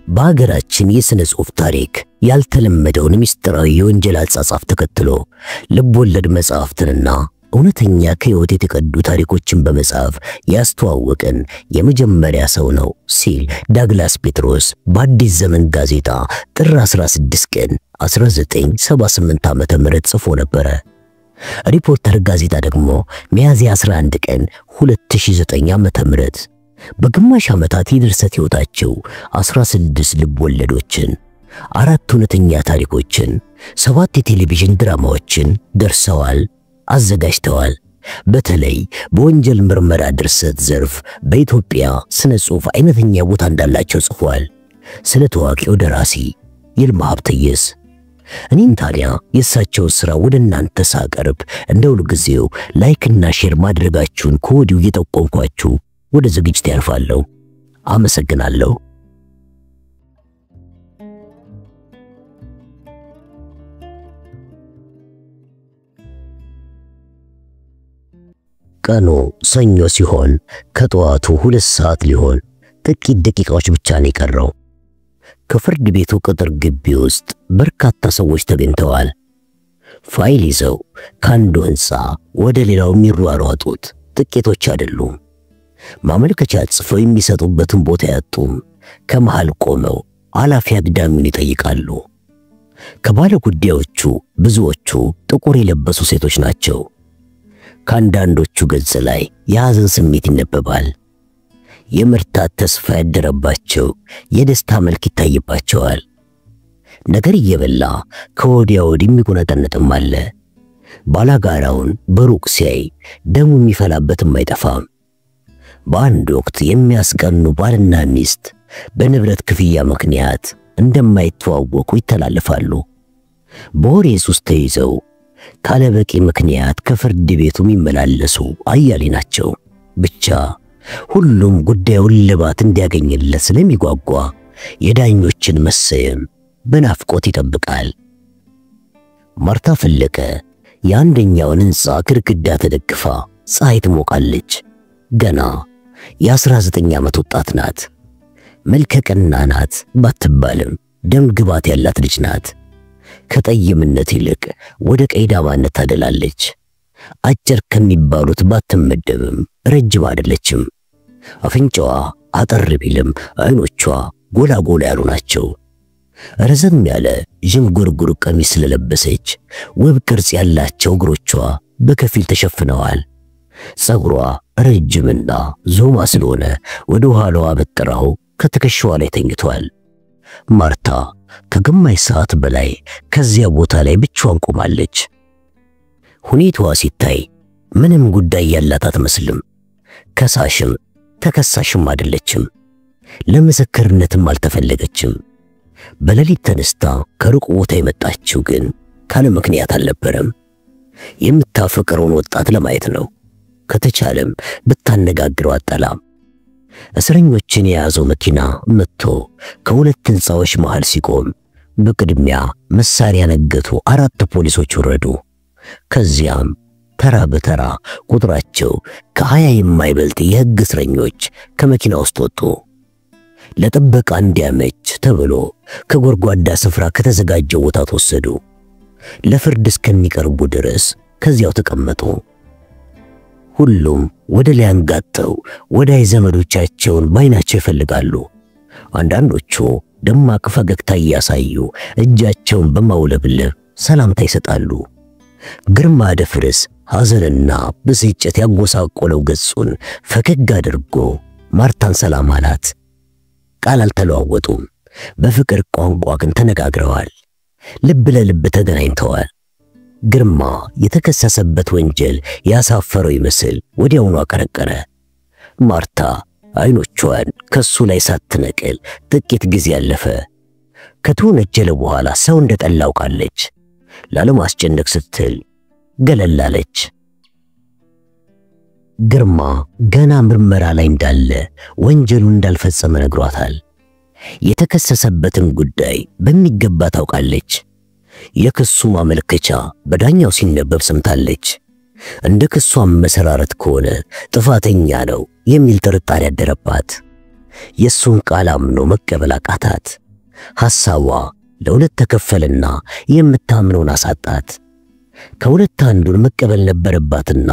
በአገራችን የሥነ ጽሑፍ ታሪክ ያልተለመደውን ምስጢራዊ የወንጀል አጻጻፍ ተከትሎ ልቦለድ መጽሐፍትንና እውነተኛ ከሕይወት የተቀዱ ታሪኮችን በመጻፍ ያስተዋወቀን የመጀመሪያ ሰው ነው ሲል ዳግላስ ጴጥሮስ በአዲስ ዘመን ጋዜጣ ጥር 16 ቀን 1978 ዓ.ም ጽፎ ነበር። ሪፖርተር ጋዜጣ ደግሞ ሚያዝያ 11 ቀን 2009 ዓ.ም በግማሽ ዓመታት የድርሰት ሕይወታቸው 16 ልብ ወለዶችን፣ 4 እውነተኛ ታሪኮችን፣ 7 የቴሌቪዥን ድራማዎችን ደርሰዋል፣ አዘጋጅተዋል። በተለይ በወንጀል ምርመራ ድርሰት ዘርፍ በኢትዮጵያ ስነ ጽሑፍ አይነተኛ ቦታ እንዳላቸው ጽፏል። ስለ ታዋቂው ደራሲ ይልማ ሀብተየስ እኔም ታዲያ የእሳቸው ሥራ ወደ እናንተ ሳቀርብ እንደ ሁልጊዜው ላይክና ሼር ማድረጋችሁን ከወዲሁ እየጠቆምኳችሁ ወደ ዝግጅት ያልፋለሁ። አመሰግናለሁ። ቀኑ ሰኞ ሲሆን ከጠዋቱ 2 ሰዓት ሊሆን ጥቂት ደቂቃዎች ብቻ ነው የቀረው። ከፍርድ ቤቱ ቅጥር ግቢ ውስጥ በርካታ ሰዎች ተገኝተዋል። ፋይል ይዘው ከአንዱ ሕንፃ ወደ ሌላው የሚሯሯጡት ጥቂቶች አይደሉም። ማመልከቻ ጽፈው የሚሰጡበትን ቦታ ያጡም ከመሃል ቆመው አላፊ አግዳሚውን ይጠይቃሉ። ከባለ ጉዳዮቹ ብዙዎቹ ጥቁር የለበሱ ሴቶች ናቸው። ከአንዳንዶቹ ገጽ ላይ የሐዘን ስሜት ይነበባል። የመርታት ተስፋ ያደረባቸው የደስታ መልክ ይታይባቸዋል። ነገር እየበላ ከወዲያ ወዲህ የሚጎነጠነጥም አለ። ባላጋራውን በሩቅ ሲያይ ደሙ የሚፈላበትም አይጠፋም። በአንድ ወቅት የሚያስቀኑ ባልና ሚስት በንብረት ክፍያ ምክንያት እንደማይተዋወቁ ይተላለፋሉ። በወሬ ሱስ ተይዘው ካለበቂ ምክንያት ከፍርድ ቤቱ የሚመላለሱ አያሌ ናቸው። ብቻ ሁሉም ጉዳዩን ልባት እንዲያገኝለት ስለሚጓጓ የዳኞችን መሰየም በናፍቆት ይጠብቃል። ማርታ ፈለቀ የአንደኛውን ሕንፃ ግድግዳ ተደግፋ ፀሐይ ትሞቃለች። ገና የ19 ዓመት ወጣት ናት። መልከቀና ናት ባትባልም ደም ግባት ያላት ልጅ ናት። ከጠይምነት ይልቅ ወደ ቀይ ዳማነት ታደላለች። አጭር ከሚባሉት ባትመደብም ረጅም አይደለችም። አፍንጫዋ አጠር ቢልም አይኖቿ ጎላ ጎላ ያሉ ናቸው። ረዘም ያለ ዥንጉርጉር ቀሚስ ስለለበሰች ውብ ቅርጽ ያላቸው እግሮቿ በከፊል ተሸፍነዋል። ፀጉሯ ረጅምና ዞማ ስለሆነ ወደ ኋላዋ በጥራው ከትከሻዋ ላይ ተኝቷል። ማርታ ከግማሽ ሰዓት በላይ ከዚያ ቦታ ላይ ብቻዋን ቆማለች። ሁኔታዋ ሲታይ ምንም ጉዳይ ያላት አትመስልም። ከሳሽም ተከሳሽም አይደለችም። ለምስክርነትም አልተፈለገችም። በሌሊት ተነስታ ከሩቅ ቦታ የመጣችው ግን ካለ ምክንያት አልነበረም። የምታፈቅረውን ወጣት ለማየት ነው። ከተቻለም ብታነጋግረው አጠላም። እስረኞችን የያዘው መኪና መጥቶ ከሁለት ሕንፃዎች መሃል ሲቆም በቅድሚያ መሳሪያ ነገቱ 4 ፖሊሶች ወረዱ። ከዚያም ተራ በተራ ቁጥራቸው ከ20 የማይበልጥ የሕግ እስረኞች ከመኪና ውስጥ ወጡ። ለጥበቃ እንዲያመች ተብሎ ከጎርጓዳ ስፍራ ከተዘጋጀው ቦታ ተወሰዱ። ለፍርድ እስከሚቀርቡ ድረስ ከዚያው ተቀመጡ። ሁሉም ወደ ላይ አንጋጠው ወዳይ ዘመዶቻቸውን ባይናቸው ይፈልጋሉ። አንዳንዶቹ ደማቅ ፈገግታ እያሳዩ እጃቸውን በማውለብለብ ሰላምታ ይሰጣሉ። ግርማ ደፍርስ ሐዘንና ብስጭት ያጎሳቆለው ገጹን ፈገግ አድርጎ ማርታን ሰላም አላት። ቃል ግርማ የተከሰሰበት ወንጀል ያሳፈረው ይመስል ወዲያውኑ አቀረቀረ። ማርታ አይኖቿን ከሱ ላይ ሳትነቅል ጥቂት ጊዜ አለፈ። ከተወነጀለ በኋላ ሰው እንደጠላው ቃለች። ላለማስጨነቅ ስትል ገለል አለች። ግርማ ገና ምርመራ ላይ እንዳለ ወንጀሉን እንዳልፈጸመ ነግሯታል። የተከሰሰበትን ጉዳይ በሚገባ ታውቃለች። የክሱ ማመልከቻ በዳኛው ሲነበብ ሰምታለች። እንደ ክሱ አመሰራረት ከሆነ ጥፋተኛ ነው የሚል ጥርጣሬ ያደረባት። የሱን ቃል አምኖ መቀበል አቃታት። ሐሳቧ ለሁለት ተከፈለና የምታምነውን አሳጣት። ከሁለት አንዱን መቀበል ነበረባትና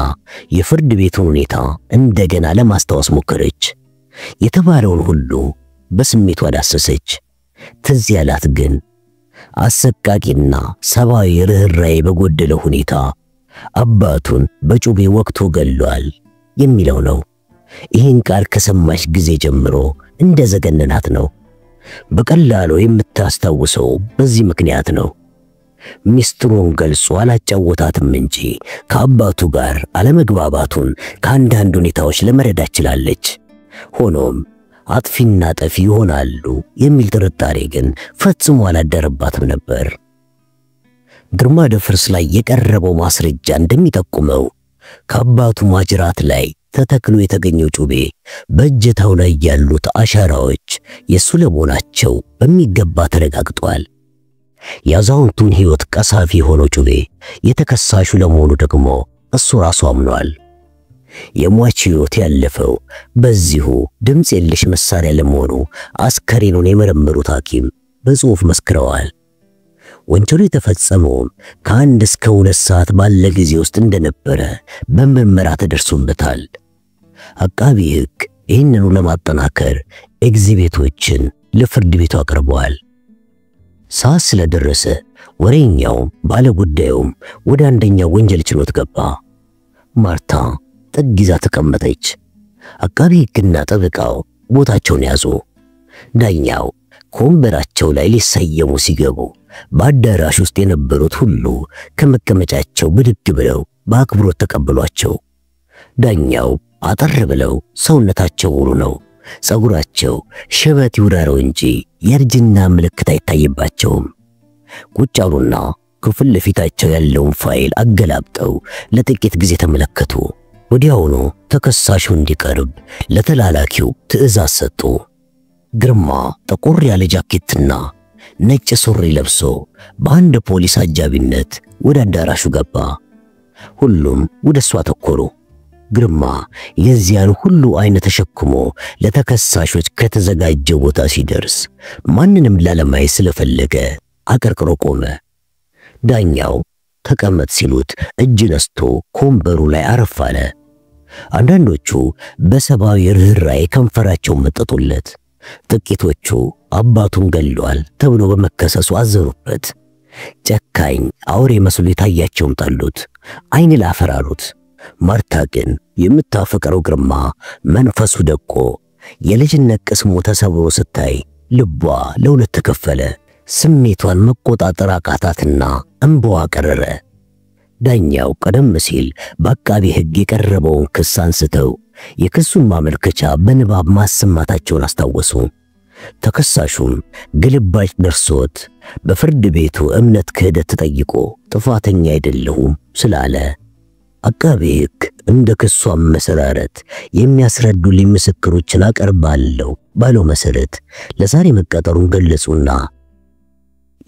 የፍርድ ቤቱን ሁኔታ እንደገና ለማስታወስ ሞከረች። የተባለውን ሁሉ በስሜቷ ዳሰሰች። ትዝ ያላት ግን አሰቃቂና ሰብአዊ ርህራሄ በጎደለው ሁኔታ አባቱን በጩቤ ወቅቶ ገሏል የሚለው ነው። ይህን ቃል ከሰማች ጊዜ ጀምሮ እንደዘገነናት ነው። በቀላሉ የምታስታውሰው በዚህ ምክንያት ነው። ሚስጥሩን ገልጾ አላጫወታትም እንጂ ከአባቱ ጋር አለመግባባቱን ከአንዳንድ ሁኔታዎች ለመረዳት ችላለች። ሆኖም አጥፊና ጠፊ ይሆናሉ የሚል ጥርጣሬ ግን ፈጽሞ አላደረባትም ነበር። ግርማ ደፍርስ ላይ የቀረበው ማስረጃ እንደሚጠቁመው ከአባቱ ማጅራት ላይ ተተክሎ የተገኘው ጩቤ በእጀታው ላይ ያሉት አሻራዎች የሱ ለመሆናቸው በሚገባ ተረጋግጧል። የአዛውንቱን ሕይወት ቀሳፊ የሆነው ጩቤ የተከሳሹ ለመሆኑ ደግሞ እሱ ራሱ አምኗል። የሟች ሕይወት ያለፈው በዚሁ ድምፅ የለሽ መሳሪያ ለመሆኑ አስከሬኑን የመረመሩት ሐኪም በጽሑፍ መስክረዋል። ወንጀሉ የተፈጸመውም ከ1 እስከ 2 ሰዓት ባለ ጊዜ ውስጥ እንደነበረ በምርመራ ተደርሶበታል። አቃቢ ሕግ ይህንኑ ለማጠናከር ኤግዚቢቶችን ለፍርድ ቤቱ አቅርበዋል። ሰዓት ስለደረሰ ወሬኛውም ባለጉዳዩም ወደ አንደኛው ወንጀል ችሎት ገባ። ማርታ ጥግ ይዛ ተቀመጠች። አቃቢ ሕግና ጠበቃው ቦታቸውን ያዙ። ዳኛው ከወንበራቸው ላይ ሊሰየሙ ሲገቡ በአዳራሽ ውስጥ የነበሩት ሁሉ ከመቀመጫቸው ብድግ ብለው በአክብሮት ተቀበሏቸው። ዳኛው አጠር ብለው ሰውነታቸው ሙሉ ነው። ጸጉራቸው ሽበት ይውራረው እንጂ የእርጅና ምልክት አይታይባቸውም። ቁጭ አሉና ከፊት ለፊታቸው ያለውን ፋይል አገላብጠው ለጥቂት ጊዜ ተመለከቱ። ወዲያውኑ ተከሳሹ እንዲቀርብ ለተላላኪው ትዕዛዝ ሰጡ። ግርማ ጥቁር ያለ ጃኬትና ነጭ ሱሪ ለብሶ በአንድ ፖሊስ አጃቢነት ወደ አዳራሹ ገባ። ሁሉም ወደሱ አተኮሩ። ግርማ የዚያን ሁሉ አይነ ተሸክሞ ለተከሳሾች ከተዘጋጀው ቦታ ሲደርስ ማንንም ላለማየት ስለፈለገ አቀርቅሮ ቆመ። ዳኛው ተቀመጥ ሲሉት እጅ ነስቶ ከወንበሩ ላይ አረፍ አለ። አንዳንዶቹ በሰብአዊ ርህራሄ ከንፈራቸውን መጠጡለት። ጥቂቶቹ አባቱን ገሏል ተብሎ በመከሰሱ አዘኑበት። ጨካኝ አውሬ መስሎ የታያቸውም ጠሉት፣ አይን ላፈር አሉት። ማርታ ግን የምታፈቅረው ግርማ መንፈሱ ደቆ የልጅነት ቅስሙ ተሰብሮ ስታይ ልቧ ለሁለት ተከፈለ። ስሜቷን መቆጣጠር አቃታትና እንባዋ ቀረረ። ዳኛው ቀደም ሲል በአቃቢ ሕግ የቀረበውን ክስ አንስተው የክሱን ማመልከቻ በንባብ ማሰማታቸውን አስታወሱ። ተከሳሹም ግልባጭ ደርሶት በፍርድ ቤቱ እምነት ክህደት ተጠይቆ ጥፋተኛ አይደለሁም ስላለ አቃቢ ሕግ እንደ ክሱ አመሰራረት የሚያስረዱልኝ ምስክሮችን አቀርባለሁ ባለው መሰረት ለዛሬ መቀጠሩን ገለጹና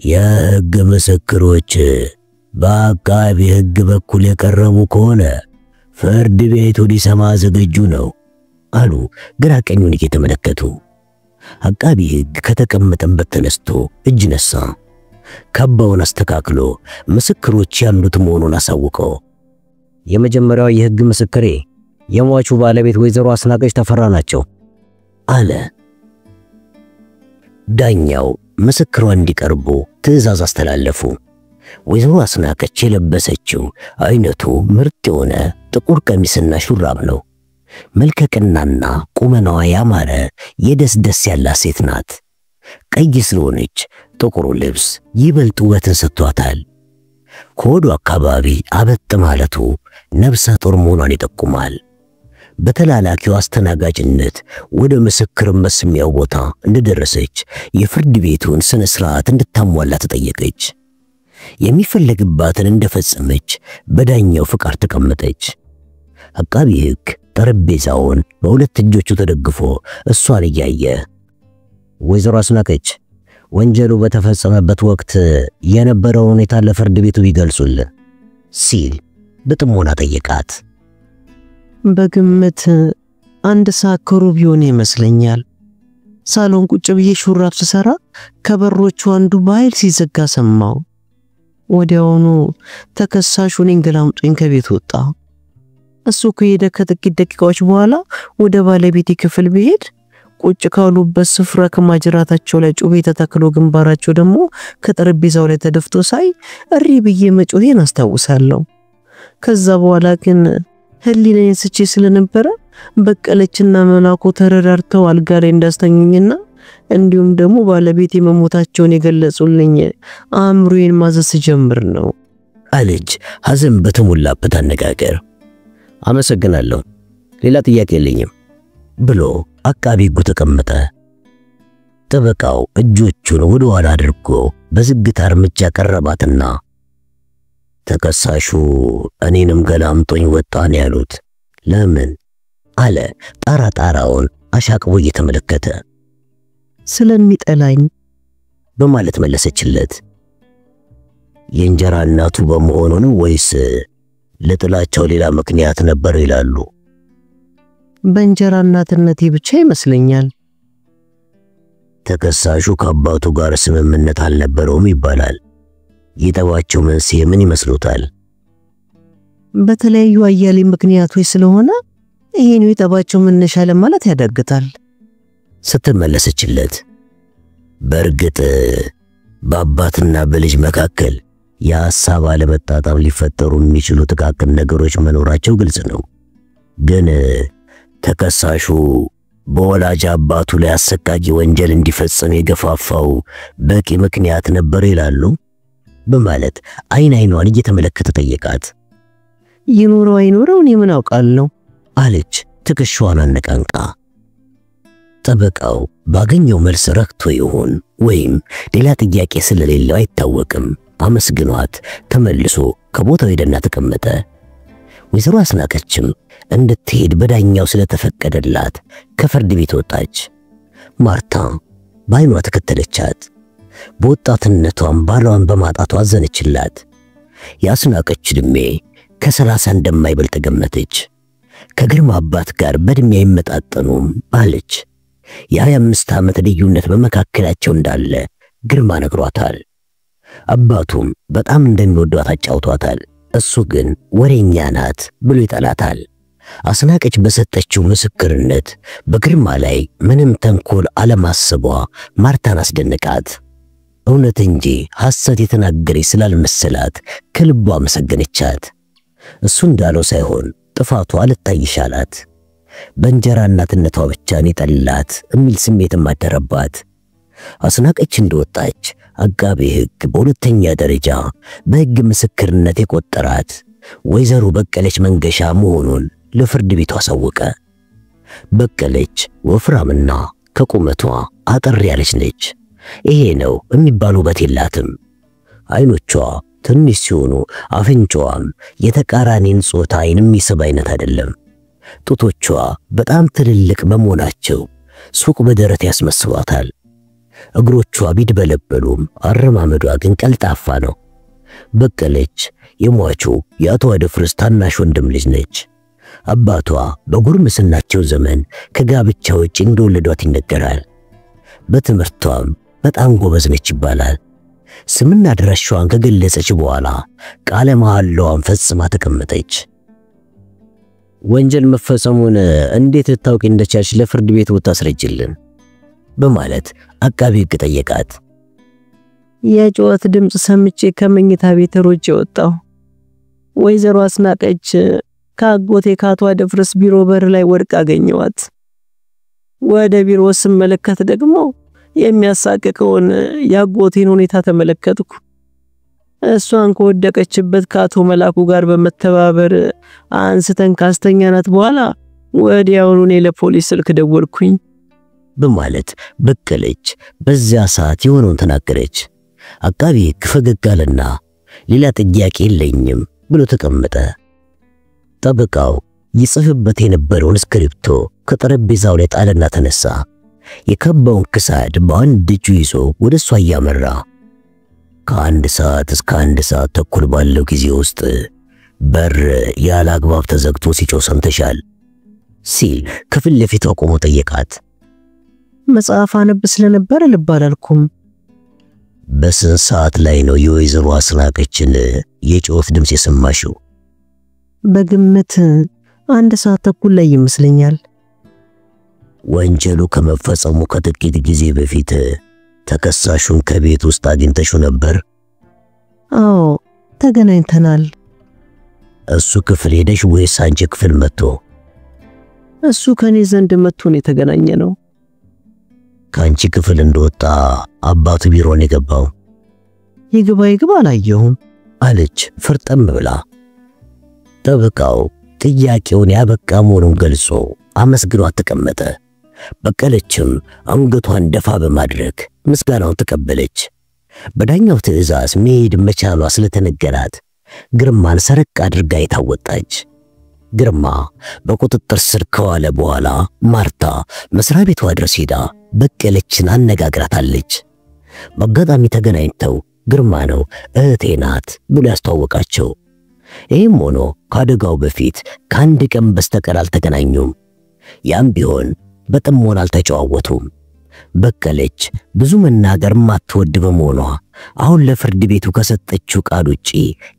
የሕግ ምስክሮች በአቃቢ ሕግ በኩል የቀረቡ ከሆነ ፍርድ ቤቱ ሊሰማ ዝግጁ ነው አሉ ግራ ቀኙን እየተመለከቱ። አቃቢ ሕግ ከተቀመጠበት ተነስቶ እጅ ነሳ። ካባውን አስተካክሎ ምስክሮች ያሉት መሆኑን አሳውቀው የመጀመሪያው የሕግ ምስክሬ የሟቹ ባለቤት ወይዘሮ አስናቀች ተፈራ ናቸው አለ። ዳኛው ምስክሯ እንዲቀርቡ ትዕዛዝ አስተላለፉ። ወይዘሮ አስናቀች የለበሰችው አይነቱ ምርጥ የሆነ ጥቁር ቀሚስና ሹራብ ነው። መልከቀናና ቁመናዋ ያማረ የደስ ያላት ሴት ናት። ቀይ ስለሆነች ጥቁሩ ልብስ ይበልጥ ውበትን ሰጥቷታል። ከሆዱ አካባቢ አበጥ ማለቱ ነፍሰ ጡር መሆኗን ይጠቁማል። በተላላኪው አስተናጋጅነት ወደ ምስክር መስሚያው ቦታ እንደደረሰች የፍርድ ቤቱን ስነ ስርዓት እንድታሟላ ተጠየቀች። የሚፈለግባትን እንደፈጸመች በዳኛው ፍቃድ ተቀመጠች። አቃቢ ሕግ ጠረጴዛውን በሁለት እጆቹ ተደግፎ እሷን እያየ ወይዘሮ አስናቀች ወንጀሉ በተፈጸመበት ወቅት የነበረው ሁኔታ ለፍርድ ቤቱ ይገልጹልን ሲል በጥሞና ጠየቃት። በግምት 1 ሰዓት ከሩብ ይሆን ይመስለኛል። ሳሎን ቁጭ ብዬ ሹራብ ስሰራ ከበሮቹ አንዱ በኃይል ሲዘጋ ሰማው። ወዲያውኑ ተከሳሹ እኔን ገላምጦኝ ከቤት ወጣ። እሱ ከሄደ ከጥቂት ደቂቃዎች በኋላ ወደ ባለቤቴ ክፍል ብሄድ ቁጭ ካሉበት ስፍራ ከማጅራታቸው ላይ ጩቤ ተተክሎ ግንባራቸው ደግሞ ከጠረጴዛው ላይ ተደፍቶ ሳይ እሪ ብዬ መጮሄን አስታውሳለሁ። ከዛ በኋላ ግን ህሊናዬን ስቼ ስለነበረ በቀለችና መላኩ ተረዳርተው አልጋ ላይ እንዳስተኙኝና እንዲሁም ደግሞ ባለቤቴ መሞታቸውን የገለጹልኝ አእምሮዬን ማዘዝ ጀምር ነው አለች ሐዘን በተሞላበት አነጋገር። አመሰግናለሁ፣ ሌላ ጥያቄ የለኝም ብሎ አቃቢ ሕጉ ተቀመጠ። ጠበቃው እጆቹን ወደ ኋላ አድርጎ በዝግታ እርምጃ ቀረባትና ተከሳሹ እኔንም ገላምጦኝ ወጣን ያሉት ለምን አለ ጣራውን አሻቅቦ እየተመለከተ። ስለሚጠላኝ በማለት መለሰችለት። የእንጀራ እናቱ በመሆኑ ነው ወይስ ለጥላቻው ሌላ ምክንያት ነበር ይላሉ? በእንጀራ እናትነቴ ብቻ ይመስለኛል። ተከሳሹ ከአባቱ ጋር ስምምነት አልነበረውም ይባላል። የጠባቸው መንስኤ ምን ይመስሉታል? በተለያዩ አያሌ ምክንያቶች ስለሆነ ይሄን የጠባቸው መነሻ ለማለት ያዳግታል ስትመለሰችለት። በእርግጥ በአባትና በልጅ መካከል የሐሳብ አለመጣጣም ሊፈጠሩ የሚችሉ ጥቃቅን ነገሮች መኖራቸው ግልጽ ነው። ግን ተከሳሹ በወላጅ አባቱ ላይ አሰቃቂ ወንጀል እንዲፈጽም የገፋፋው በቂ ምክንያት ነበር ይላሉ? በማለት አይኗን እየተመለከተ ጠየቃት። ይኖረው አይኖረው እኔ ምን አውቃለሁ አለች ትከሻዋን አነቃንቃ። ጠበቃው ባገኘው መልስ ረክቶ ይሆን ወይም ሌላ ጥያቄ ስለሌለው አይታወቅም አመስግኗት ተመልሶ ከቦታው ሄደና ተቀመጠ። ወይዘሮ አስናቀችም እንድትሄድ በዳኛው ስለተፈቀደላት ከፍርድ ቤት ወጣች። ማርታ ባይኗ ተከተለቻት። በወጣትነቷም ባሏን በማጣቷ አዘነችላት። ያስናቀች ዕድሜ ከ30 እንደማይበልጥ ገመተች። ከግርማ አባት ጋር በዕድሜ አይመጣጠኑም አለች። የ25 ዓመት ልዩነት በመካከላቸው እንዳለ ግርማ ነግሯታል። አባቱም በጣም እንደሚወዷት አጫውቷታል። እሱ ግን ወሬኛ ናት ብሎ ይጠላታል። አስናቀች በሰጠችው ምስክርነት በግርማ ላይ ምንም ተንኮል አለማሰቧ ማርታን አስደነቃት። እውነት እንጂ ሐሰት የተናገረች ስላልመሰላት ከልቧ አመሰገነቻት። እሱ እንዳለው ሳይሆን ጥፋቷ ልታይሻላት። በእንጀራ እናትነቷ ብቻ የጠላት የሚል ስሜትም አደረባት። አስናቀች እንደወጣች አቃቤ ሕግ በሁለተኛ ደረጃ በሕግ ምስክርነት የቆጠራት ወይዘሮ በቀለች መንገሻ መሆኑን ለፍርድ ቤቱ አሳወቀ። በቀለች ወፍራምና ከቁመቷ አጠር ያለች ነች። ይሄ ነው የሚባል ውበት የላትም። አይኖቿ ትንሽ ሲሆኑ አፍንጫዋም የተቃራኒን ጾታ አይን የሚስብ አይነት አይደለም። ጡቶቿ በጣም ትልልቅ በመሆናቸው ሱቅ በደረት ያስመስሏታል። እግሮቿ ቢድበለበሉም አረማመዷ ግን ቀልጣፋ ነው። በቀለች የሟቹ የአቶ አደፍርስ ታናሽ ወንድም ልጅ ነች። አባቷ በጉርምስናቸው ዘመን ከጋብቻ ውጭ እንደወለዷት ይነገራል። በትምህርቷም በጣም ጎበዝ ነች ይባላል። ስምና አድራሻዋን ከገለጸች በኋላ ቃለ መሐላዋን ፈጽማ ተቀመጠች። ወንጀል መፈጸሙን እንዴት ልታውቂ እንደቻልሽ ለፍርድ ቤቱ ታስረጅልን በማለት አቃቤ ሕግ ጠየቃት። የጩኸት ድምጽ ሰምቼ ከመኝታ ቤት ሮጬ ወጣሁ። ወይዘሮ አስናቀች ከአጎቴ ከአቶ አደፍርስ ቢሮ በር ላይ ወድቃ አገኘዋት። ወደ ቢሮ ስመለከት ደግሞ የሚያሳቅቀውን ያጎቴን ሁኔታ ተመለከትኩ። እሷን ከወደቀችበት ከአቶ መላኩ ጋር በመተባበር አንስተን ካስተኛናት በኋላ ወዲያውኑ እኔ ለፖሊስ ስልክ ደወልኩኝ በማለት በቀለች በዚያ ሰዓት የሆነውን ተናገረች። አቃቤ ሕግ ፈገግ አለና ሌላ ጥያቄ የለኝም ብሎ ተቀመጠ። ጠበቃው ይጽፍበት የነበረውን ስክሪፕቶ ከጠረጴዛው ላይ ጣለና ተነሳ። የከባውን ክሳድ በአንድ እጁ ይዞ ወደ እሷ እያመራ ከ1 ሰዓት እስከ 1 ሰዓት ተኩል ባለው ጊዜ ውስጥ በር ያለ አግባብ ተዘግቶ ሲጮህ ሰምተሻል? ሲል ከፊት ለፊቷ ቆሞ ጠየቃት። መጽሐፍ አነብ ስለነበር ልብ አላልኩም። በስንት ሰዓት ላይ ነው የወይዘሮ አስናቀችን የጩኸት ድምጽ የሰማሽው? በግምት 1 ሰዓት ተኩል ላይ ይመስለኛል። ወንጀሉ ከመፈጸሙ ከጥቂት ጊዜ በፊት ተከሳሹን ከቤት ውስጥ አግኝተሽው ነበር? አዎ ተገናኝተናል። እሱ ክፍል ሄደሽ ወይስ አንቺ ክፍል መጥቶ? እሱ ከኔ ዘንድ መጥቶ ነው የተገናኘነው። ከአንቺ ክፍል እንደወጣ አባቱ ቢሮ ነው የገባው? ይግባ አላየሁም አለች ፍርጠም ብላ። ጠበቃው ጥያቄውን ያበቃ መሆኑን ገልጾ አመስግኗት ተቀመጠ። በቀለችም አንገቷን ደፋ በማድረግ ምስጋናውን ተቀበለች። በዳኛው ትዕዛዝ መሄድ መቻሏ ስለተነገራት ግርማን ሰረቅ አድርጋ የታወጣች። ግርማ በቁጥጥር ስር ከዋለ በኋላ ማርታ መስሪያ ቤቷ ድረስ ሄዳ በቀለችን አነጋግራታለች። በአጋጣሚ ተገናኝተው ግርማ ነው እህቴ ናት ብሎ ያስተዋወቃቸው። ይህም ሆኖ ካደጋው በፊት ከአንድ ቀን በስተቀር አልተገናኙም። ያም ቢሆን በጥሞና አልተጨዋወቱም። በቀለች ብዙ መናገር ማትወድ በመሆኗ አሁን ለፍርድ ቤቱ ከሰጠችው ቃል ውጪ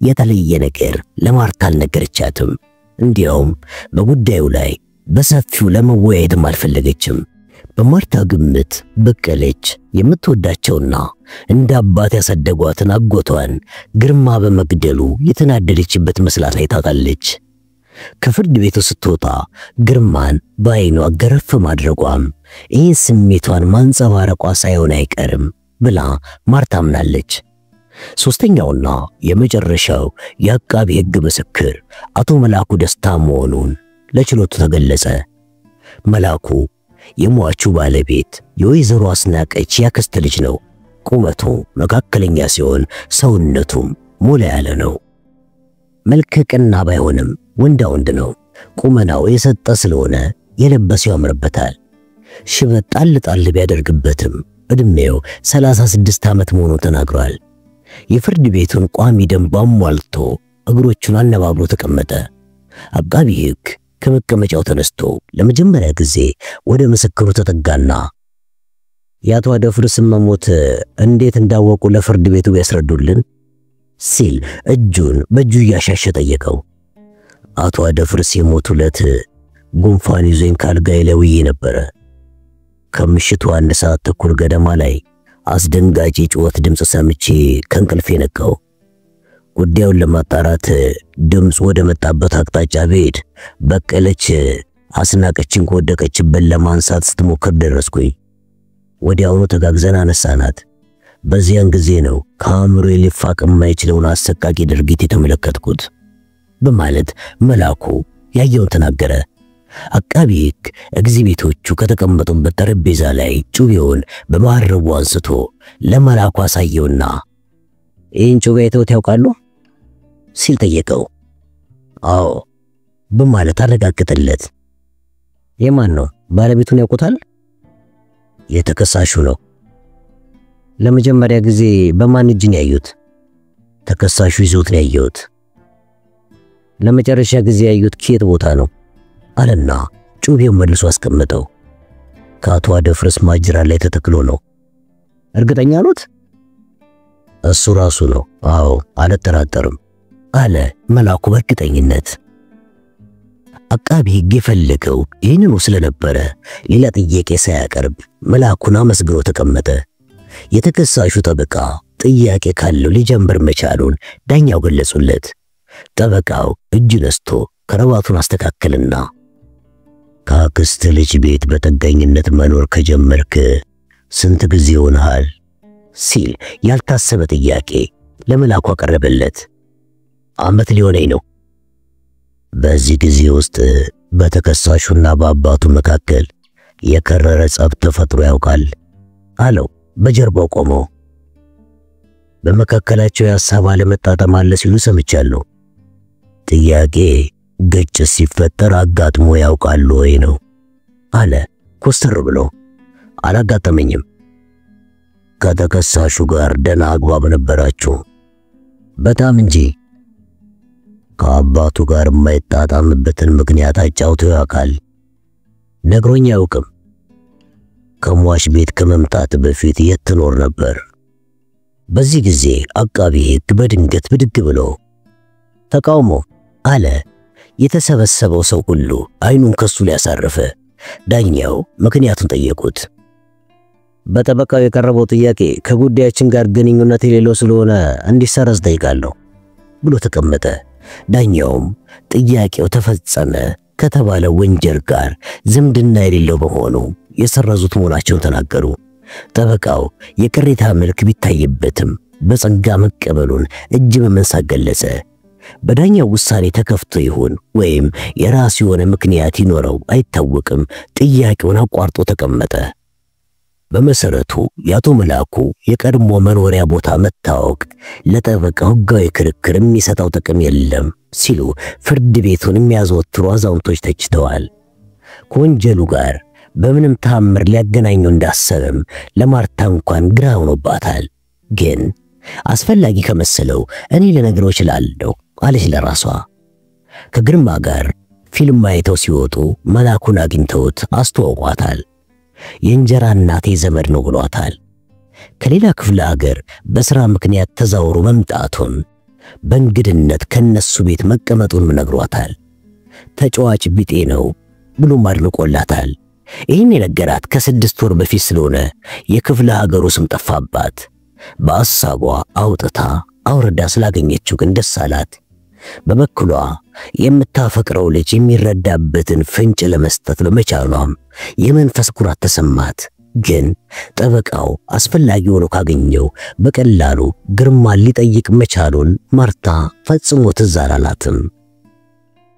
የተለየ ነገር ለማርታ አልነገረቻትም። እንዲያውም በጉዳዩ ላይ በሰፊው ለመወያየትም አልፈለገችም። በማርታ ግምት በቀለች የምትወዳቸውና እንደ አባት ያሳደጓትን አጎቷን ግርማ በመግደሉ የተናደደችበት መስላት አይታታለች። ከፍርድ ቤቱ ስትወጣ ግርማን በዓይኗ ገረፍ ማድረጓም ይህን ስሜቷን ማንጸባረቋ ሳይሆን አይቀርም ብላ ማርታ አምናለች። ሶስተኛውና የመጨረሻው የአቃቤ ሕግ ምስክር አቶ መላኩ ደስታ መሆኑን ለችሎቱ ተገለጸ። መላኩ የሟቹ ባለቤት የወይዘሮ አስናቀች ያክስት ልጅ ነው። ቁመቱ መካከለኛ ሲሆን ሰውነቱም ሞላ ያለ ነው። መልከቅና ባይሆንም ወንዳ ወንድ ነው። ቁመናው የሰጠ ስለሆነ የለበሰው ያምርበታል። ሽበት ጣል ቢያደርግበትም እድሜው 36 ዓመት መሆኑን ተናግሯል። የፍርድ ቤቱን ቋሚ ደንብ አሟልቶ እግሮቹን አነባብሮ ተቀመጠ። አቃቤ ሕግ ከመቀመጫው ተነስቶ ለመጀመሪያ ጊዜ ወደ ምስክሩ ተጠጋና የአቶ አደፍርስ መሞት እንዴት እንዳወቁ ለፍርድ ቤቱ ያስረዱልን ሲል እጁን በእጁ ያሻሸ ጠየቀው። አቶ አደፍርስ የሞቱለት ጉንፋን ይዞኝ ካልጋዬ ላይ ውዬ ነበረ። ከምሽቱ 1 ሰዓት ተኩል ገደማ ላይ አስደንጋጭ ጩኸት ድምጽ ሰምቼ ከእንቅልፌ ነቃው። ጉዳዩን ለማጣራት ድምጽ ወደ መጣበት አቅጣጫ ብሄድ በቀለች አስናቀችን ከወደቀችበት ለማንሳት ስትሞክር ደረስኩኝ። ወዲያውኑ ተጋግዘን አነሳናት። በዚያን ጊዜ ነው ከአእምሮዬ ሊፋቅ የማይችለውን አሰቃቂ ድርጊት የተመለከትኩት በማለት መላኩ ያየውን ተናገረ። አቃቤ ሕግ ኤግዚቢቶቹ ከተቀመጡበት ጠረጴዛ ላይ ጩቤውን በመሐረቡ አንስቶ ለመላኩ አሳየውና ይህን ጩቤ አይተውት ያውቃሉ ሲል ጠየቀው። አዎ በማለት አረጋገጠለት። የማን ነው? ባለቤቱን ያውቁታል? የተከሳሹ ነው። ለመጀመሪያ ጊዜ በማን እጅ ነው ያዩት? ተከሳሹ ይዞት ነው ያዩት። ለመጨረሻ ጊዜ ያዩት ከየት ቦታ ነው? አለና ጩቤውን መልሶ አስቀመጠው። ከአቶ አደፍርስ ማጅራ ላይ ተተክሎ ነው። እርግጠኛ ኖት? እሱ ራሱ ነው። አዎ አልጠራጠርም አለ መላኩ በእርግጠኝነት። አቃቤ ሕግ የፈለገው ይህንኑ ስለነበረ ሌላ ጥያቄ ሳያቀርብ መላኩን አመስግኖ ተቀመጠ። የተከሳሹ ጠበቃ ጥያቄ ካለው ሊጀምር መቻሉን ዳኛው ገለጹለት። ጠበቃው እጅ ነስቶ ከረባቱን አስተካከልና ከአክስት ልጅ ቤት በጠጋኝነት መኖር ከጀመርክ ስንት ጊዜ ሆነሃል? ሲል ያልታሰበ ጥያቄ ለመላኩ አቀረበለት። ዓመት ሊሆነኝ ነው። በዚህ ጊዜ ውስጥ በተከሳሹና በአባቱ መካከል የከረረ ጸብ ተፈጥሮ ያውቃል አለው በጀርባው ቆሞ። በመካከላቸው የሐሳብ አለመጣጣም አለ ሲሉ ሰምቻለሁ። ጥያቄ ግጭት ሲፈጠር አጋጥሞ ያውቃሉ ወይ ነው አለ ኮስተር ብሎ። አላጋጠመኝም። ከተከሳሹ ጋር ደህና አግባብ ነበራችሁ? በጣም እንጂ። ከአባቱ ጋር የማይጣጣምበትን ምክንያት አጫውቶ ያውቃል? ነግሮኝ አያውቅም። ከሟች ቤት ከመምጣት በፊት የት ትኖር ነበር? በዚህ ጊዜ አቃቢ ሕግ በድንገት ብድግ ብሎ ተቃውሞ አለ። የተሰበሰበው ሰው ሁሉ አይኑን ከሱ ላይ ያሳረፈ። ዳኛው ምክንያቱን ጠየቁት። በጠበቃው የቀረበው ጥያቄ ከጉዳያችን ጋር ግንኙነት የሌለው ስለሆነ እንዲሰረዝ ጠይቃለሁ ብሎ ተቀመጠ። ዳኛውም ጥያቄው ተፈጸመ ከተባለ ወንጀል ጋር ዝምድና የሌለው በመሆኑ የሰረዙት መሆናቸውን ተናገሩ። ጠበቃው የቅሬታ መልክ ቢታይበትም በጸጋ መቀበሉን እጅ በመንሳት ገለጸ። በዳኛው ውሳኔ ተከፍቶ ይሁን ወይም የራሱ የሆነ ምክንያት ይኖረው አይታወቅም፣ ጥያቄውን አቋርጦ ተቀመጠ። በመሰረቱ የአቶ መላኩ የቀድሞ መኖሪያ ቦታ መታወቅ ለጠበቃው ሕጋዊ ክርክር የሚሰጠው ጥቅም የለም ሲሉ ፍርድ ቤቱን የሚያዘወትሩ አዛውንቶች ተችተዋል። ከወንጀሉ ጋር በምንም ተአምር ሊያገናኘው እንዳሰበም ለማርታ እንኳን ግራ ሆኖባታል። ግን አስፈላጊ ከመሰለው እኔ ልነግረው እችላለሁ አለች ለራሷ። ከግርማ ጋር ፊልም አይተው ሲወጡ መላኩን አግኝተውት አስተዋውቋታል። የእንጀራ እናቴ ዘመድ ነው ብሏታል። ከሌላ ክፍለ ሀገር በሥራ ምክንያት ተዛውሮ መምጣቱን በእንግድነት ከነሱ ቤት መቀመጡን ነግሯታል። ተጫዋች ቢጤ ነው ብሎም አድንቆላታል። ይህን የነገራት ከ6 ወር በፊት ስለሆነ የክፍለ ሀገሩ ስም ጠፋባት። በአሳቧ አውጥታ አውርዳ ስላገኘችው ግን ደስ አላት። በበኩሏ የምታፈቅረው ልጅ የሚረዳበትን ፍንጭ ለመስጠት በመቻሏም የመንፈስ ኩራት ተሰማት። ግን ጠበቃው አስፈላጊ ሆኖ ካገኘው በቀላሉ ግርማን ሊጠይቅ መቻሉን ማርታ ፈጽሞ ትዝ አላላትም።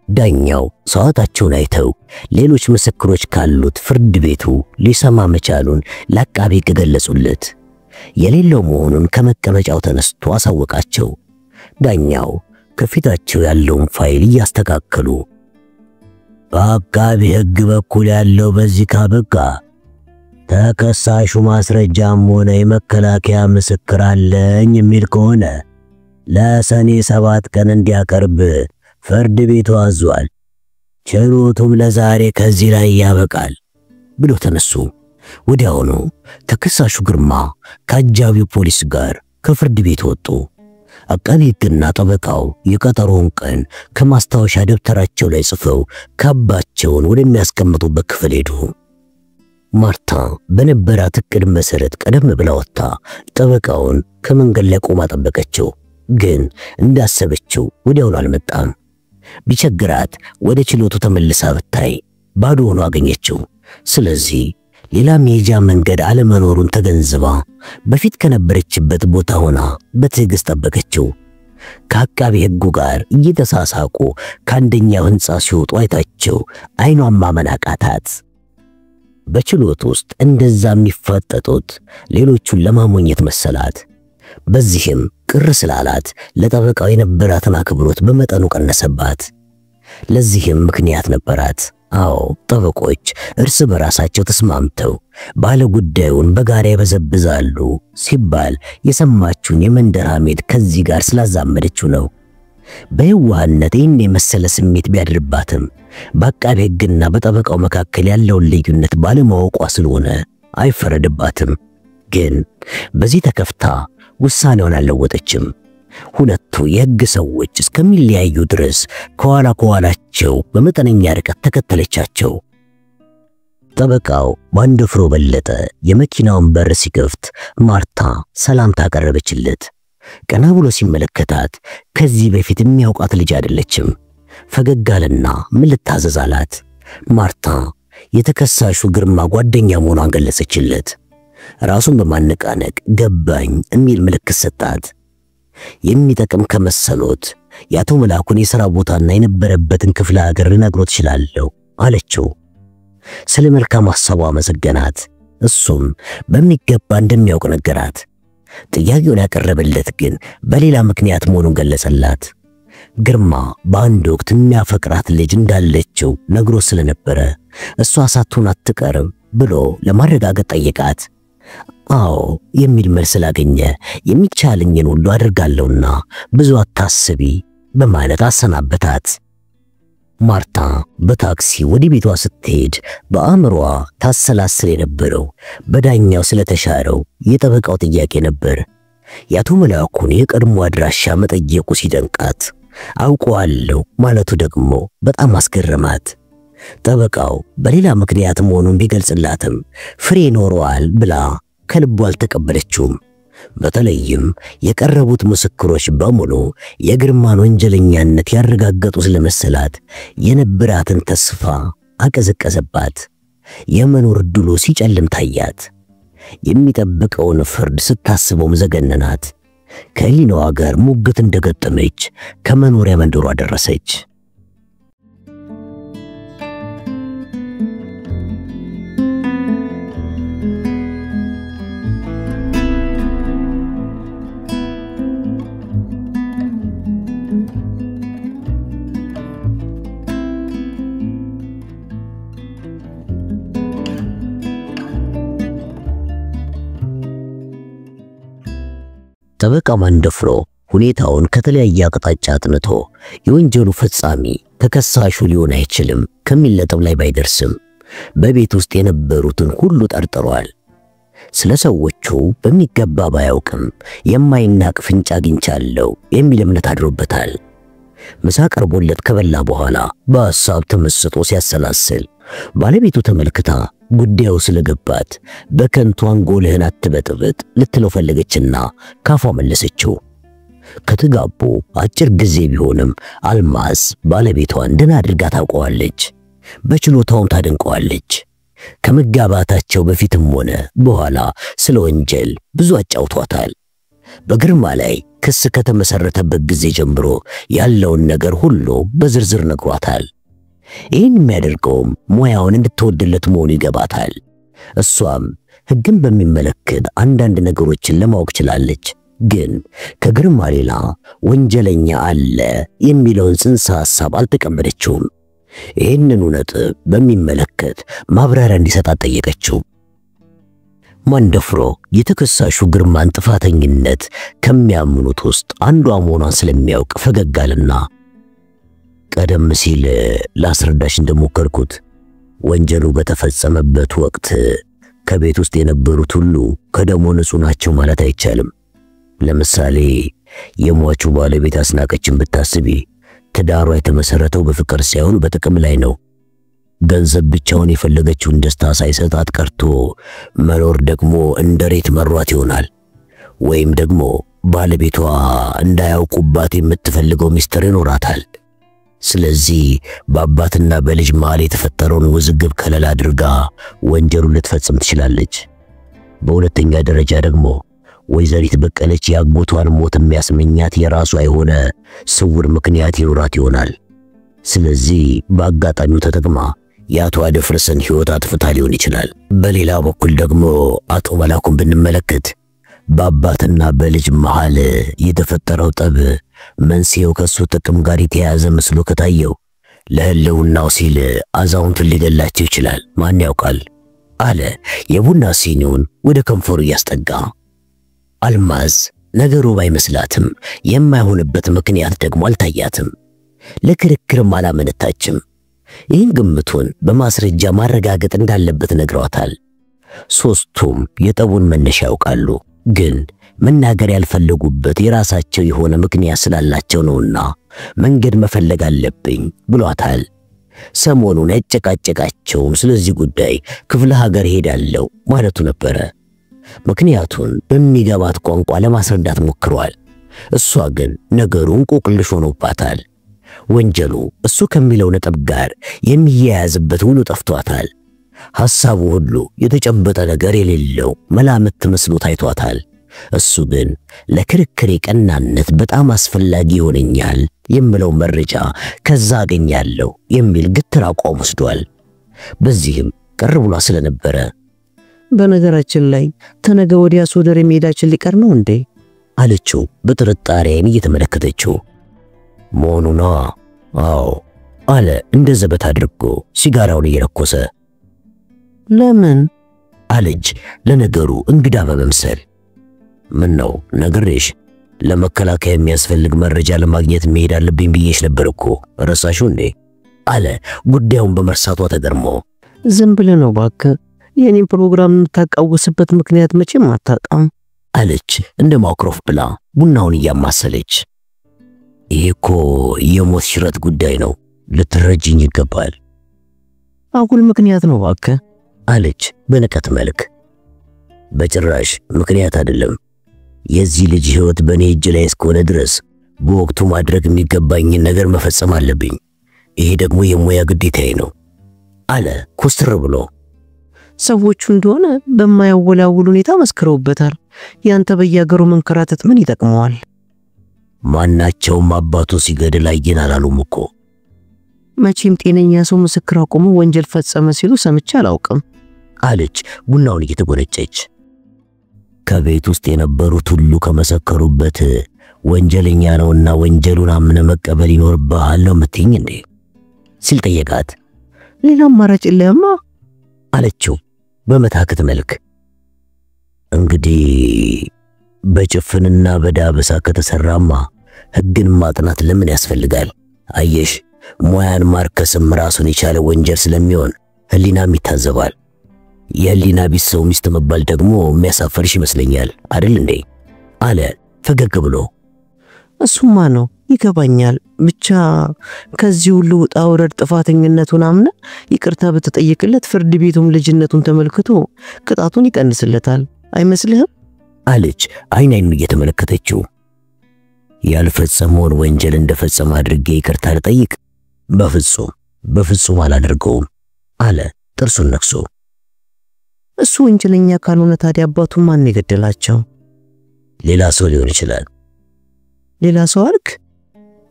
ዳኛው ሰዓታቸውን አይተው ሌሎች ምስክሮች ካሉት ፍርድ ቤቱ ሊሰማ መቻሉን ለአቃቤ ሕግ ገለጹለት። የሌለው መሆኑን ከመቀመጫው ተነስቶ አሳወቃቸው። ዳኛው ከፊታቸው ያለውን ፋይል እያስተካከሉ በአቃቤ ሕግ በኩል ያለው በዚህ ካበቃ ተከሳሹ ማስረጃም ሆነ የመከላከያ ምስክር አለኝ የሚል ከሆነ ለሰኔ 7 ቀን እንዲያቀርብ ፍርድ ቤቱ አዟል። ችሎቱም ለዛሬ ከዚህ ላይ ያበቃል ብሎ ተነሱ። ወዲያውኑ ተከሳሹ ግርማ ከአጃቢው ፖሊስ ጋር ከፍርድ ቤት ወጡ። አቃቤ ሕግና ጠበቃው የቀጠሮውን ቀን ከማስታወሻ ደብተራቸው ላይ ጽፈው ካባቸውን ወደሚያስቀምጡበት ክፍል ሄዱ። ማርታ በነበራት ዕቅድ መሰረት ቀደም ብላ ወጣ ጠበቃውን ከመንገድ ላይ ቆማ ጠበቀችው። ግን እንዳሰበችው ወዲያውኑ አልመጣም። ቢቸግራት ወደ ችሎቱ ተመልሳ ብታይ ባዶ ሆኖ አገኘችው። ስለዚህ ሌላ መሄጃ መንገድ አለመኖሩን ተገንዝባ በፊት ከነበረችበት ቦታ ሆና በትዕግስት ጠበቀችው። ከአቃቤ ሕጉ ጋር እየተሳሳቁ ከአንደኛው ሕንጻ ሲወጡ አይታቸው አይኗን ማመን አቃታት። በችሎት ውስጥ እንደዛ የሚፋጠጡት ሌሎቹን ለማሞኘት መሰላት። በዚህም ቅር ስላላት ለጠበቃው የነበራትን አክብሮት በመጠኑ ቀነሰባት። ለዚህም ምክንያት ነበራት። አዎ ጠበቆች እርስ በራሳቸው ተስማምተው ባለ ጉዳዩን በጋራ ይበዘብዛሉ ሲባል የሰማችውን የመንደር ሐሜት ከዚህ ጋር ስላዛመደችው ነው። በየዋህነት ይህን የመሰለ ስሜት ቢያድርባትም በአቃቤ ሕግና በጠበቃው መካከል ያለውን ልዩነት ባለማወቋ ስለሆነ አይፈረድባትም። ግን በዚህ ተከፍታ ውሳኔውን አልለወጠችም። ሁለቱ የሕግ ሰዎች እስከሚለያዩ ድረስ ከኋላቸው በመጠነኛ ርቀት ተከተለቻቸው። ጠበቃው ባንደፍሮ በለጠ የመኪናውን በር ሲከፍት ማርታ ሰላምታ አቀረበችለት። ቀና ብሎ ሲመለከታት ከዚህ በፊት የሚያውቃት ልጅ አይደለችም። ፈገግ አለና ምን ልታዘዝ አላት። ማርታ የተከሳሹ ግርማ ጓደኛ መሆኗን ገለጸችለት። ራሱን በማነቃነቅ ገባኝ የሚል ምልክት ሰጣት። የሚጠቅም ከመሰሎት ያቶ መላኩን የሥራ ቦታና የነበረበትን ክፍለ ሀገር ልነግሮት እችላለሁ አለችው። ስለ መልካም ሐሳቧ አመሰገናት። እሱም በሚገባ እንደሚያውቅ ነገራት። ጥያቄውን ያቀረበለት ግን በሌላ ምክንያት መሆኑን ገለጸላት። ግርማ በአንድ ወቅት የሚያፈቅራት ልጅ እንዳለችው ነግሮ ስለነበረ እሷ ሳትሆን አትቀርም ብሎ ለማረጋገጥ ጠየቃት። አዎ የሚል መልስ ስላገኘ የሚቻለኝን ሁሉ አድርጋለሁና ብዙ አታስቢ በማለት አሰናበታት። ማርታ በታክሲ ወደ ቤቷ ስትሄድ በአእምሯ ታሰላስል የነበረው በዳኛው ስለተሻረው የጠበቃው ጥያቄ ነበር። ያቶ መላኩን የቀድሞ አድራሻ መጠየቁ ሲደንቃት፣ አውቀዋለሁ ማለቱ ደግሞ በጣም አስገረማት። ጠበቃው በሌላ ምክንያት መሆኑን ቢገልጽላትም ፍሬ ኖሯል ብላ ከልቧ አልተቀበለችውም። በተለይም የቀረቡት ምስክሮች በሙሉ የግርማን ወንጀለኛነት ያረጋገጡ ስለመሰላት የነበራትን ተስፋ አቀዘቀዘባት። የመኖር ዕድሉ ሲጨልም ታያት። የሚጠብቀውን ፍርድ ስታስበውም ዘገነናት። ከህሊናዋ ጋር ሙግት እንደገጠመች ከመኖሪያ መንደሯ ደረሰች። ጠበቃ ማንደፍሮ ሁኔታውን ከተለያየ አቅጣጫ አጥንቶ የወንጀሉ ፈጻሚ ተከሳሹ ሊሆን አይችልም ከሚል ነጥብ ላይ ባይደርስም በቤት ውስጥ የነበሩትን ሁሉ ጠርጥሯል። ስለ ሰዎቹ በሚገባ ባያውቅም የማይናቅ ፍንጭ አግኝቻለሁ የሚል እምነት አድሮበታል። ምሳ ቀርቦለት ከበላ በኋላ በሐሳብ ተመስጦ ሲያሰላስል ባለቤቱ ተመልክታ ጉዳዩ ስለገባት በከንቱ አንጎልህን አትበጥብጥ ልትለው ፈለገችና ካፏ መለሰችው። ከተጋቡ አጭር ጊዜ ቢሆንም አልማዝ ባለቤቷን ደህና አድርጋ ታውቀዋለች፣ በችሎታውም ታደንቀዋለች። ከመጋባታቸው በፊትም ሆነ በኋላ ስለ ወንጀል ብዙ አጫውቷታል። በግርማ ላይ ክስ ከተመሰረተበት ጊዜ ጀምሮ ያለውን ነገር ሁሉ በዝርዝር ነግሯታል። ይህን የሚያደርገውም ሙያውን እንድትወድለት መሆኑ ይገባታል። እሷም ሕግን በሚመለከት አንዳንድ ነገሮችን ለማወቅ ችላለች። ግን ከግርማ ሌላ ወንጀለኛ አለ የሚለውን ጽንሰ ሐሳብ አልተቀበለችውም። ይህንን ነጥብ በሚመለከት ማብራሪያ እንዲሰጣት ጠየቀችው። ማንደፍሮ የተከሳሹ ግርማን ጥፋተኝነት ከሚያምኑት ውስጥ አንዷ መሆኗን ስለሚያውቅ ፈገግ አለና ቀደም ሲል ላስረዳሽ እንደሞከርኩት ወንጀሉ በተፈጸመበት ወቅት ከቤት ውስጥ የነበሩት ሁሉ ከደሙ ንጹህ ናቸው ማለት አይቻልም። ለምሳሌ የሟቹ ባለቤት አስናቀችን ብታስቢ ትዳሯ የተመሰረተው በፍቅር ሳይሆን በጥቅም ላይ ነው። ገንዘብ ብቻውን የፈለገችውን ደስታ ሳይሰጣት ቀርቶ መኖር ደግሞ እንደሬት መሯት ይሆናል። ወይም ደግሞ ባለቤቷ እንዳያውቁባት የምትፈልገው ሚስጥር ይኖራታል። ስለዚህ በአባትና በልጅ መሃል የተፈጠረውን ውዝግብ ከለላ አድርጋ ወንጀሉን ልትፈጽም ትችላለች። በሁለተኛ ደረጃ ደግሞ ወይዘሪት በቀለች ያጎቷን ሞት የሚያስመኛት የራሷ የሆነ ስውር ምክንያት ይኖራት ይሆናል። ስለዚህ በአጋጣሚው ተጠቅማ የአቶ አደፍርስን ሕይወት አጥፍታ ሊሆን ይችላል። በሌላ በኩል ደግሞ አቶ መላኩን ብንመለከት በአባትና በልጅ መሃል የተፈጠረው ጠብ መንስኤው ከሱ ጥቅም ጋር የተያያዘ መስሎ ከታየው ለህልውናው ሲል አዛውንቱን ሊገላቸው ይችላል። ማን ያውቃል አለ የቡና ሲኒውን ወደ ከንፈሩ እያስጠጋ። አልማዝ ነገሩ ባይመስላትም የማይሆንበት ምክንያት ደግሞ አልታያትም። ለክርክርም አላመነታችም። ይህን ግምቱን በማስረጃ ማረጋገጥ እንዳለበት ነግሯታል። ሶስቱም የጠቡን መነሻ ያውቃሉ፣ ግን መናገር ያልፈለጉበት የራሳቸው የሆነ ምክንያት ስላላቸው ነውና መንገድ መፈለግ አለብኝ ብሏታል። ሰሞኑን ያጨቃጨቃቸውም ስለዚህ ጉዳይ ክፍለ ሀገር ሄዳለሁ ማለቱ ነበረ። ምክንያቱን በሚገባት ቋንቋ ለማስረዳት ሞክሯል። እሷ ግን ነገሩን እንቆቅልሽ ሆኖባታል። ወንጀሉ እሱ ከሚለው ነጥብ ጋር የሚያያዝበት ሁሉ ጠፍቷታል። ሐሳቡ ሁሉ የተጨበጠ ነገር የሌለው መላምት መስሎ ታይቷታል። እሱ ግን ለክርክሬ ቀናነት በጣም አስፈላጊ ይሆነኛል የምለው መረጃ ከዛ አገኛለሁ የሚል ግትር አቋም ወስዷል። በዚህም ቅር ብሏ ስለነበረ በነገራችን ላይ ተነገ ወዲያ ሶደሬ መሄዳችን ሊቀር ነው እንዴ አለችው በጥርጣሬን እየተመለከተችው። መሆኑ ነው? አዎ አለ እንደ ዘበት አድርጎ ሲጋራውን እየለኮሰ። ለምን አለች ለነገሩ እንግዳ በመምሰል። ምን ነው ነግሬሽ ለመከላከያ የሚያስፈልግ መረጃ ለማግኘት መሄድ አለብኝ ብዬሽ ነበር እኮ ረሳሽው እንዴ? አለ ጉዳዩን በመርሳቷ ተገርሞ። ዝም ብለህ ነው እባክህ፣ የኔን ፕሮግራም የምታቃውስበት ምክንያት መቼም አታጣም አለች እንደ ማክሮፍ ብላ ቡናውን እያማሰለች። ይሄ እኮ የሞት ሽረት ጉዳይ ነው፣ ልትረጅኝ ይገባል። አጉል ምክንያት ነው እባክህ አለች በንቀት መልክ። በጭራሽ ምክንያት አይደለም። የዚህ ልጅ ሕይወት በኔ እጅ ላይ እስከሆነ ድረስ በወቅቱ ማድረግ የሚገባኝን ነገር መፈጸም አለብኝ። ይሄ ደግሞ የሙያ ግዴታዬ ነው አለ ኮስተር ብሎ። ሰዎቹ እንደሆነ በማያወላውል ሁኔታ መስክረውበታል። ያንተ በየሀገሩ መንከራተት ምን ይጠቅመዋል? ማናቸውም አባቱ ሲገድል አየን አላሉም እኮ። መቼም ጤነኛ ሰው ምስክር አቆሞ ወንጀል ፈጸመ ሲሉ ሰምቼ አላውቅም አለች ቡናውን እየተጎነጨች። ከቤት ውስጥ የነበሩት ሁሉ ከመሰከሩበት ወንጀለኛ ነውና ወንጀሉን አምነ መቀበል ይኖርብሃል ነው የምትይኝ እንዴ? ሲል ጠየቃት። ሌላ አማራጭ የለህማ አለችው በመታከት መልክ። እንግዲህ በጭፍንና በዳበሳ ከተሰራማ ሕግን ማጥናት ለምን ያስፈልጋል? አየሽ ሙያን ማርከስም ራሱን የቻለ ወንጀል ስለሚሆን ህሊናም ይታዘባል። የህሊና ቢስ ሰው ሚስት መባል ደግሞ የሚያሳፈርሽ ይመስለኛል አይደል እንዴ? አለ ፈገግ ብሎ። እሱማ ነው ይገባኛል። ብቻ ከዚህ ሁሉ ውጣ ውረድ ጥፋተኝነቱን አምነ ይቅርታ በተጠየቀለት ፍርድ ቤቱም ልጅነቱን ተመልክቶ ቅጣቱን ይቀንስለታል አይመስልህም? አለች አይን አይኑን እየተመለከተችው። ያልፈጸመውን ወንጀል እንደፈጸመ አድርጌ ይቅርታ ልጠይቅ? በፍጹም አላደርገውም አለ ጥርሱን ነክሶ። እሱ ወንጀለኛ ካልሆነ ታዲያ አባቱ ማን የገደላቸው? ሌላ ሰው ሊሆን ይችላል። ሌላ ሰው አልክ?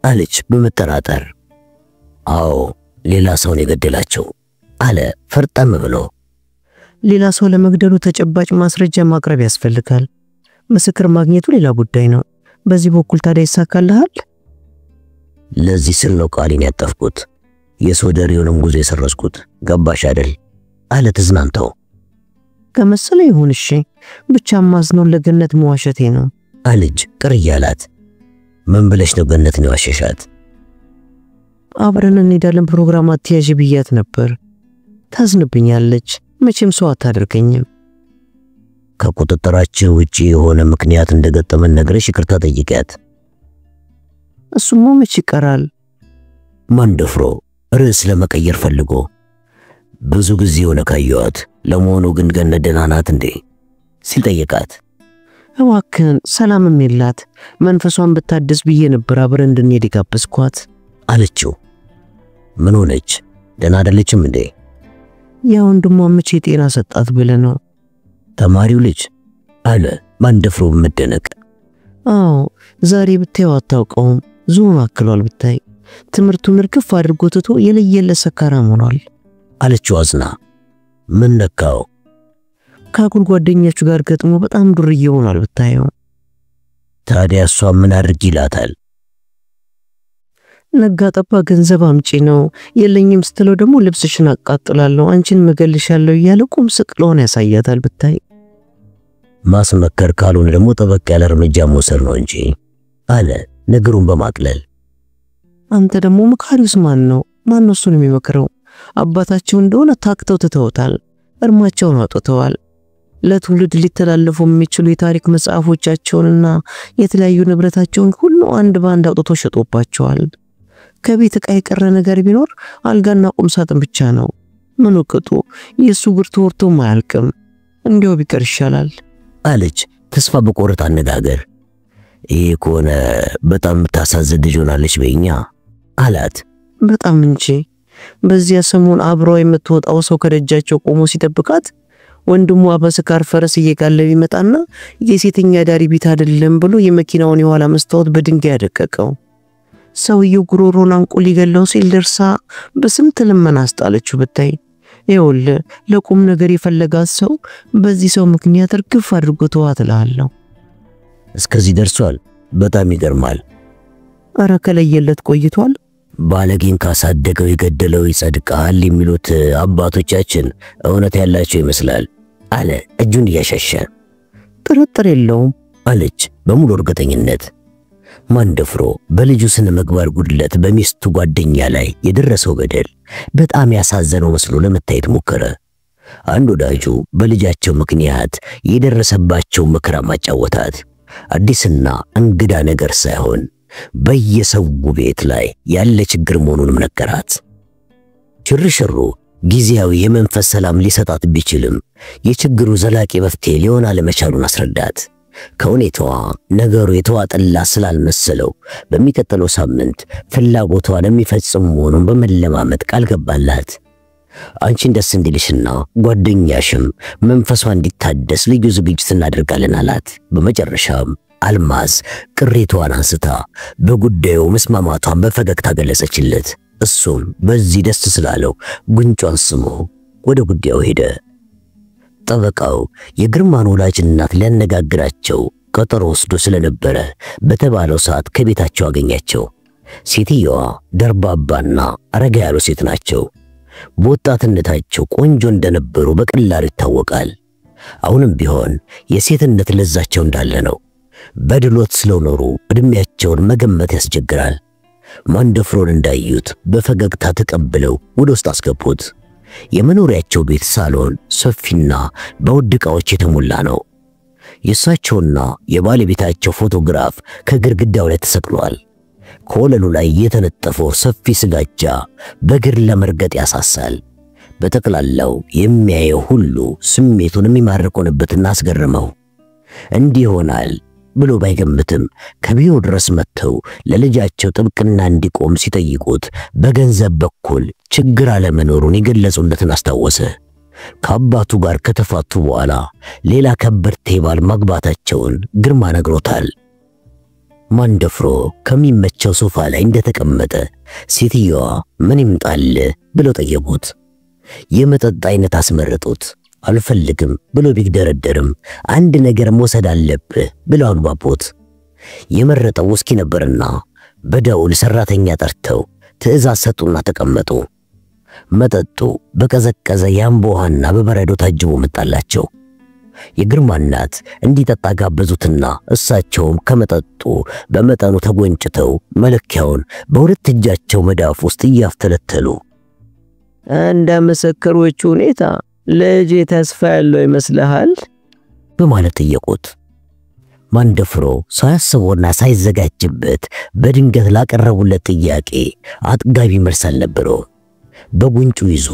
አለች በመጠራጠር። አዎ ሌላ ሰውን የገደላቸው አለ ፈርጠም ብሎ። ሌላ ሰው ለመግደሉ ተጨባጭ ማስረጃ ማቅረብ ያስፈልጋል። ምስክር ማግኘቱ ሌላ ጉዳይ ነው። በዚህ በኩል ታዲያ ይሳካልሃል? ለዚህ ስል ነው ቃሌን ያጠፍኩት፣ የሶደሬውንም ጉዞ የሰረስኩት። ገባሽ አይደል? አለ ተዝናንተው። ከመሰለ ይሁን እሺ፣ ብቻ ማዝነው ለገነት መዋሸቴ ነው አለች ቅር እያላት። ምን ብለሽ ነው ገነትን የዋሸሻት? አብረን እንሄዳለን ፕሮግራም አትያዥ ብያት ነበር። ታዝንብኛለች። መቼም ሰው አታደርገኝም። ከቁጥጥራችን ውጪ የሆነ ምክንያት እንደገጠመን ነግረሽ ይቅርታ ጠይቂያት። እሱማ መች ይቀራል? ማን ደፍሮ ርዕስ ለመቀየር ፈልጎ? ብዙ ጊዜ ሆነ ካየኋት። ለመሆኑ ግን ገነት ደህና ናት እንዴ? ሲል ጠየቃት። እባክህን ሰላምም የላት። መንፈሷን ብታድስ ብዬ ነበር አብረን እንድንሄድ ጋበዝኳት አለችው። ምን ሆነች? ደህና አይደለችም እንዴ? ያ ወንድሟ መቼ ጤና ሰጣት ብለህ ነው? ተማሪው ልጅ አለ ማን ደፍሮ በመደነቅ። አዎ ዛሬ ብታየው አታውቀውም። ዞን አክሏል ብታይ። ትምህርቱን እርግፍ አድርጎ ትቶ የለየለት ሰካራም ሆኗል አለችው አዝና። ምን ነካው? ከአጉል ጓደኞቹ ጋር ገጥሞ በጣም ዱርዬ ሆኗል ብታየው። ታዲያ እሷ ምን አድርግ ይላታል? ነጋ ጠባ ገንዘብ አምጪ ነው፣ የለኝም ስትለው ደግሞ ልብስሽን አቃጥላለሁ፣ አንቺን መገልሻለሁ እያለ ቁም ስቅሎን ያሳያታል ብታይ። ማስመከር ካልሆነ ደግሞ ጠበቅ ያለ እርምጃ መውሰድ ነው እንጂ አለ ነገሩን በማቅለል። አንተ ደግሞ መካሪውስ ማን ነው? ማን ነው እሱን የሚመክረው? አባታቸው እንደሆነ ታክተው ትተውታል፣ እርማቸውን አውጥተዋል። ለትውልድ ሊተላለፉ የሚችሉ የታሪክ መጽሐፎቻቸውንና የተለያዩ ንብረታቸውን ሁሉ አንድ ባንድ አውጥቶ ሸጦባቸዋል። ከቤት ዕቃ የቀረ ነገር ቢኖር አልጋና ቁም ሳጥን ብቻ ነው። ምን ወቅቱ የሱ ጉር ተወርቶ ማያልቅም። እንዲያው ቢቀር ይሻላል አለች ተስፋ በቆረጥ አነጋገር። ይሄ ከሆነ በጣም ታሳዝን ልጅ ሆናለች በእኛ አላት። በጣም እንጂ። በዚያ ሰሞን አብረው የምትወጣው ሰው ከደጃቸው ቆሞ ሲጠብቃት ወንድሟ በስካር ፈረስ እየጋለበ ይመጣና የሴተኛ ዳሪ ቤት አይደለም ብሎ የመኪናውን የኋላ መስታወት በድንጋይ ያደቀቀው። ሰውየው ጉሮሮን አንቆ ሊገለው ሲል ደርሳ በስንት ልመና አስጣለችው ብታይ። ይኸውልህ ለቁም ነገር የፈለጋት ሰው በዚህ ሰው ምክንያት እርግፍ አድርጎ ተዋት እልሃለሁ። እስከዚህ ደርሷል። በጣም ይገርማል። ኧረ ከለየለት ቆይቷል። ባለጌን ካሳደገው የገደለው ይጸድቃል የሚሉት አባቶቻችን እውነት ያላቸው ይመስላል አለ እጁን እያሻሸ። ጥርጥር የለውም አለች በሙሉ እርግጠኝነት። ማንደፍሮ በልጁ ስነ ምግባር ጉድለት በሚስቱ ጓደኛ ላይ የደረሰው በደል በጣም ያሳዘነው መስሎ ለመታየት ሞከረ። አንድ ወዳጁ በልጃቸው ምክንያት የደረሰባቸው መከራ ማጫወታት አዲስና እንግዳ ነገር ሳይሆን በየሰው ቤት ላይ ያለ ችግር መሆኑንም ነገራት። ሽርሽሩ ጊዜያዊ የመንፈስ ሰላም ሊሰጣት ቢችልም የችግሩ ዘላቂ መፍትሄ ሊሆን አለመቻሉን አስረዳት። ከሁኔታዋ ነገሩ የተዋጠላት ስላልመሰለው በሚቀጥለው ሳምንት ፍላጎቷን የሚፈጽም መሆኑን በመለማመጥ ቃል ገባላት። አንቺን ደስ እንዲልሽና ጓደኛሽም መንፈሷ እንዲታደስ ልዩ ዝግጅት እናደርጋለን አላት። በመጨረሻም አልማዝ ቅሬታዋን አንስታ በጉዳዩ መስማማቷን በፈገግታ ገለጸችለት። እሱም በዚህ ደስ ስላለው ጉንጯን ስሞ ወደ ጉዳዩ ሄደ። ጠበቃው የግርማን ወላጅ እናት ሊያነጋግራቸው ቀጠሮ ወስዶ ስለነበረ በተባለው ሰዓት ከቤታቸው አገኛቸው። ሴትየዋ ደርባባና አረጋ ያሉ ሴት ናቸው። በወጣትነታቸው ቆንጆ እንደነበሩ በቀላሉ ይታወቃል። አሁንም ቢሆን የሴትነት ለዛቸው እንዳለ ነው። በድሎት ስለኖሩ እድሜያቸውን መገመት ያስቸግራል። ማንደፍሮን እንዳዩት በፈገግታ ተቀብለው ወደ ውስጥ አስገቡት። የመኖሪያቸው ቤት ሳሎን ሰፊና በውድ ዕቃዎች የተሞላ ነው። የእሳቸውና የባለቤታቸው ፎቶግራፍ ከግድግዳው ላይ ተሰቅሏል። ከወለሉ ላይ የተነጠፈው ሰፊ ስጋጃ በእግር ለመርገጥ ያሳሳል። በጠቅላላው የሚያየው ሁሉ ስሜቱን የሚማርኮንበትና አስገርመው እንዲህ ይሆናል ብሎ ባይገምትም ከቢሮ ድረስ መጥተው ለልጃቸው ጥብቅና እንዲቆም ሲጠይቁት በገንዘብ በኩል ችግር አለመኖሩን የገለጹለትን አስታወሰ። ከአባቱ ጋር ከተፋቱ በኋላ ሌላ ከበርቴ ባል ማግባታቸውን ግርማ ነግሮታል። ማንደፍሮ ከሚመቸው ሶፋ ላይ እንደተቀመጠ ሴትየዋ ምን ይምጣል ብለው ጠየቁት። የመጠጥ አይነት አስመረጡት። አልፈልግም ብሎ ቢግደረደርም አንድ ነገር መውሰድ አለብህ ብለው አግባቡት። የመረጠው ውስኪ ነበርና በደውል ሰራተኛ ጠርተው ትዕዛዝ ሰጡና ተቀመጡ። መጠጡ በቀዘቀዘ የአምቦ ውሃና በበረዶ ታጅቦ መጣላቸው። የግርማ እናት እንዲጠጣ ጋበዙትና እሳቸውም ከመጠጡ በመጠኑ ተጎንጭተው መለኪያውን በሁለት እጃቸው መዳፍ ውስጥ እያፍተለተሉ እንደ ምስክሮቹ ሁኔታ ልጅ ተስፋ ያለው ይመስልሃል በማለት ጠየቁት። ማንደፍሮ ሳያስበውና ሳይዘጋጅበት በድንገት ላቀረቡለት ጥያቄ አጥጋቢ መልስ አልነበረው። በጉንጩ ይዞ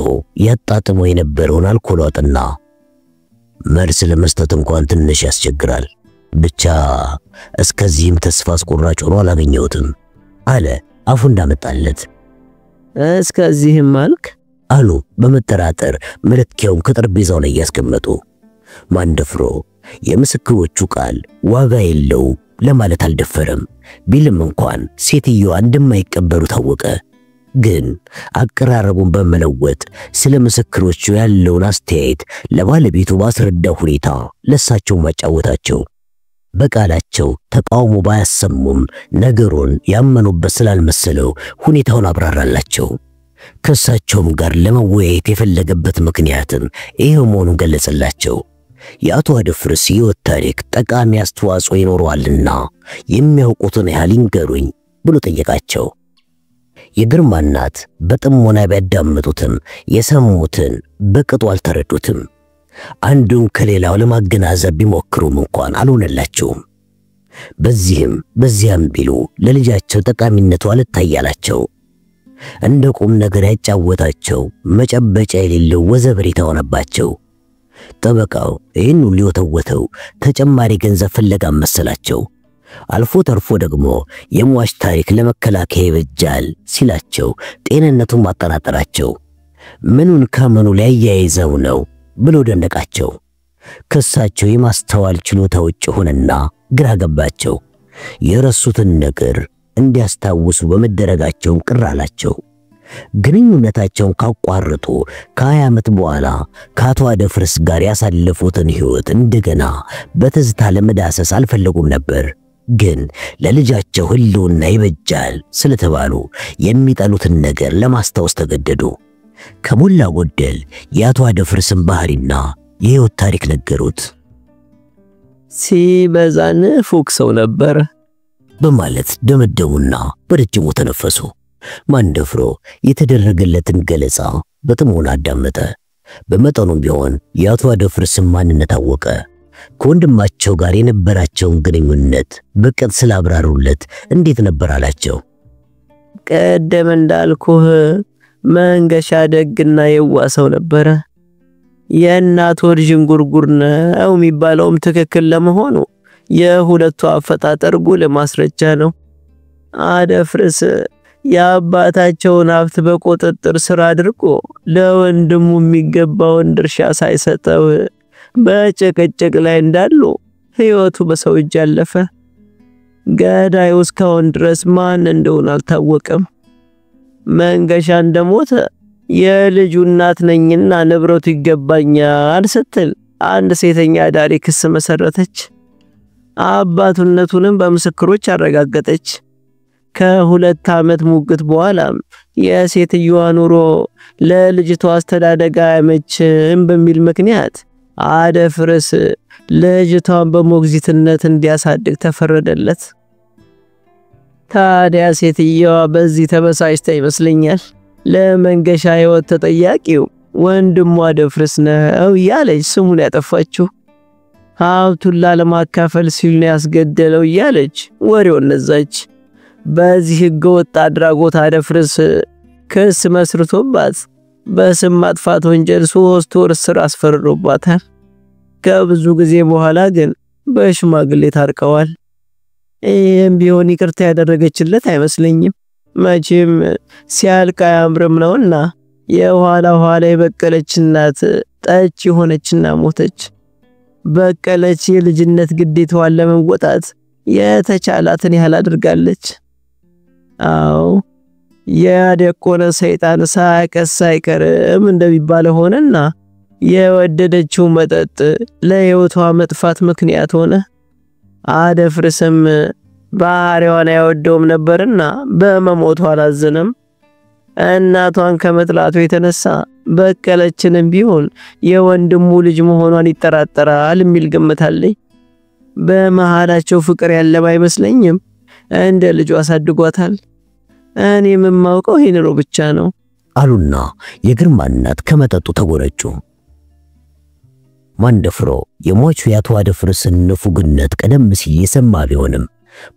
ያጣጥመው የነበረውን አልኮል ዋጥና መልስ ለመስጠት እንኳን ትንሽ ያስቸግራል፣ ብቻ እስከዚህም ተስፋ አስቆራጭ ሆኖ አላገኘሁትም አለ አፉ እንዳመጣለት። እስከዚህም አልክ አሉ በመጠራጠር መለኪያውን ከጠረጴዛው ላይ ያስቀመጡ። ማንደፍሮ የምስክሮቹ ቃል ዋጋ የለው ለማለት አልደፈረም። ቢልም እንኳን ሴትየዋ እንደማይቀበሉ ታወቀ። ግን አቀራረቡን በመለወጥ ስለ ምስክሮቹ ያለውን አስተያየት ለባለቤቱ ባስረዳው ሁኔታ ለሳቸው ማጫወታቸው በቃላቸው ተቃውሞ ባያሰሙም ነገሩን ያመኑበት ስላልመሰለው ሁኔታውን አብራራላቸው። ከሳቸውም ጋር ለመወያየት የፈለገበት ምክንያትም ይሄው መሆኑን ገለጸላቸው። የአቶ አደፍርስ ሕይወት ታሪክ ጠቃሚ አስተዋጽኦ ይኖረዋልና የሚያውቁትን ያህል ይንገሩኝ ብሎ ጠየቃቸው። የግርማ እናት በጥሞና ቢያዳምጡትም የሰሙትን በቅጡ አልተረዱትም። አንዱን ከሌላው ለማገናዘብ ቢሞክሩም እንኳን አልሆነላቸውም። በዚህም በዚያም ቢሉ ለልጃቸው ጠቃሚነቱ አልታያላቸው። እንደ ቁም ነገር ያጫወታቸው መጨበጫ የሌለው ወዘብሬታ ሆነባቸው። ጠበቃው ይህን ሁሉ የተወተው ተጨማሪ ገንዘብ ፍለጋ መሰላቸው። አልፎ ተርፎ ደግሞ የሟች ታሪክ ለመከላከያ ይበጃል ሲላቸው ጤንነቱን ማጠናጠራቸው። ምኑን ከምኑ ሊያያይዘው ነው ብሎ ደነቃቸው። ከሳቸው የማስተዋል ችሎታ ውጭ ሆነና ግራ ገባቸው። የረሱትን ነገር እንዲያስታውሱ በመደረጋቸው ቅር አላቸው። ግንኙነታቸውን ካቋረጡ ከ20 ዓመት በኋላ ከአቶ አደፍርስ ጋር ያሳለፉትን ሕይወት እንደገና በትዝታ ለመዳሰስ አልፈለጉም ነበር። ግን ለልጃቸው ህልውና ይበጃል ስለተባሉ የሚጠሉትን ነገር ለማስታወስ ተገደዱ። ከሞላ ጎደል የአቶ አደፍርስን ባህሪና የሕይወት ታሪክ ነገሩት። ሲበዛ ንፉግ ሰው ነበር በማለት ደመደሙና በረጅሙ ተነፈሱ። ማንደፍሮ የተደረገለትን ገለጻ በጥሞና አዳመጠ። በመጠኑም ቢሆን የአቶ አደፍርስን ማንነት አወቀ። ከወንድማቸው ጋር የነበራቸውን ግንኙነት በቅጥ ስላብራሩለት እንዴት ነበር አላቸው። ቀደም እንዳልኩህ መንገሻ ደግና የዋህ ሰው ነበረ። የእናት ወር ዥንጉርጉር ነው የሚባለውም ትክክል ለመሆኑ የሁለቱ አፈጣጠር ጉልህ ማስረጃ ነው። አደፍርስ የአባታቸውን ሀብት በቁጥጥር ስር አድርጎ ለወንድሙ የሚገባውን ድርሻ ሳይሰጠው በጭቅጭቅ ላይ እንዳሉ ሕይወቱ በሰው እጅ አለፈ። ገዳዩ እስካሁን ድረስ ማን እንደሆነ አልታወቀም። መንገሻ እንደሞተ የልጁ እናት ነኝና ንብረቱ ይገባኛል ስትል አንድ ሴተኛ አዳሪ ክስ መሰረተች። አባቱነቱንም በምስክሮች አረጋገጠች። ከ2 ዓመት ሙግት በኋላ የሴትየዋ ኑሮ ለልጅቷ አስተዳደግ አይመችም በሚል ምክንያት አደፍርስ ልጅቷን በሞግዚትነት እንዲያሳድግ ተፈረደለት። ታዲያ ሴትየዋ በዚህ ተበሳጭታ ይመስለኛል ለመንገሻ ሕይወት ተጠያቂው ወንድሟ አደፍርስ ነው እያለች ስሙን ያጠፋችው። ሀብቱን ላለማካፈል ሲል ነው ያስገደለው እያለች ወሬውን ነዛች። በዚህ ህገወጥ አድራጎት አደፍርስ ክስ መስርቶባት በስም ማጥፋት ወንጀል 3 ወር እስር አስፈርዶባታል። ከብዙ ጊዜ በኋላ ግን በሽማግሌ ታርቀዋል። ይህም ቢሆን ይቅርታ ያደረገችለት አይመስለኝም። መቼም ሲያልቅ አያምርም ነውና የኋላ ኋላ የበቀለች እናት ጠጭ የሆነችና ሞተች። በቀለች የልጅነት ግዴታዋን ለመወጣት የተቻላትን ያህል አድርጋለች። አዎ ያደቆነ ሰይጣን ሳያቀስ አይቀርም እንደሚባለው ሆነና የወደደችው መጠጥ ለሕይወቷ መጥፋት ምክንያት ሆነ። አደፍርስም ባህሪዋን አይወደውም ነበርና በመሞቷ አላዘነም። እናቷን ከመጥላቱ የተነሳ በቀለችንም ቢሆን የወንድሙ ልጅ መሆኗን ይጠራጠራል የሚል ግምት አለኝ። በመሃላቸው ፍቅር ያለም አይመስለኝም። እንደ ልጁ አሳድጓታል። እኔ የማውቀው ይሄን ነው ብቻ ነው አሉና የግርማ እናት ከመጠጡ ተጎረጩ። ማንደፍሮ የሟቹ የአቶ አደፍርስን ንፉግነት ቀደም ሲል የሰማ ቢሆንም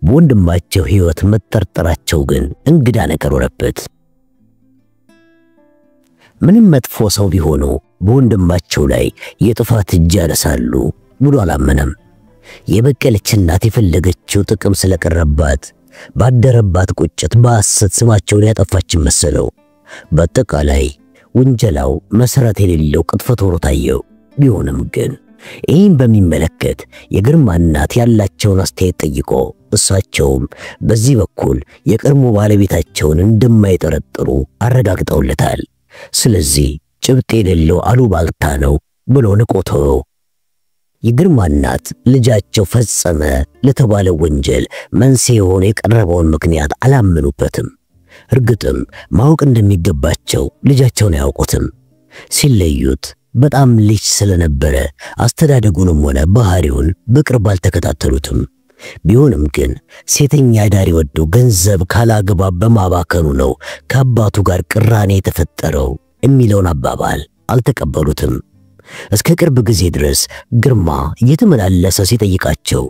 በወንድማቸው ሕይወት መጠርጠራቸው ግን እንግዳ ነገር ሆነበት። ምንም መጥፎ ሰው ቢሆኑ በወንድማቸው ላይ የጥፋት እጅ ያነሳሉ ብሎ አላመነም። የበቀለች እናት የፈለገችው ጥቅም ስለቀረባት ባደረባት ቁጭት በሐሰት ስማቸውን ያጠፋችን መሰለው። በአጠቃላይ ውንጀላው መሰረት የሌለው ቅጥፈት ሆኖ ታየው። ቢሆንም ግን ይህን በሚመለከት የግርማ እናት ያላቸውን አስተያየት ጠይቆ እሳቸውም በዚህ በኩል የቀድሞ ባለቤታቸውን እንደማይጠረጥሩ አረጋግጠውለታል። ስለዚህ ጭብጥ የሌለው አሉባልታ ነው ብሎ ንቆተው። የግርማ እናት ልጃቸው ፈጸመ ለተባለ ወንጀል መንስኤ ሆኖ የቀረበውን ምክንያት አላመኑበትም። እርግጥም ማወቅ እንደሚገባቸው ልጃቸውን አያውቁትም። ሲለዩት በጣም ልጅ ስለነበረ አስተዳደጉንም ሆነ ባህሪውን በቅርብ አልተከታተሉትም። ቢሆንም ግን ሴተኛ ዳሪ ወዶ ገንዘብ ካላግባብ በማባከኑ ነው ከአባቱ ጋር ቅራኔ የተፈጠረው የሚለውን አባባል አልተቀበሉትም። እስከ ቅርብ ጊዜ ድረስ ግርማ እየተመላለሰ ሲጠይቃቸው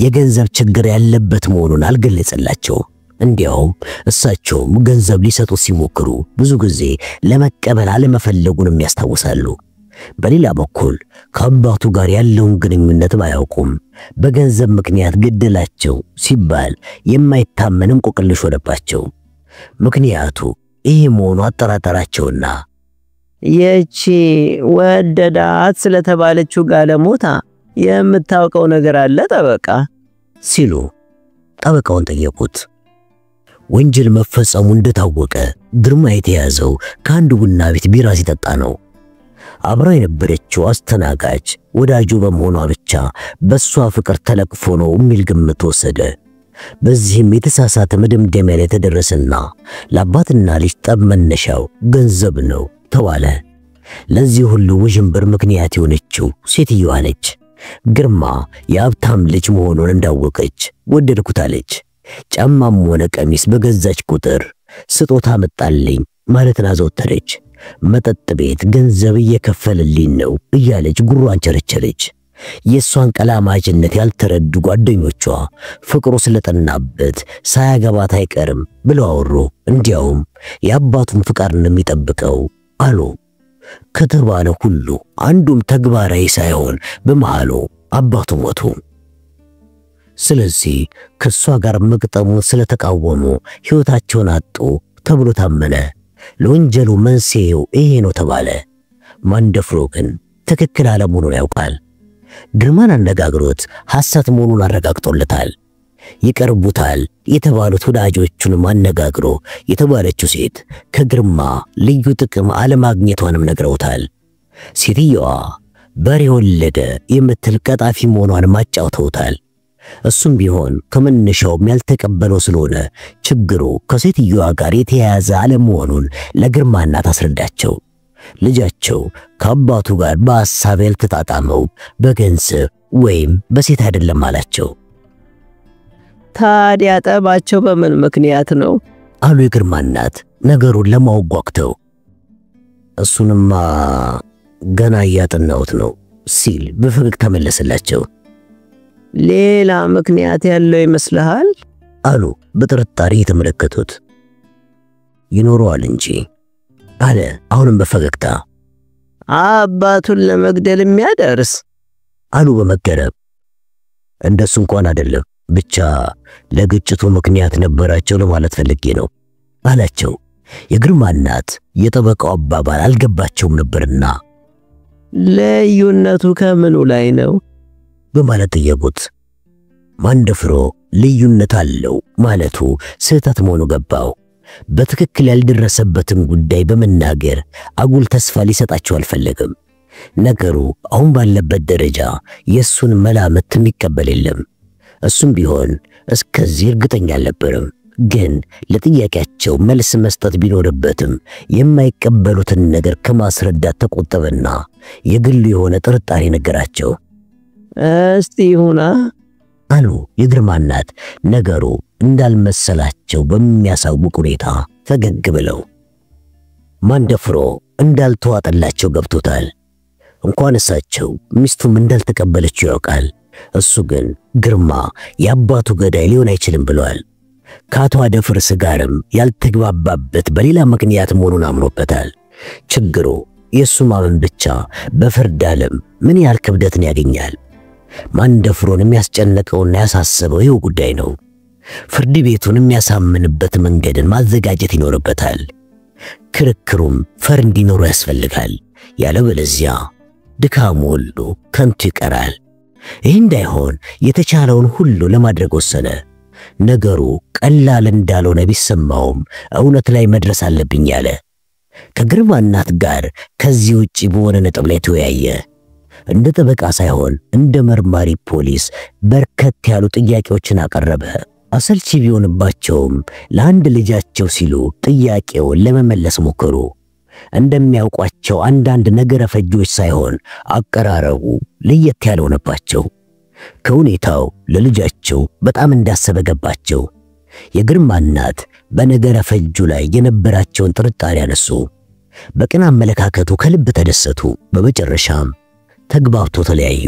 የገንዘብ ችግር ያለበት መሆኑን አልገለጸላቸው። እንዲያውም እሳቸውም ገንዘብ ሊሰጡ ሲሞክሩ ብዙ ጊዜ ለመቀበል አለመፈለጉንም ያስታውሳሉ። በሌላ በኩል ከአባቱ ጋር ያለውን ግንኙነት ባያውቁም በገንዘብ ምክንያት ገደላቸው ሲባል የማይታመን እንቆቅልሽ ሆነባቸው። ምክንያቱ ይህ መሆኑ አጠራጠራቸውና የቺ ወደዳት ስለተባለችው ጋለሞታ የምታውቀው ነገር አለ ጠበቃ? ሲሉ ጠበቃውን ጠየቁት። ወንጀል መፈጸሙ እንደታወቀ ግርማ የተያዘው ከአንድ ቡና ቤት ቢራ ሲጠጣ ነው። አብራ የነበረችው አስተናጋጅ ወዳጁ በመሆኗ ብቻ በሷ ፍቅር ተለቅፎ ነው የሚል ግምት ወሰደ። በዚህም የተሳሳተ መደምደሚያ ላይ ተደረሰና ለአባትና ልጅ ጠብ መነሻው ገንዘብ ነው ተባለ። ለዚህ ሁሉ ውዥንብር ምክንያት የሆነችው ሴትዮዋ ነች። ግርማ የሀብታም ልጅ መሆኑን እንዳወቀች ወደድኩታለች። ጫማም ሆነ ቀሚስ በገዛች ቁጥር ስጦታ መጣልኝ ማለትን አዘወተረች። መጠጥ ቤት ገንዘብ እየከፈለልኝ ነው እያለች ጉሯን ቸረቸረች። የሷን ቀላማጅነት ያልተረዱ ጓደኞቿ ፍቅሩ ስለጠናበት ሳያገባት አይቀርም ብለው አወሩ። እንዲያውም የአባቱን ፍቃድ ነው የሚጠብቀው አሉ። ከተባለ ሁሉ አንዱም ተግባራዊ ሳይሆን በመሃሉ አባቱ ሞቱ። ስለዚህ ከሷ ጋር መቅጠሙን ስለተቃወሙ ሕይወታቸውን አጡ ተብሎ ታመነ። ለወንጀሉ መንስኤው ይሄ ነው ተባለ። ማንደፍሮ ግን ትክክል አለመሆኑን ያውቃል። ግርማን አነጋግሮት ሐሰት መሆኑን አረጋግጦለታል። ይቀርቡታል የተባሉት ወዳጆቹን አነጋግሮ የተባለችው ሴት ከግርማ ልዩ ጥቅም አለማግኘቷንም ነግረውታል። ሴትየዋ በሬ ወለደ የምትል ቀጣፊ መሆኗን ማጫውተውታል። እሱም ቢሆን ከመነሻውም ያልተቀበለው ስለሆነ ችግሩ ከሴትየዋ ጋር የተያያዘ አለመሆኑን ለግርማ እናት አስረዳቸው። ልጃቸው ከአባቱ ጋር በሐሳብ ያልተጣጣመው በገንዘብ ወይም በሴት አይደለም አላቸው። ታዲያ ጠባቸው በምን ምክንያት ነው አሉ የግርማ እናት ነገሩን ለማወጓግተው። እሱንማ ገና እያጠናሁት ነው ሲል በፈገግታ መለሰላቸው። ሌላ ምክንያት ያለው ይመስልሃል አሉ በጥርጣሬ የተመለከቱት። ይኖረዋል እንጂ አለ አሁንም በፈገግታ። አባቱን ለመግደል የሚያደርስ አሉ በመገረም። እንደሱ እንኳን አይደለም ብቻ ለግጭቱ ምክንያት ነበራቸው ለማለት ፈልጌ ነው አላቸው። የግርማ እናት የጠበቃው አባባል አልገባቸውም ነበርና ልዩነቱ ከምኑ ላይ ነው በማለት ጠየቁት። ማንደፍሮ ልዩነት አለው ማለቱ ስህተት መሆኑ ገባው። በትክክል ያልደረሰበትን ጉዳይ በመናገር አጉል ተስፋ ሊሰጣቸው አልፈለገም። ነገሩ አሁን ባለበት ደረጃ የሱን መላመት የሚቀበል የለም። እሱም ቢሆን እስከዚህ እርግጠኛ አልነበረም። ግን ለጥያቄያቸው መልስ መስጠት ቢኖርበትም የማይቀበሉትን ነገር ከማስረዳት ተቆጠበና የግሉ የሆነ ጥርጣሬ ነገራቸው። እስቲ ይሁና አሉ የግርማ እናት ነገሩ እንዳልመሰላቸው በሚያሳውቅ ሁኔታ ፈገግ ብለው። ማንደፍሮ እንዳልተዋጠላቸው ገብቶታል። እንኳን እሳቸው ሚስቱም እንዳልተቀበለችው ያውቃል። እሱ ግን ግርማ የአባቱ ገዳይ ሊሆን አይችልም ብሏል። ከአቶ አደፍርስ ጋርም ያልተግባባበት በሌላ ምክንያት መሆኑን አምኖበታል። ችግሩ የሱ ማመን ብቻ በፍርድ ዓለም ምን ያህል ክብደትን ያገኛል። ማንደፍሮን የሚያስጨንቀውና ያሳሰበው ይኸው ጉዳይ ነው። ፍርድ ቤቱን የሚያሳምንበት መንገድን ማዘጋጀት ይኖርበታል። ክርክሩም ፈር እንዲኖሩ ያስፈልጋል። ያለበለዚያ ድካሙ ሁሉ ከንቱ ይቀራል። ይህ እንዳይሆን የተቻለውን ሁሉ ለማድረግ ወሰነ። ነገሩ ቀላል እንዳልሆነ ቢሰማውም እውነት ላይ መድረስ አለብኝ ያለ ከግርማ እናት ጋር ከዚህ ውጪ በሆነ ነጥብ ላይ ተወያየ። እንደ ጠበቃ ሳይሆን እንደ መርማሪ ፖሊስ በርከት ያሉ ጥያቄዎችን አቀረበ። አሰልቺ ቢሆንባቸውም ለአንድ ልጃቸው ሲሉ ጥያቄውን ለመመለስ ሞከሩ። እንደሚያውቋቸው አንዳንድ ነገረ ፈጆች ሳይሆን አቀራረቡ ለየት ያለ ሆነባቸው። ከሁኔታው ለልጃቸው በጣም እንዳሰበ ገባቸው። የግርማ እናት በነገረ ፈጁ ላይ የነበራቸውን ጥርጣሬ አነሱ። በቅን አመለካከቱ ከልብ ተደሰቱ። በመጨረሻም ተግባብቶ ተለያዩ።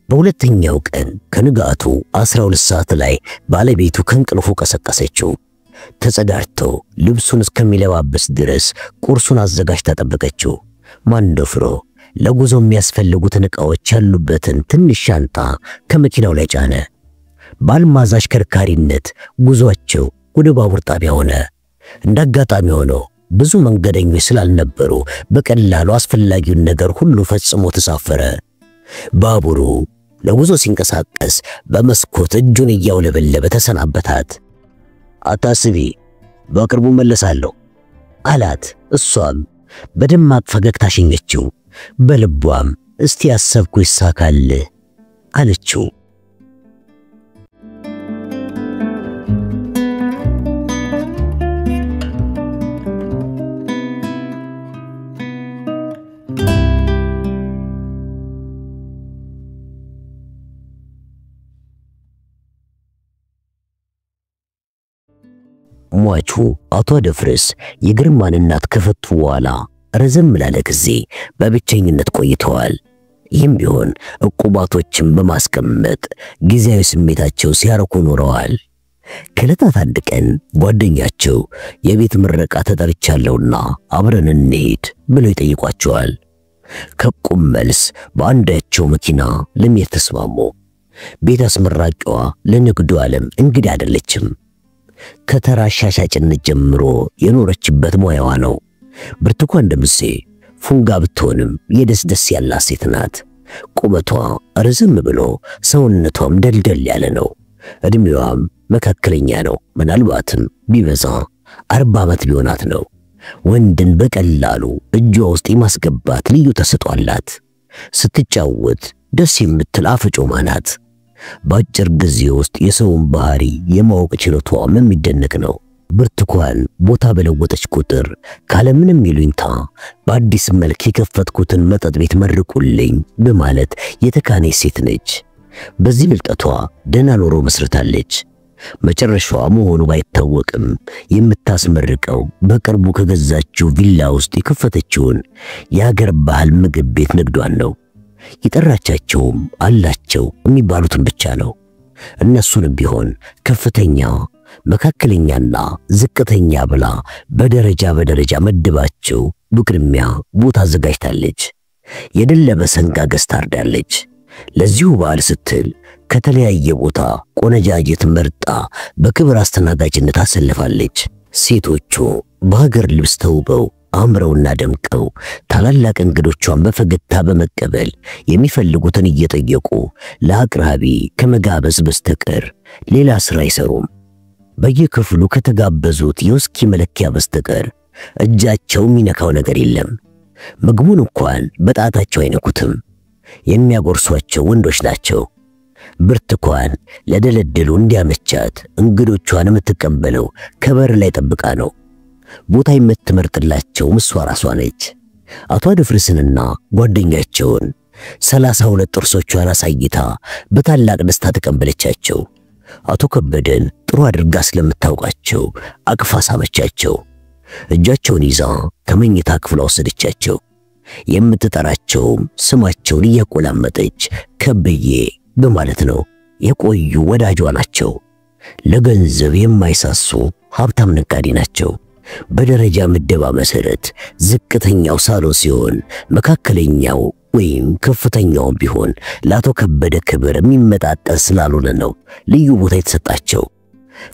በሁለተኛው ቀን ከንጋቱ 12 ሰዓት ላይ ባለቤቱ ከእንቅልፉ ቀሰቀሰችው። ተጸዳድቶ ልብሱን እስከሚለባበስ ድረስ ቁርሱን አዘጋጅታ ጠበቀችው። ማንደፍሮ ለጉዞ የሚያስፈልጉትን ዕቃዎች ያሉበትን ትንሽ ሻንጣ ከመኪናው ላይ ጫነ። ባልማዝ አሽከርካሪነት ጉዟቸው ወደ ባቡር ጣቢያ ሆነ። እንዳጋጣሚ ሆኖ ብዙ መንገደኞች ስላልነበሩ በቀላሉ አስፈላጊውን ነገር ሁሉ ፈጽሞ ተሳፈረ። ባቡሩ ለጉዞ ሲንቀሳቀስ በመስኮት እጁን እያውለበለበ ተሰናበታት። አታስቢ፣ በቅርቡ መለሳለሁ አላት። እሷም በደማቅ ፈገግታ ሸኘችው። በልቧም እስቲ ያሰብኩ ይሳካል አለችው። ሟቹ አቶ አደፍርስ የግርማን እናት ከፈቱ በኋላ ረዘም ላለ ጊዜ በብቸኝነት ቆይተዋል። ይህም ቢሆን ዕቁባቶችን በማስቀመጥ ጊዜያዊ ስሜታቸው ሲያረኩ ኖረዋል። ከዕለታት አንድ ቀን ጓደኛቸው የቤት ምረቃ ተጠርቻለሁና አብረን እንሄድ ብለው ይጠይቋቸዋል። ከቁም መልስ በአንዳቸው መኪና ለመሄድ ተስማሙ። ቤት አስመራቂዋ ለንግዱ ዓለም እንግዳ አይደለችም። ከተራ ሻሻጭነት ጀምሮ የኖረችበት ሙያዋ ነው። ብርቱካን ደምሴ ፉንጋ ብትሆንም የደስደስ ያላት ሴት ናት። ቁመቷ ረዘም ብሎ ሰውነቷም ደልደል ያለ ነው። እድሜዋም መካከለኛ ነው። ምናልባትም ቢበዛ 40 ዓመት ቢሆናት ነው። ወንድን በቀላሉ እጇ ውስጥ የማስገባት ልዩ ተሰጥኦ አላት። ስትጫወት ደስ የምትል አፈጮማ ናት። በአጭር ጊዜ ውስጥ የሰውን ባህሪ የማወቅ ችሎታዋም የሚደነቅ ነው። ብርቱካን ቦታ በለወጠች ቁጥር ካለምንም ይሉኝታ በአዲስ መልክ የከፈትኩትን መጠጥ ቤት መርቁልኝ በማለት የተካነች ሴት ነች። በዚህ ብልጠቷ ደህና ኑሮ መስርታለች። መጨረሻዋ መሆኑ ባይታወቅም የምታስመርቀው በቅርቡ ከገዛችው ቪላ ውስጥ የከፈተችውን የሀገር ባህል ምግብ ቤት ንግዷን ነው። የጠራቻቸውም አላቸው የሚባሉትን ብቻ ነው። እነሱንም ቢሆን ከፍተኛ፣ መካከለኛና ዝቅተኛ ብላ በደረጃ መድባቸው በቅድሚያ ቦታ አዘጋጅታለች። የደለበ ሰንጋ ገዝታ አርዳለች። ለዚሁ በዓል ስትል ከተለያየ ቦታ ቆነጃጅት መርጣ በክብር አስተናጋጅነት አሰልፋለች። ሴቶቹ በሀገር ልብስ ተውበው አምረውና ደምቀው ታላላቅ እንግዶቿን በፈገግታ በመቀበል የሚፈልጉትን እየጠየቁ ለአቅራቢ ከመጋበዝ በስተቀር ሌላ ሥራ አይሰሩም። በየክፍሉ ከተጋበዙት የውስኪ መለኪያ በስተቀር እጃቸው የሚነካው ነገር የለም። ምግቡን እንኳን በጣታቸው አይነኩትም። የሚያጎርሷቸው ወንዶች ናቸው። ብርቱካን ለደለደሉ እንዲያመቻት እንግዶቿን የምትቀበለው ከበር ላይ ጠብቃ ነው። ቦታ የምትመርጥላቸው እሷ ራሷ ነች። አቶ አደፍርስንና ጓደኛቸውን 32 ጥርሶቿን አሳይታ በታላቅ ደስታ ተቀበለቻቸው። አቶ ከበደን ጥሩ አድርጋ ስለምታውቃቸው አቅፋ ሳመቻቸው። እጃቸውን ይዛ ከመኝታ ክፍሏ ወሰደቻቸው። የምትጠራቸውም ስማቸውን እያቆላመጠች ከብዬ በማለት ነው። የቆዩ ወዳጇ ናቸው። ለገንዘብ የማይሳሱ ሀብታም ነጋዴ ናቸው። በደረጃ ምደባ መሰረት ዝቅተኛው ሳሎን ሲሆን መካከለኛው ወይም ከፍተኛው ቢሆን ለአቶ ከበደ ክብር የሚመጣጠን ስላልሆነ ነው ልዩ ቦታ የተሰጣቸው።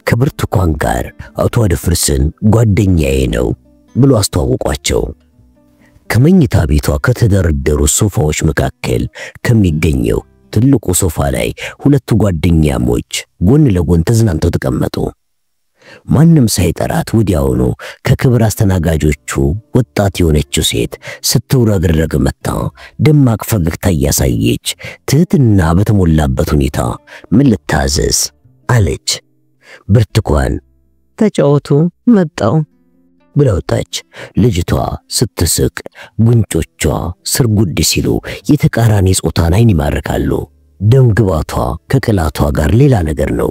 ከብርቱካን ጋር አቶ አደፍርስን ጓደኛዬ ነው ብሎ አስተዋወቋቸው። ከመኝታ ቤቷ ከተደረደሩ ሶፋዎች መካከል ከሚገኘው ትልቁ ሶፋ ላይ ሁለቱ ጓደኛሞች ጎን ለጎን ተዝናንተው ተቀመጡ። ማንም ሳይጠራት ወዲያውኑ ከክብር አስተናጋጆቹ ወጣት የሆነችው ሴት ስትውረግረግ መጣ። ደማቅ ፈገግታ እያሳየች ትህትና በተሞላበት ሁኔታ ምን ልታዘዝ አለች። ብርቱካን ተጫወቱ መጣው ብላ ወጣች። ልጅቷ ስትስቅ ጉንጮቿ ስርጉድ ሲሉ የተቃራኒ ጾታን አይን ይማርካሉ። ደምግባቷ ከቅላቷ ጋር ሌላ ነገር ነው።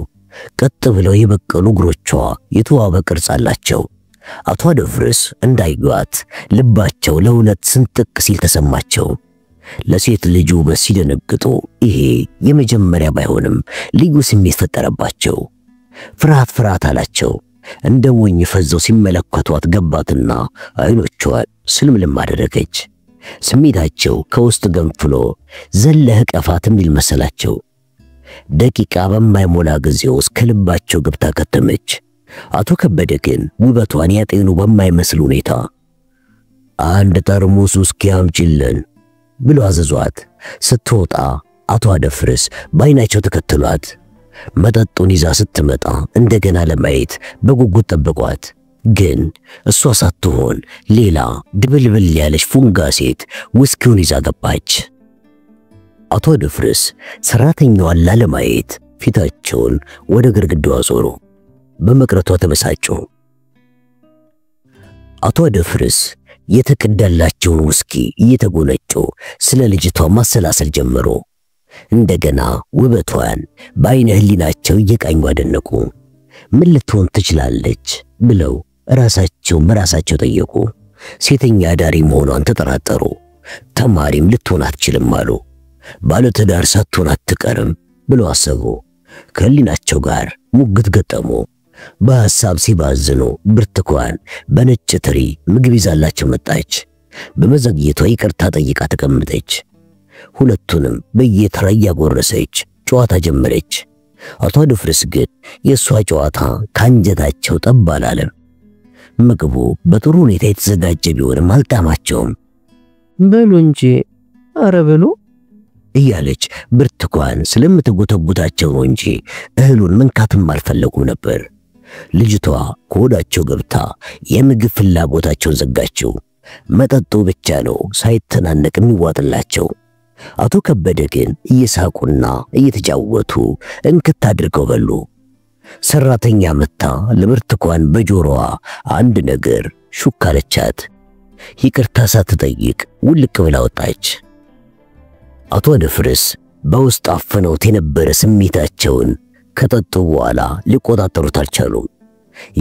ቀጥ ብለው የበቀሉ እግሮቿ የተዋበ ቅርጽ አላቸው። አቶ አደፍርስ እንዳይጓት ልባቸው ለሁለት ስንጥቅ ሲል ተሰማቸው። ለሴት ልጁ በሲደነግጡ ይሄ የመጀመሪያ ባይሆንም ልዩ ስሜት ፈጠረባቸው። ፍርሃት አላቸው። እንደ ሞኝ ፈዘው ሲመለከቷት ገባትና አይኖቿን ስልምልም አደረገች። ስሜታቸው ከውስጥ ገንፍሎ ዘለህ ቀፋት የሚል መሰላቸው። ደቂቃ በማይሞላ ጊዜ ውስጥ ከልባቸው ገብታ ከተመች። አቶ ከበደ ግን ውበቷን ያጤኑ በማይመስል ሁኔታ አንድ ጠርሙስ ውስኪ አምጪልን ብሎ አዘዟት። ስትወጣ አቶ አደፍርስ በዓይናቸው ተከትሏት መጠጡን ይዛ ስትመጣ እንደገና ለማየት በጉጉት ጠብቋት። ግን እሷ ሳትሆን ሌላ ድብልብል ያለች ፉንጋ ሴት ውስኪውን ይዛ ገባች። አቶ አደፍርስ ሰራተኛዋን ላለማየት ፊታቸውን ወደ ግድግዳው አዞሩ። በመቅረቷ ተበሳጩ። አቶ አደፍርስ የተቀዳላቸውን ውስኪ እየተጎነጩ ስለ ልጅቷ ማሰላሰል ጀመሩ። እንደገና ውበቷን በዓይነ ህሊናቸው እየቃኙ አደነቁ። ምን ልትሆን ትችላለች ብለው ራሳቸው ጠየቁ። ሴተኛ አዳሪ መሆኗን ተጠራጠሩ። ተማሪም ልትሆን አትችልም አሉ። ባለትዳር ሳትሆን አትቀርም ብለው አሰቡ። ከህሊናቸው ጋር ሙግት ገጠሙ። በሐሳብ ሲባዝኑ ብርቱካን በነጭ ትሪ ምግብ ይዛላቸው መጣች። በመዘግየቷ ይቅርታ ጠይቃ ተቀመጠች። ሁለቱንም በየተራ እያጎረሰች ጨዋታ ጀመረች። አቶ አደፍርስ ግን የሷ ጨዋታ ካንጀታቸው ጠብ አላለም። ምግቡ በጥሩ ሁኔታ የተዘጋጀ ቢሆንም አልጣማቸውም። በሉ እንጂ አረ በሉ እያለች ብርቱካን ስለምትጎተጉታቸው ነው እንጂ እህሉን መንካትም አልፈለጉም ነበር። ልጅቷ ከወዳቸው ገብታ የምግብ ፍላጎታቸውን ዘጋቸው። መጠጡ ብቻ ነው ሳይተናነቅ የሚዋጥላቸው። አቶ ከበደ ግን እየሳቁና እየተጫወቱ እንክት አድርገው በሉ። ሰራተኛ መታ ለብርቱካን በጆሮዋ አንድ ነገር ሹክ አለቻት። ይቅርታ ሳትጠይቅ ውልቅ ብላ ወጣች። አቶ አደፍርስ በውስጥ አፍነውት የነበረ ስሜታቸውን ከጠጡ በኋላ ሊቆጣጠሩት አልቻሉም።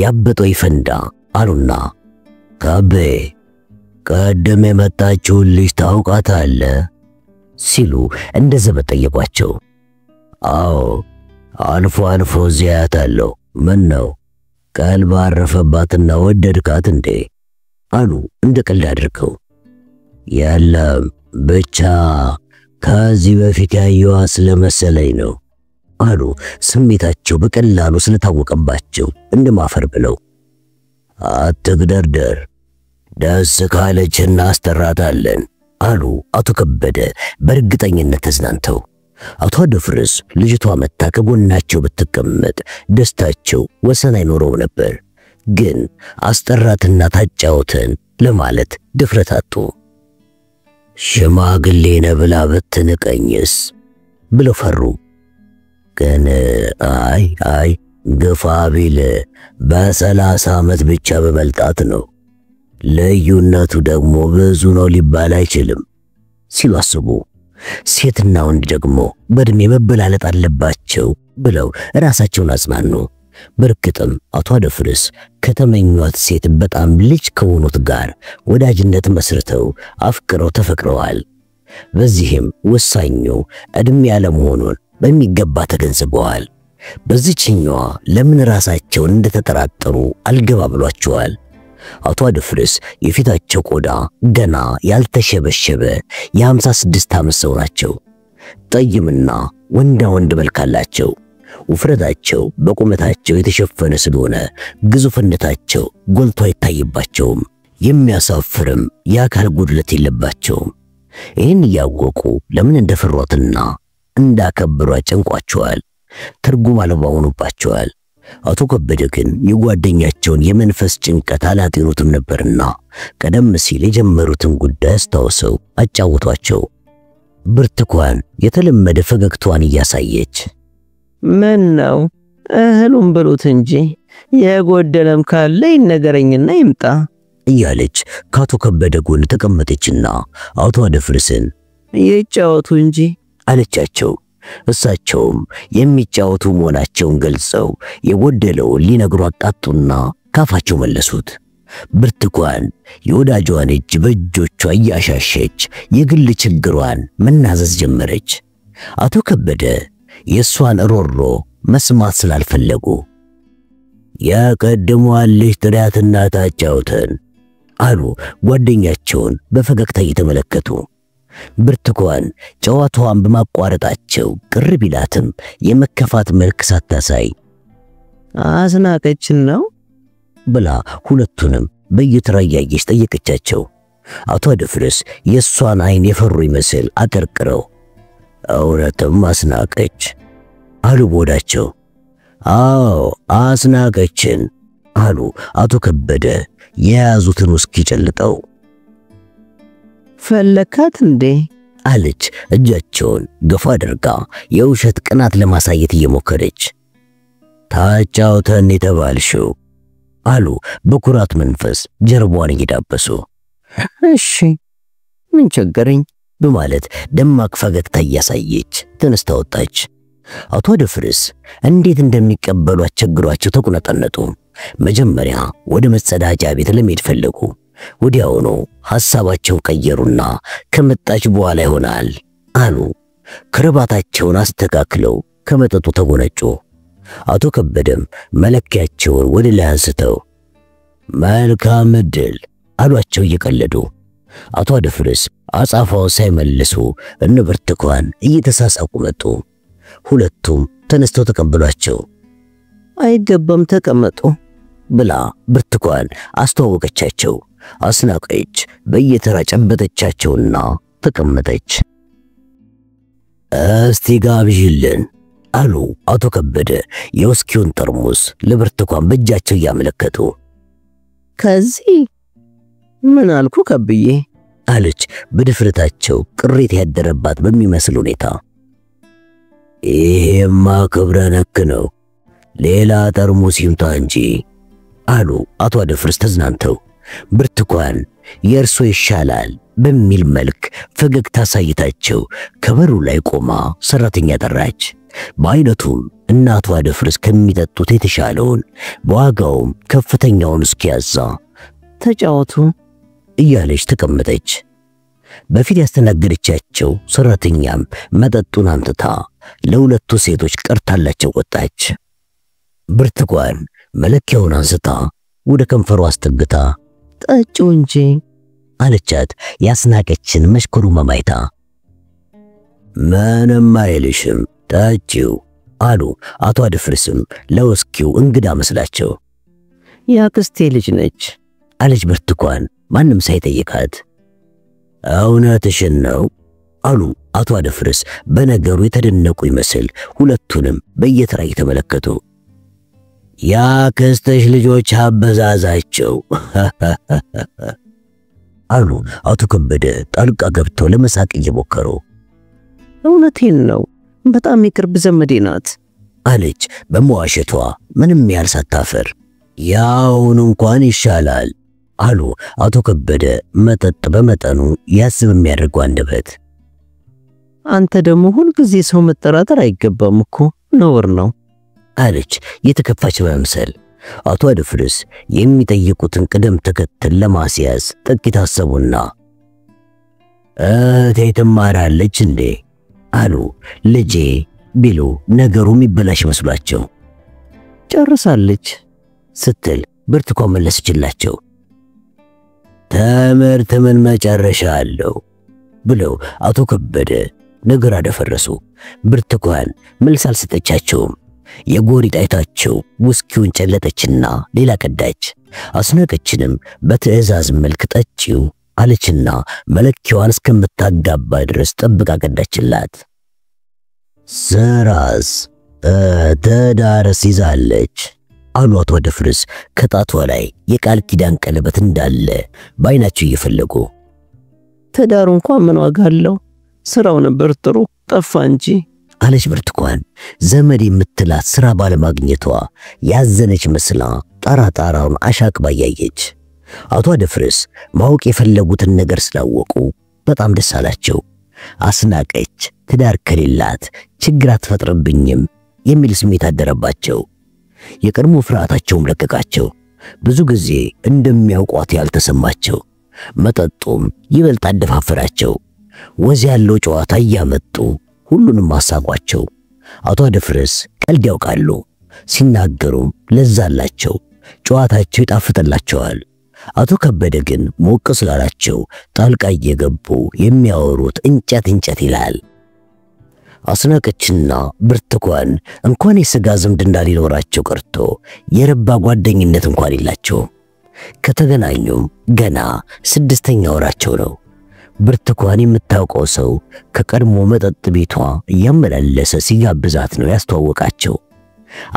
ያበጠው ይፈንዳ አሉና ካቤ ቀደም የመጣችውን ልጅ ታውቃታለህ ሲሉ እንደዘበ ጠየቋቸው። አዎ አልፎ አልፎ ዚያታለሁ። ምን ነው ቀልብ አረፈባትና ወደድካት እንዴ አሉ እንደ ቀልድ አድርገው። የለም ብቻ ከዚህ በፊት ያየዋ ስለመሰለኝ ነው አሉ ስሜታቸው በቀላሉ ስለታወቀባቸው እንደማፈር ብለው። አትግደርደር ደስ ካለች እናስጠራታለን አሉ አቶ ከበደ በእርግጠኝነት ተዝናንተው። አቶ አደፍርስ ልጅቷ መታ ከጎናቸው ብትቀመጥ ደስታቸው ወሰን አይኖረው ነበር። ግን አስጠራትና ታጫውተን ለማለት ድፍረት አጡ። ሽማግሌ ነህ ብላ ብትንቀኝስ ብለው ፈሩ። ግን አይ ግፋ ቢል በ30 ዓመት ብቻ በመልጣት ነው። ልዩነቱ ደግሞ ብዙ ነው ሊባል አይችልም ሲሉ አስቡ። ሴትና ወንድ ደግሞ በእድሜ መበላለጥ አለባቸው ብለው ራሳቸውን አጽናኑ። በርግጥም አቶ አደፍርስ ከተመኟት ሴት በጣም ልጅ ከሆኑት ጋር ወዳጅነት መስርተው አፍቅረው ተፈቅረዋል። በዚህም ወሳኙ እድሜ ያለመሆኑን በሚገባ ተገንዝበዋል። በዚህኛዋ ለምን ራሳቸውን እንደተጠራጠሩ አልገባ ብሏቸዋል። አቶ አደፍርስ የፊታቸው ቆዳ ገና ያልተሸበሸበ የ56 ዓመት ሰው ናቸው። ጠይምና ወንድ መልክ አላቸው። ውፍረታቸው በቁመታቸው የተሸፈነ ስለሆነ ግዙፍነታቸው ጎልቶ አይታይባቸውም። የሚያሳፍርም የአካል ጉድለት የለባቸውም። ይህን እያወቁ ለምን እንደፈሯትና እንዳከበሯት ጨንቋቸዋል። ትርጉም አልባ ሆኖባቸዋል። አቶ ከበደ ግን የጓደኛቸውን የመንፈስ ጭንቀት አላጤኑትም ነበርና ቀደም ሲል የጀመሩትን ጉዳይ አስታውሰው አጫወቷቸው። ብርቱካን የተለመደ ፈገግታዋን እያሳየች ምን ነው እህሉን ብሉት እንጂ የጎደለም ካለ ይነገረኝና ይምጣ እያለች ከአቶ ከበደ ጎን ተቀመጠችና አቶ አደፍርስን ይጫወቱ እንጂ አለቻቸው። እሳቸውም የሚጫወቱ መሆናቸውን ገልጸው የጎደለውን ሊነግሩ አቃጡና ካፋቸው መለሱት። ብርቱካን የወዳጇን እጅ በእጆቿ እያሻሸች የግል ችግሯን መናዘዝ ጀመረች። አቶ ከበደ የሷን ሮሮ መስማት ስላልፈለጉ የቀድሞዋን ልጅ ጥሪያትና ታጫውተን አሉ ጓደኛቸውን በፈገግታ እየተመለከቱ። ብርቱካን ጨዋታዋን በማቋረጣቸው ቅር ቢላትም የመከፋት መልክ ሳታሳይ አስናቀችን ነው ብላ ሁለቱንም በየተራ እያየች ጠየቀቻቸው። አቶ አደፍርስ የእሷን አይን የፈሩ ይመስል አቀርቅረው እውነትም አስናቀች አሉ ቦዳቸው። አዎ አስናቀችን አሉ አቶ ከበደ የያዙትን ውስኪ ጨልጠው። ፈለካት እንዴ አለች እጃቸውን ገፋ አድርጋ የውሸት ቅናት ለማሳየት እየሞከረች። ታጫውተን የተባልሽው አሉ በኩራት መንፈስ ጀርባዋን እየዳበሱ። እሺ ምን ቸገረኝ በማለት ደማቅ ፈገግታ እያሳየች ተነስታ ወጣች። አቶ አደፍርስ እንዴት እንደሚቀበሉ አስቸግሯቸው ተቁነጠነጡ። መጀመሪያ ወደ መጸዳጃ ቤት ለመሄድ ፈለጉ። ወዲያውኑ ሐሳባቸውን ቀየሩና ከመጣች በኋላ ይሆናል አሉ። ክርባታቸውን አስተካክለው ከመጠጡ ተጎነጩ። አቶ ከበደም መለኪያቸውን ወደ ላይ አንስተው መልካም ዕድል አሏቸው እየቀለዱ። አቶ አደፍርስ አጻፋው ሳይመልሱ እነ ብርቱካን እየተሳሳቁ መጡ። ሁለቱም ተነስተው ተቀበሏቸው። አይገባም ተቀመጡ ብላ ብርቱካን አስተዋወቀቻቸው። አስናቀች በየተራ ጨበጠቻቸውና ተቀመጠች። እስቲ ጋብዥልን አሉ አቶ ከበደ የውስኪውን ጠርሙስ ለብርቱካን በእጃቸው እያመለከቱ። ከዚህ ምን አልኩ ከብዬ አለች በድፍረታቸው ቅሬታ ያደረባት በሚመስል ሁኔታ። ይሄማ ክብረ ነክ ነው፣ ሌላ ጠርሙስ ይምጣ እንጂ አሉ አቶ አደፍርስ ተዝናንተው። ብርቱካን የእርሶ ይሻላል በሚል መልክ ፈገግታ ሳይታቸው ከበሩ ላይ ቆማ ሰራተኛ ጠራች። በአይነቱም እናቷ አደፍርስ ከሚጠጡት የተሻለውን በዋጋውም ከፍተኛውን እስኪያዛ ተጫወቱ እያለች ተቀመጠች። በፊት ያስተናገደቻቸው ሰራተኛም መጠጡን አምጥታ ለሁለቱ ሴቶች ቀርታላቸው ወጣች። ብርቱካን መለኪያውን አንስታ ወደ ከንፈሯ አስጠግታ ጠጪው እንጂ አለቻት ያስናቀችን መሽኮሩ መማይታ። ምንም አይልሽም ጠጪው አሉ አቶ አደፍርስም ለውስኪው እንግዳ መስላቸው። ያክስቴ ልጅ ነች አለች ብርቱካን ማንም ሳይጠይቃት። እውነትሽን ነው አሉ አቶ አደፍርስ በነገሩ የተደነቁ ይመስል ሁለቱንም በየተራ እየተመለከቱ። ያክስትሽ ልጆች አበዛዛቸው አሉ አቶ ከበደ ጣልቃ ገብተው ለመሳቅ እየሞከሩ። እውነቴን ነው በጣም የቅርብ ዘመዴ ናት አለች በመዋሸቷ ምንም ያህል ሳታፈር። ያውን እንኳን ይሻላል አሉ አቶ ከበደ መጠጥ በመጠኑ ያስብ የሚያደርጉ አንደበት። አንተ ደግሞ ሁል ጊዜ ሰው መጠራጠር አይገባም እኮ ነውር ነው አለች የተከፋች በመምሰል። አቶ አደፍርስ የሚጠይቁትን ቅደም ተከተል ለማስያዝ ጥቂት አሰቡና እቴ ትማራለች እንዴ አሉ። ልጄ ቢሉ ነገሩ የሚበላሽ መስሏቸው። ጨርሳለች ስትል ብርቱካን መለሰችላቸው። ትምህርት ምን መጨረሻ አለው ብለው አቶ ከበደ ነገር አደፈረሱ። ብርቱካን መልስ አልሰጠቻቸውም። የጎሪጥ አይታቸው ውስኪውን ጨለጠችና ሌላ ቀዳች። አስናቀችንም በትዕዛዝ መልክ ጠጪው አለችና መለኪያዋን እስከምታጋባ ድረስ ጠብቃ ቀዳችላት። ስራስ ትዳርስ ይዛለች አሉ አቶ አደፍርስ ከጣቷ ላይ የቃል ኪዳን ቀለበት እንዳለ በአይናቸው እየፈለጉ። ትዳሩ እንኳን ምን ዋጋ አለው? ስራው ነበር ጥሩ ጠፋ እንጂ አለች ብርቱካን ዘመድ የምትላት ስራ ባለማግኘቷ ያዘነች መስላ ጣራጣራውን አሻቅባ ያየች። አቶ አደፍርስ ማወቅ የፈለጉትን ነገር ስላወቁ በጣም ደስ አላቸው። አስናቀች ትዳር ከሌላት ችግር አትፈጥርብኝም የሚል ስሜት አደረባቸው። የቀድሞ ፍርሃታቸውም ለቀቃቸው። ብዙ ጊዜ እንደሚያውቋት ያልተሰማቸው መጠጡም ይበልጥ አደፋፈራቸው። ወዝ ያለው ጨዋታ እያመጡ ሁሉንም አሳቋቸው። አቶ አደፍርስ ቀልድ ያውቃሉ፣ ሲናገሩም ለዛላቸው፣ ጨዋታቸው ይጣፍጥላቸዋል። አቶ ከበደ ግን ሞቅ ስላላቸው ጣልቃ እየገቡ የሚያወሩት እንጨት እንጨት ይላል። አስናቀችና ብርቱካን እንኳን የሥጋ ዝምድና ሊኖራቸው ቀርቶ የረባ ጓደኝነት እንኳን የላቸውም። ከተገናኙም ገና 6ኛ ወራቸው ነው። ብርቱካን የምታውቀው ሰው ከቀድሞ መጠጥ ቤቷ እያመላለሰ ሲጋብዛት ነው ያስተዋወቃቸው።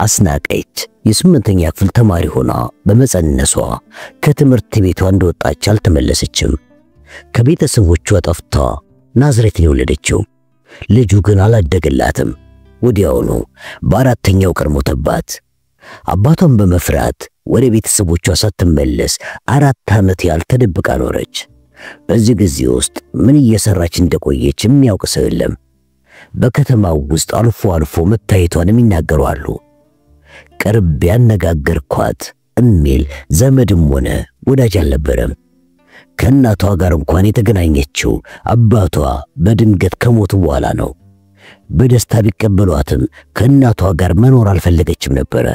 አስናቀች የ8ኛ ክፍል ተማሪ ሆና በመጸነሷ ከትምህርት ቤቷ እንደወጣች አልተመለሰችም። ከቤተሰቦቿ ጠፍታ ናዝሬት ነው የወለደችው። ልጁ ግን አላደገላትም። ወዲያውኑ በ4ኛው ቀን ሞተባት። አባቷን በመፍራት ወደ ቤተሰቦቿ ሳትመለስ 4 ዓመት ያህል ተደብቃ ኖረች። በዚህ ጊዜ ውስጥ ምን እየሰራች እንደቆየች የሚያውቅ ሰው የለም። በከተማው ውስጥ አልፎ አልፎ መታየቷንም ይናገራሉ። ቅርብ ያነጋገርኳት እሚል ዘመድም ሆነ ወዳጅ አልነበረም። ከእናቷ ጋር እንኳን የተገናኘችው አባቷ በድንገት ከሞቱ በኋላ ነው። በደስታ ቢቀበሏትም ከእናቷ ጋር መኖር አልፈለገችም ነበር።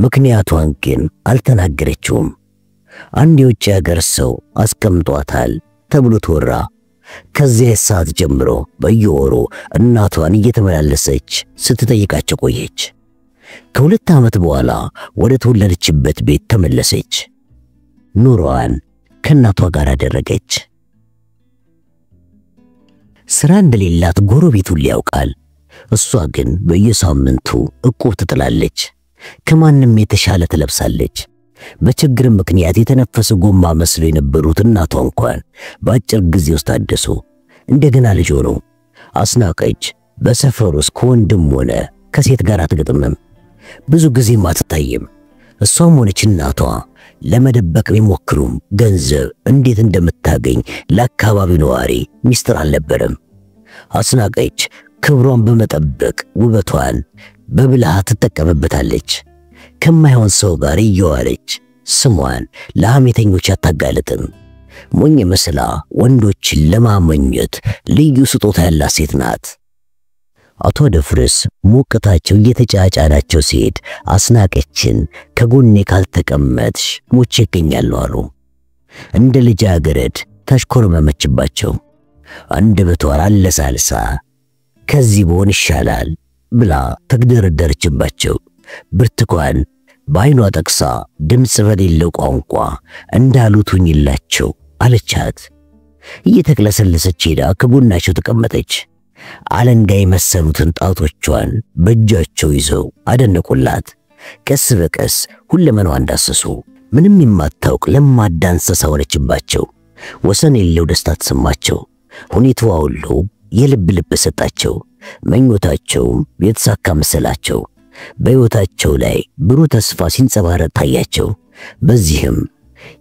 ምክንያቷን ግን አልተናገረችውም። አንድ የውጭ ሀገር ሰው አስቀምጧታል ተብሎ ተወራ። ከዚያ ሰዓት ጀምሮ በየወሩ እናቷን እየተመላለሰች ስትጠይቃቸው ቆየች። ከ2 ዓመት በኋላ ወደ ተወለደችበት ቤት ተመለሰች። ኑሮዋን ከእናቷ ጋር አደረገች። ስራ እንደሌላት ጎረቤት ሁሉ ያውቃል። እሷ ግን በየሳምንቱ እቁብ ትጥላለች። ከማንም የተሻለ ትለብሳለች። በችግር ምክንያት የተነፈሰ ጎማ መስሎ የነበሩት እናቷ እንኳን በአጭር ጊዜ ውስጥ ታደሱ፣ እንደገና ልጅ ሆኑ። አስናቀች በሰፈር ውስጥ ከወንድም ሆነ ከሴት ጋር አትገጥምም። ብዙ ጊዜም አትታይም። እሷም ሆነች እናቷ ለመደበቅ ቢሞክሩም ገንዘብ እንዴት እንደምታገኝ ለአካባቢው ነዋሪ ሚስጥር አልነበረም። አስናቀች ክብሯን በመጠበቅ ውበቷን በብልሃት ትጠቀምበታለች። ከማይሆን ሰው ጋር እየዋለች ስሟን ለሐሜተኞች አታጋልጥም። ሞኝ መስላ ወንዶችን ለማመኘት ልዩ ስጦታ ያላት ሴት ናት። አቶ ደፍርስ ሞቅታቸው እየተጫጫናቸው ሲሄድ አስናቀችን ከጎኔ ካልተቀመጥሽ ሞቼ እገኛለሁ አሉ። እንደ ልጃገረድ ተሽኮረመመችባቸው። አንደበቷ አለሳልሳ ከዚህ በሆን ይሻላል ብላ ተግደረደረችባቸው። ብርቱካን በዓይኗ ጠቅሳ ድምፅ በሌለው ቋንቋ እንዳሉትኝላቸው አለቻት። እየተቅለሰለሰች ሄዳ ከጎናቸው ተቀመጠች። አለንጋ የመሰሉትን ጣቶቿን በእጃቸው ይዘው አደነቁላት። ቀስ በቀስ ሁለመናዋን ዳሰሱ። ምንም የማታውቅ ለማዳ እንስሳ ሆነችባቸው። ወሰን የሌለው ደስታ ተሰማቸው። ሁኔታዋ ሁሉ የልብ ልብ ሰጣቸው። ምኞታቸውም የተሳካ መሰላቸው። በሕይወታቸው ላይ ብሩህ ተስፋ ሲንጸባረቅ ታያቸው። በዚህም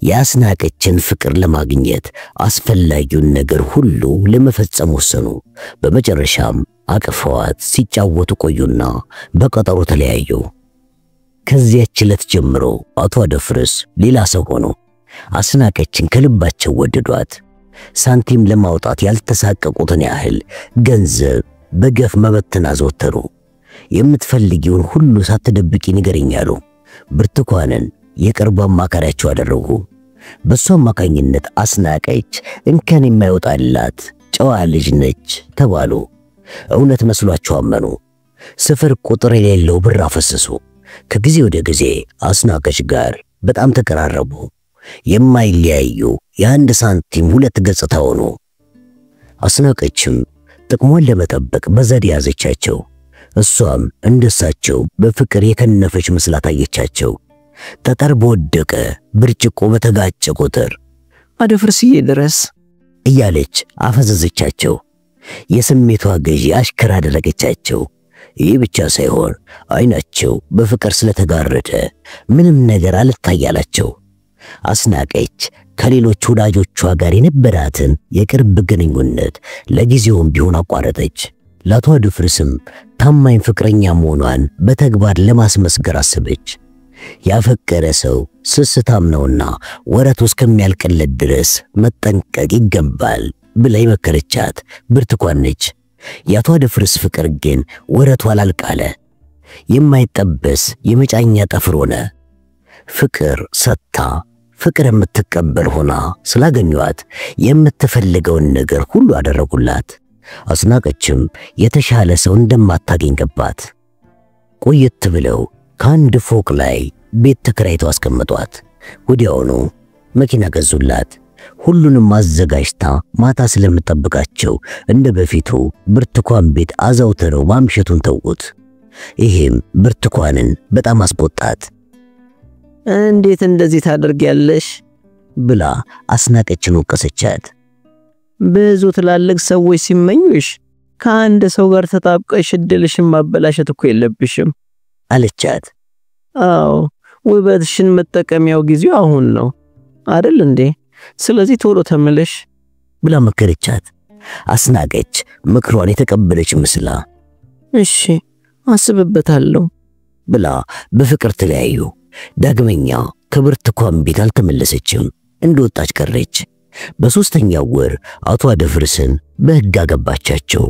የአስናቀችን ፍቅር ለማግኘት አስፈላጊውን ነገር ሁሉ ለመፈጸም ወሰኑ። በመጨረሻም አቅፈዋት ሲጫወቱ ቆዩና በቀጠሮ ተለያዩ። ከዚያች ዕለት ጀምሮ አቶ ደፍርስ ሌላ ሰው ሆኑ። አስናቀችን ከልባቸው ወደዷት። ሳንቲም ለማውጣት ያልተሳቀቁትን ያህል ገንዘብ በገፍ መበተን አዘወተሩ። የምትፈልጊውን ሁሉ ሳትደብቂ ንገሪኝ አሉ። ብርቱካንን የቅርብ አማካሪያቸው አደረጉ። በሷ አማካኝነት አስናቀች እንከን የማይወጣላት ጨዋ ልጅ ነች ተባሉ። እውነት መስሏቸው አመኑ። ስፍር ቁጥር የሌለው ብር አፈሰሱ። ከጊዜ ወደ ጊዜ አስናቀች ጋር በጣም ተቀራረቡ። የማይለያዩ የአንድ ሳንቲም ሁለት ገጽታ ሆኑ። አስናቀችም ጥቅሟን ለመጠበቅ በዘዴ ያዘቻቸው። እሷም እንደሳቸው በፍቅር የከነፈች መስላ ታየቻቸው። ጠጠር በወደቀ ብርጭቆ በተጋጨ ቁጥር አደፍርስዬ ድረስ እያለች አፈዘዘቻቸው። የስሜቷ ገዢ አሽከራ አደረገቻቸው። ይህ ብቻ ሳይሆን አይናቸው በፍቅር ስለተጋረደ ምንም ነገር አልታያላቸው። አስናቀች ከሌሎች ወዳጆቿ ጋር የነበራትን የቅርብ ግንኙነት ለጊዜውም ቢሆን አቋረጠች። ለአቶ ደፍርስም ታማኝ ፍቅረኛ መሆኗን በተግባር ለማስመስከር አሰበች። ያፈቀረ ሰው ስስታም ነውና ወረቱ እስከሚያልቅለት ድረስ መጠንቀቅ ይገባል ብላ የመከረቻት ብርቱካን ነች። የአቶ ደፍርስ ፍቅር ግን ወረቱ አላልቃለ። የማይጠበስ የመጫኛ ጠፍር ሆነ። ፍቅር ሰጥታ ፍቅር የምትቀበል ሆና ስላገኟት የምትፈልገውን ነገር ሁሉ አደረጉላት። አስናቀችም የተሻለ ሰው እንደማታገኝ ገባት። ቆየት ብለው ከአንድ ፎቅ ላይ ቤት ተከራይተው አስቀምጧት። ወዲያውኑ መኪና ገዙላት። ሁሉንም አዘጋጅታ ማታ ስለምጠብቃቸው እንደ በፊቱ ብርቱካን ቤት አዛውተረው ማምሸቱን ተውት። ይሄም ብርቱካንን በጣም አስቆጣት። እንዴት እንደዚህ ታደርጊያለሽ ብላ አስናቀችን ወቀሰቻት። ብዙ ትላልቅ ሰዎች ሲመኙሽ ከአንድ ሰው ጋር ተጣብቀሽ እድልሽን ማበላሸት እኮ የለብሽም አለቻት። አዎ ውበትሽን መጠቀሚያው ጊዜው አሁን ነው አይደል እንዴ? ስለዚህ ቶሎ ተመለሽ ብላ መከረቻት። አስናቀች ምክሯን የተቀበለች መስላ እሺ አስብበታለሁ ብላ በፍቅር ተለያዩ። ዳግመኛ ከብርቱካን ቤት አልተመለሰችም፣ እንደወጣች ቀረች። በሶስተኛው ወር አቶ አደፍርስን በሕግ አገባቻቸው።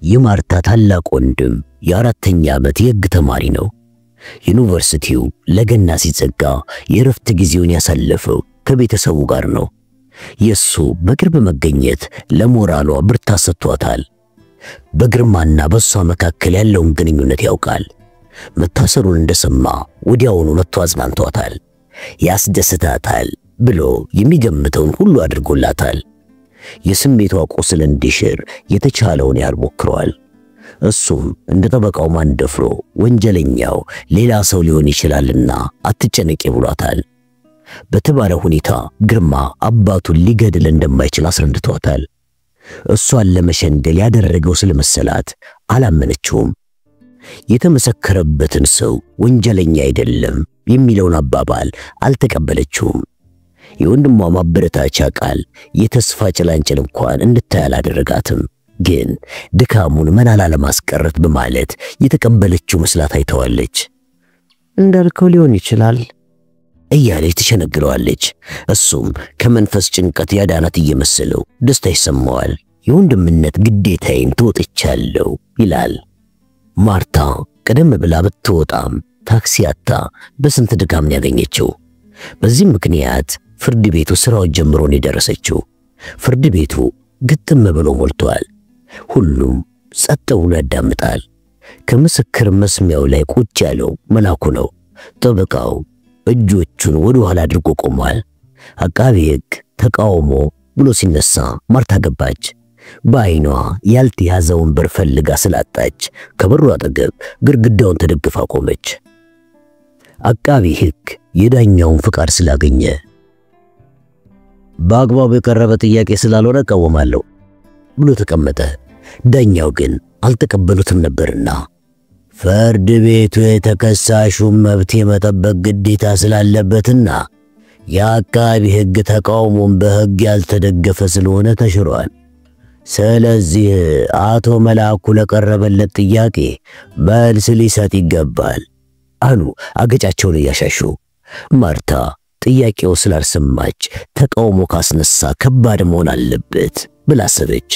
የማርታ ታላቅ ወንድም የአራተኛ ዓመት የሕግ ተማሪ ነው። ዩኒቨርሲቲው ለገና ሲዘጋ የእረፍት ጊዜውን ያሳለፈው ከቤተሰቡ ጋር ነው። የሱ በቅርብ መገኘት ለሞራሏ ብርታት ሰጥቷታል። በግርማና በሷ መካከል ያለውን ግንኙነት ያውቃል። መታሰሩን እንደሰማ ወዲያውኑ መጥቶ አጽናንቷታል። ያስደስታታል ብሎ የሚገምተውን ሁሉ አድርጎላታል። የስሜቷ ቁስል እንዲሽር የተቻለውን ያህል ሞክሯል። እሱም እንደ ጠበቃው ማንደፍሮ ወንጀለኛው ሌላ ሰው ሊሆን ይችላልና አትጨነቂ ብሏታል። በተባለ ሁኔታ ግርማ አባቱን ሊገድል እንደማይችል አስረድቷታል። እሷን ለመሸንገል ያደረገው ስለመሰላት አላመነችውም። የተመሰከረበትን ሰው ወንጀለኛ አይደለም የሚለውን አባባል አልተቀበለችውም። የወንድሟ ማበረታቻ ቃል የተስፋ ጭላንጭል እንኳን እንድታይ አላደረጋትም። ግን ድካሙን መናላ ለማስቀረት በማለት የተቀበለችው መስላት አይተዋለች። እንዳልከው ሊሆን ይችላል እያለች ትሸነግለዋለች። እሱም ከመንፈስ ጭንቀት ያዳናት እየመሰለው ደስታ ይሰማዋል። የወንድምነት ግዴታዬን ተወጥቻለሁ ይላል። ማርታ ቀደም ብላ ብትወጣም ታክሲ አጣ በስንት ድካም ያገኘችው። በዚህ ምክንያት ፍርድ ቤቱ ስራውን ጀምሮ ነው የደረሰችው። ፍርድ ቤቱ ግጥም ብሎ ሞልቷል። ሁሉም ጸጥ ብሎ ያዳምጣል። ከምስክር መስሚያው ላይ ቁጭ ያለው መላኩ ነው። ጠበቃው እጆቹን ወደ ኋላ አድርጎ ቆሟል። አቃቤ ሕግ ተቃውሞ ብሎ ሲነሳ ማርታ ገባች። በዓይኗ ያልተያዘውን በር ፈልጋ ስላጣች ከበሩ አጠገብ ግድግዳውን ተደግፋ ቆመች። አቃቤ ሕግ የዳኛውን ፍቃድ ስላገኘ በአግባቡ የቀረበ ጥያቄ ስላልሆነ እቃወማለሁ ብሎ ተቀመጠ። ዳኛው ግን አልተቀበሉትም ነበርና ፍርድ ቤቱ የተከሳሹን መብት የመጠበቅ ግዴታ ስላለበትና የአቃቤ ሕግ ተቃውሞን በሕግ ያልተደገፈ ስለሆነ ተሽሯል። ስለዚህ አቶ መላኩ ለቀረበለት ጥያቄ መልስ ሊሰጥ ይገባል አሉ አገጫቸውን እያሻሹ። ማርታ ጥያቄው ስላልሰማች ተቃውሞ ካስነሳ ከባድ መሆን አለበት ብላ አሰበች።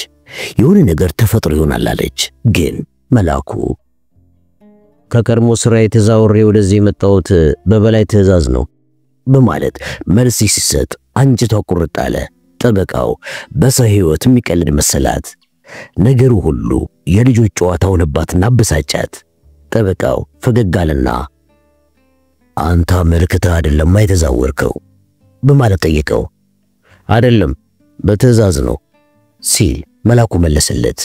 የሆነ ነገር ተፈጥሮ ይሆናል አለች። ግን መላኩ ከቀድሞ ስራዬ ተዛውሬ ወደዚህ የመጣሁት በበላይ ትዕዛዝ ነው በማለት መልስ ሲሰጥ አንጀቷ ቁርጥ አለ። ጠበቃው በሰው ሕይወት የሚቀልድ መሰላት። ነገሩ ሁሉ የልጆች ጨዋታ ሆነባትና አበሳጫት። ጠበቃው ፈገግ አለና አንተ አመልክተህ አይደለም የተዛወርከው በማለት ጠየቀው። አይደለም በትዕዛዝ ነው ሲል መላኩ መለሰለት።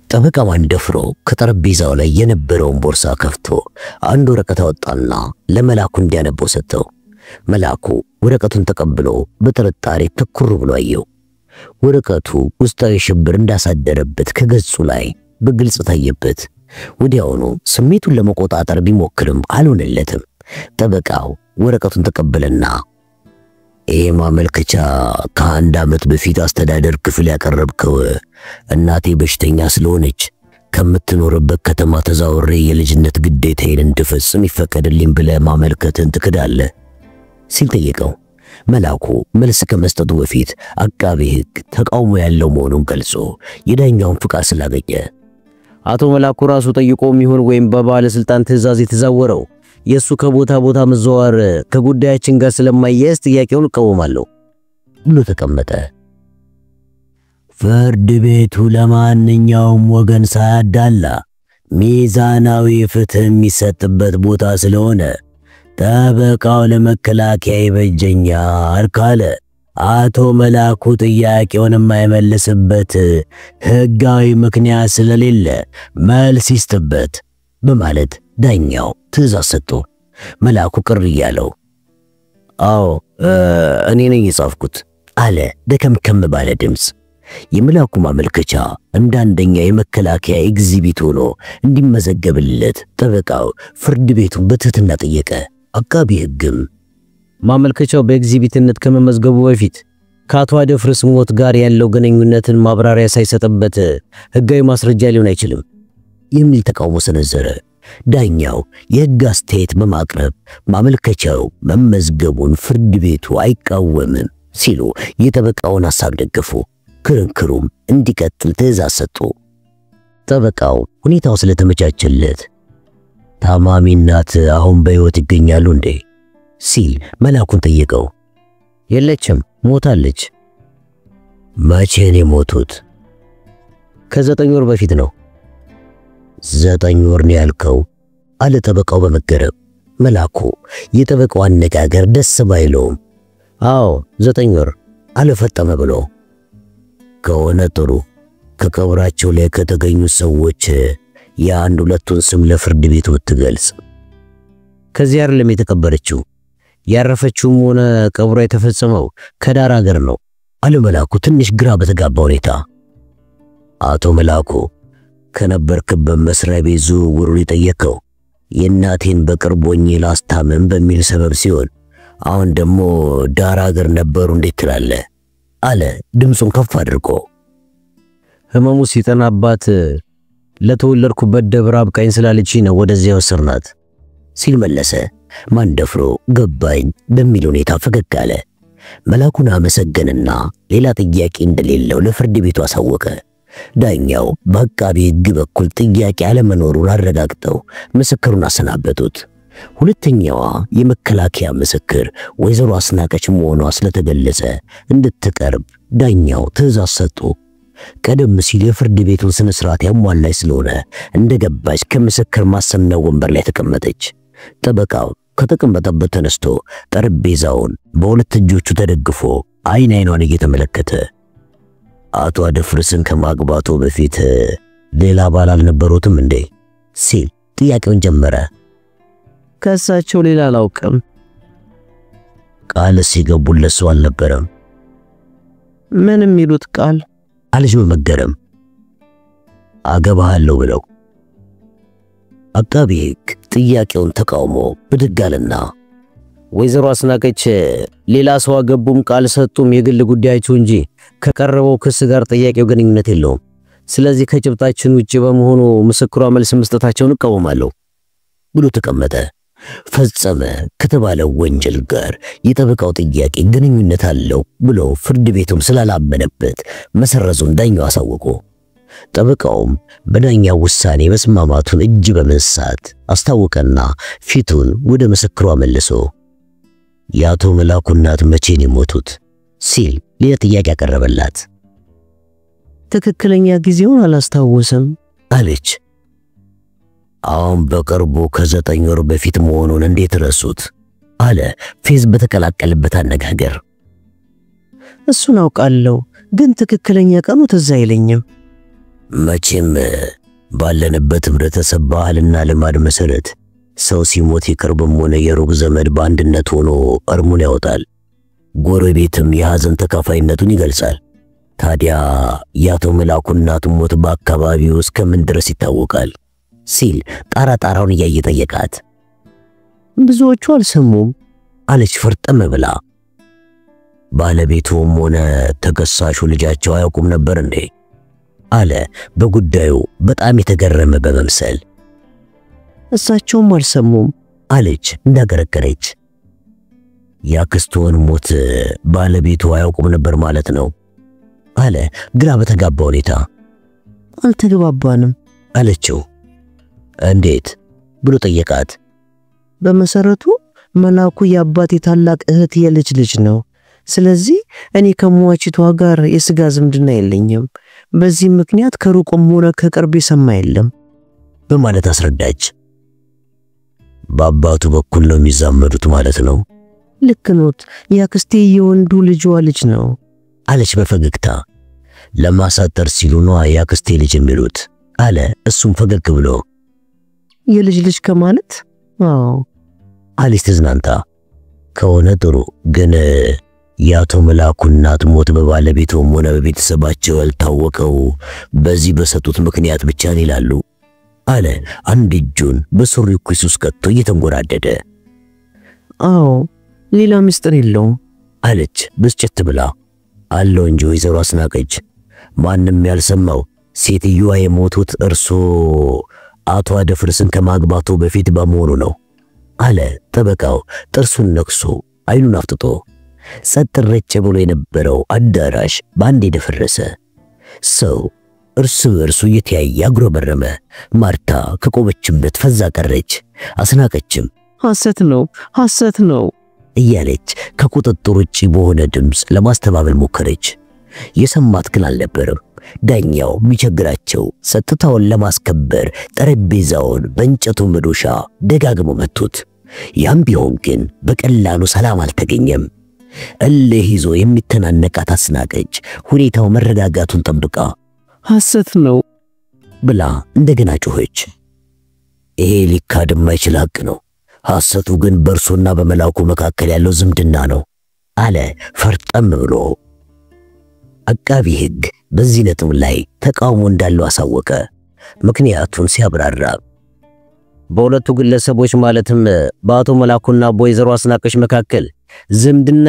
ጠበቃ ማንደፍሮ ከጠረጴዛው ላይ የነበረውን ቦርሳ ከፍቶ አንድ ወረቀት አወጣና ለመላኩ እንዲያነበው ሰጠው። መላኩ ወረቀቱን ተቀብሎ በጥርጣሬ ትኩር ብሎ አየው። ወረቀቱ ውስጣዊ ሽብር እንዳሳደረበት ከገጹ ላይ በግልጽ ታየበት። ወዲያውኑ ስሜቱን ለመቆጣጠር ቢሞክርም አልሆነለትም። ጠበቃው ወረቀቱን ተቀበለና ይሄ ማመልከቻ ከአንድ ዓመት በፊት አስተዳደር ክፍል ያቀረብከው እናቴ በሽተኛ ስለሆነች ከምትኖርበት ከተማ ተዛውሬ የልጅነት ግዴታዬን እንድፈጽም ይፈቀድልኝ ብለህ ማመልከትን ትክዳለህ ሲል ጠየቀው። መላኩ መልስ ከመስጠቱ በፊት አቃቤ ሕግ ተቃውሞ ያለው መሆኑን ገልጾ የዳኛውን ፍቃድ ስላገኘ አቶ መላኩ ራሱ ጠይቆም ይሁን ወይም በባለስልጣን ትዕዛዝ የተዛወረው የሱ ከቦታ ቦታ መዘዋወር ከጉዳያችን ጋር ስለማያያዝ ጥያቄውን እቃወማለሁ ብሎ ተቀመጠ። ፍርድ ቤቱ ለማንኛውም ወገን ሳያዳላ ሚዛናዊ ፍትህ የሚሰጥበት ቦታ ስለሆነ ጠበቃው ለመከላከያ ይበጀኛል ካለ አቶ መላኩ ጥያቄውን የማይመልስበት ሕጋዊ ምክንያት ስለሌለ መልስ ይስጥበት በማለት ዳኛው ትዕዛዝ ሰጡ። መላኩ ቅር እያለው አዎ እኔ ነኝ የጻፍኩት አለ ደከምከም ባለ ድምፅ። የመላኩ ማመልከቻ እንደ አንደኛ የመከላከያ ኤግዚቢት ሆኖ እንዲመዘገብለት ጠበቃው ፍርድ ቤቱን በትህትና ጠየቀ። አቃቤ ሕግም ማመልከቻው በኤግዚቢትነት ከመመዝገቡ በፊት ከአቶ አደፍርስ ሞት ጋር ያለው ግንኙነትን ማብራሪያ ሳይሰጥበት ሕጋዊ ማስረጃ ሊሆን አይችልም የሚል ተቃውሞ ሰነዘረ። ዳኛው የሕግ አስተያየት በማቅረብ ማመልከቻው መመዝገቡን ፍርድ ቤቱ አይቃወምም ሲሉ የጠበቃውን ሐሳብ ደገፉ። ክርክሩም እንዲቀጥል ትዕዛዝ ሰጡ። ጠበቃው ሁኔታው ስለተመቻቸለት ታማሚ እናት አሁን በሕይወት ይገኛሉ እንዴ ሲል መላኩን ጠየቀው። የለችም፣ ሞታለች። መቼ ነው የሞቱት? ከ9 ወር በፊት ነው። 9 ወር ነው ያልከው? አለ ጠበቃው በመገረም። መላኩ የጠበቃው አነጋገር ደስ ባይለውም አዎ 9 ወር አልፈጠመ ብሎ ከሆነ ጥሩ። ከቀብራቸው ላይ ከተገኙ ሰዎች የአንድ ሁለቱን ስም ለፍርድ ቤቱ ብትገልጽ። ከዚህ አይደለም የተቀበረችው፣ ያረፈችውም ሆነ ቀብሯ የተፈጸመው ከዳር ሀገር ነው አለ መላኩ ትንሽ ግራ በተጋባ ሁኔታ። አቶ መላኩ ከነበርክበት መስሪያ ቤት ዝውውሩን የጠየቀው የእናቴን በቅርብ ሆኜ ላስታመም በሚል ሰበብ ሲሆን አሁን ደግሞ ዳር ሀገር ነበሩ እንዴት ትላለህ? አለ ድምፁን ከፍ አድርጎ። ህመሙ ሲጠናባት ለተወለድኩበት ደብረ አብቃኝ ስላለችኝ ነው ወደዚያ ወሰድናት ሲል መለሰ። ማን ደፍሮ ገባኝ በሚል ሁኔታ ፈገግ አለ። መላኩን አመሰገንና ሌላ ጥያቄ እንደሌለው ለፍርድ ቤቱ አሳወቀ። ዳኛው በአቃቤ ሕግ በኩል ጥያቄ አለመኖሩን አረጋግጠው ምስክሩን አሰናበቱት። ሁለተኛዋ የመከላከያ ምስክር ወይዘሮ አስናቀች መሆኗ ስለተገለጸ እንድትቀርብ ዳኛው ትዕዛዝ ሰጡ። ቀደም ሲል የፍርድ ቤቱን ስነ ስርዓት ያሟላች ስለሆነ እንደገባች ከምስክር ማሰሚያ ወንበር ላይ ተቀመጠች። ጠበቃው ከተቀመጠበት ተነስቶ ጠረጴዛውን በሁለት እጆቹ ተደግፎ አይን አይኗን እየተመለከተ አቶ አደፍርስን ከማግባቱ በፊት ሌላ ባል አልነበሩትም እንዴ ሲል ጥያቄውን ጀመረ። ከእሳቸው ሌላ አላውቅም። ቃል ሲገቡለት ሰው አልነበረም? ምን የሚሉት ቃል? አለች በመገረም። አገባሃለሁ ብለው። አቃቤ ሕግ ጥያቄውን ተቃውሞ ብድግ አለና ወይዘሮ አስናቀች ሌላ ሰው አገቡም ቃል ሰጡም የግል ጉዳያቸው እንጂ ከቀረበው ክስ ጋር ጥያቄው ግንኙነት የለውም። ስለዚህ ከጭብጣችን ውጪ በመሆኑ ምስክሯ መልስ መስጠታቸውን እቃወማለሁ ብሎ ተቀመጠ። ፈጸመ ከተባለው ወንጀል ጋር የጠበቃው ጥያቄ ግንኙነት አለው ብሎ ፍርድ ቤቱም ስላላመነበት መሰረዙን ዳኛው አሳወቁ። ጠበቃውም በዳኛው ውሳኔ መስማማቱን እጅ በመንሳት አስታወቀና ፊቱን ወደ ምስክሯ መልሶ የአቶ መላኩ እናት መቼ ነው የሞቱት ሲል ሌላ ጥያቄ ያቀረበላት። ትክክለኛ ጊዜውን አላስታወሰም አለች። አሁን በቅርቡ ከ9 ወር በፊት መሆኑን እንዴት ረሱት? አለ ፌዝ በተቀላቀለበት አነጋገር። እሱን አውቃለሁ፣ ግን ትክክለኛ ቀኑ ትዝ አይለኝም። መቼም ባለንበት ህብረተሰብ ባህልና ልማድ መሰረት ሰው ሲሞት የቅርብም ሆነ የሩቅ ዘመድ በአንድነት ሆኖ እርሙን ያወጣል። ጎረቤትም የሐዘን ተካፋይነቱን ይገልጻል። ታዲያ የአቶ መላኩ እናት ሞት በአካባቢው እስከምን ድረስ ይታወቃል? ሲል ጣራውን እያየ ጠየቃት። ብዙዎቹ አልሰሙም አለች ፈርጠም ብላ። ባለቤቱም ሆነ ተከሳሹ ልጃቸው አያውቁም ነበር እንዴ? አለ በጉዳዩ በጣም የተገረመ በመምሰል። እሳቸውም አልሰሙም አለች እንዳገረገረች። ያክስቶን ሞት ባለቤቱ አያውቁም ነበር ማለት ነው? አለ ግራ በተጋባ ሁኔታ። አልተግባባንም አለችው። እንዴት ብሎ ጠየቃት። በመሰረቱ መላኩ የአባቴ ታላቅ እህት የልጅ ልጅ ነው። ስለዚህ እኔ ከሟቺቷ ጋር የሥጋ ዝምድና የለኝም። በዚህ ምክንያት ከሩቅም ሆነ ከቅርብ የሰማ የለም በማለት አስረዳች። በአባቱ በኩል ነው የሚዛመዱት ማለት ነው? ልክ ኖት። ያክስቴ የወንዱ ልጇ ልጅ ነው አለች በፈገግታ። ለማሳጠር ሲሉ ነው ያክስቴ ልጅ የሚሉት አለ እሱም ፈገግ ብሎ። የልጅ ልጅ ከማለት አዎ አለች ተዝናንታ። ከሆነ ጥሩ፣ ግን የአቶ መላኩ እናት ሞት በባለቤቱም ሆነ በቤተሰባቸው ያልታወቀው በዚህ በሰጡት ምክንያት ብቻ ነው ይላሉ አለ አንድ እጁን በሱሪው ኪስ ውስጥ ከቶ እየተንጎራደደ። አዎ ሌላ ምስጢር የለውም አለች ብስጭት ብላ። አለው እንጂ ወይዘሮ አስናቀች፣ ማንም ያልሰማው ሴትዮዋ የሞቱት እርሶ አቶ አደፍርስን ከማግባቱ በፊት በመሆኑ ነው አለ ጠበቃው ጥርሱን ነክሶ አይኑን አፍጥጦ። ጸጥ ረጭ ብሎ የነበረው አዳራሽ ባንዴ ደፈረሰ። ሰው እርሱ እየተያየ አጉረመረመ። ማርታ ከቆመችበት ፈዛ ቀረች። አስናቀችም ሐሰት ነው እያለች ከቁጥጥር ውጪ በሆነ ድምፅ ለማስተባበል ሞከረች። የሰማት ግን አልነበረም። ዳኛው የሚቸግራቸው ጸጥታውን ለማስከበር ጠረጴዛውን በእንጨቱ መዶሻ ደጋግሞ መቱት። ያም ቢሆን ግን በቀላሉ ሰላም አልተገኘም። እልህ ይዞ የሚተናነቃት አስናቀች ሁኔታው መረጋጋቱን ጠብቃ ሐሰት ነው ብላ እንደገና ጮኸች። ይሄ ሊካድ የማይችል ሐቅ ነው። ሐሰቱ ግን በእርሱና በመላኩ መካከል ያለው ዝምድና ነው አለ ፈርጠም ብሎ። አቃቢ ሕግ በዚህ ነጥብ ላይ ተቃውሞ እንዳለው አሳወቀ። ምክንያቱን ሲያብራራ በሁለቱ ግለሰቦች ማለትም በአቶ መላኩና በወይዘሮ አስናቀች መካከል ዝምድና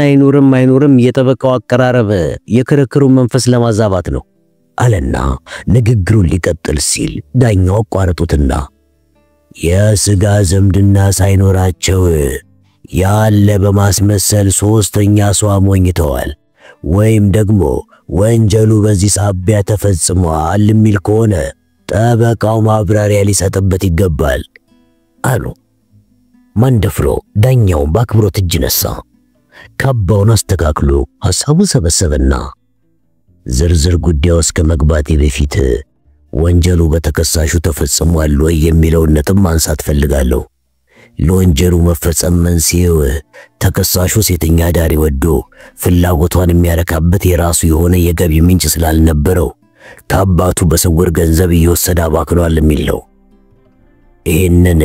አይኖርም የጠበቃው አቀራረብ የክርክሩን መንፈስ ለማዛባት ነው አለና ንግግሩን ሊቀጥል ሲል ዳኛው አቋረጡትና የሥጋ ዝምድና ሳይኖራቸው ያለ በማስመሰል ሶስተኛ ሰው አሞኝተዋል ወይም ደግሞ ወንጀሉ በዚህ ሳቢያ ተፈጽሟል የሚል ከሆነ ጠበቃው ማብራሪያ ሊሰጥበት ይገባል አሉ። ማንደፍሮ ዳኛውን በአክብሮት እጅ ነሳ። ካባውን አስተካክሎ ሐሳቡን ሰበሰበና ዝርዝር ጉዳዩ እስከ መግባቴ በፊት ወንጀሉ በተከሳሹ ተፈጽሟል ወይ የሚለውን ነጥብ ማንሳት ፈልጋለሁ። ለወንጀሉ መፈጸም መንስኤው ተከሳሹ ሴተኛ ዳሪ ወዶ ፍላጎቷን የሚያረካበት የራሱ የሆነ የገቢ ምንጭ ስላልነበረው ከአባቱ በስውር ገንዘብ እየወሰደ አባክኗል የሚል ነው። ይህንን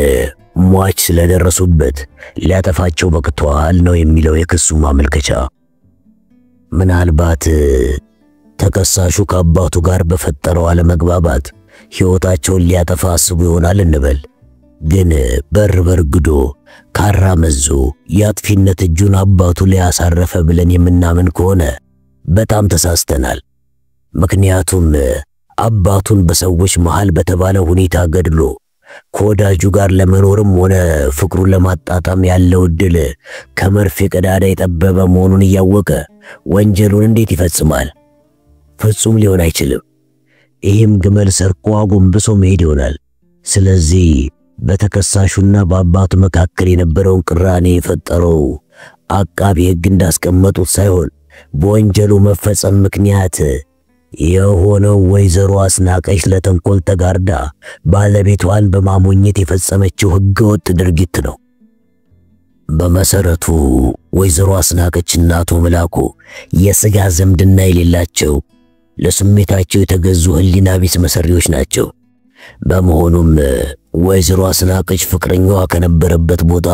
ሟች ስለደረሱበት ሊያጠፋቸው በቅቷል ነው የሚለው የክሱ ማመልከቻ። ምናልባት ተከሳሹ ከአባቱ ጋር በፈጠረው አለመግባባት ሕይወታቸውን ሊያጠፋ አስቡ ይሆናል እንበል። ግን በር በርግዶ ካራ መዞ የአጥፊነት እጁን አባቱ ላይ ያሳረፈ ብለን የምናምን ከሆነ በጣም ተሳስተናል። ምክንያቱም አባቱን በሰዎች መሃል በተባለ ሁኔታ ገድሎ ከወዳጁ ጋር ለመኖርም ሆነ ፍቅሩን ለማጣጣም ያለው ዕድል ከመርፌ ቀዳዳ የጠበበ መሆኑን እያወቀ ወንጀሉን እንዴት ይፈጽማል? ፍጹም ሊሆን አይችልም። ይህም ግመል ሰርቆ አጎንብሶ መሄድ ይሆናል። ስለዚህ በተከሳሹና በአባቱ መካከል የነበረውን ቅራኔ የፈጠረው አቃቢ ሕግ እንዳስቀመጡት ሳይሆን በወንጀሉ መፈጸም ምክንያት የሆነው ወይዘሮ አስናቀች ለተንኮል ተጋርዳ ባለቤቷን በማሞኘት የፈጸመችው ሕገወጥ ድርጊት ነው። በመሰረቱ ወይዘሮ አስናቀችና አቶ መላኩ የሥጋ ዝምድና የሌላቸው ለስሜታቸው የተገዙ ሕሊና ቢስ መሰሪዎች ናቸው። በመሆኑም ወይዘሮ አስናቀች ፍቅረኛዋ ከነበረበት ቦታ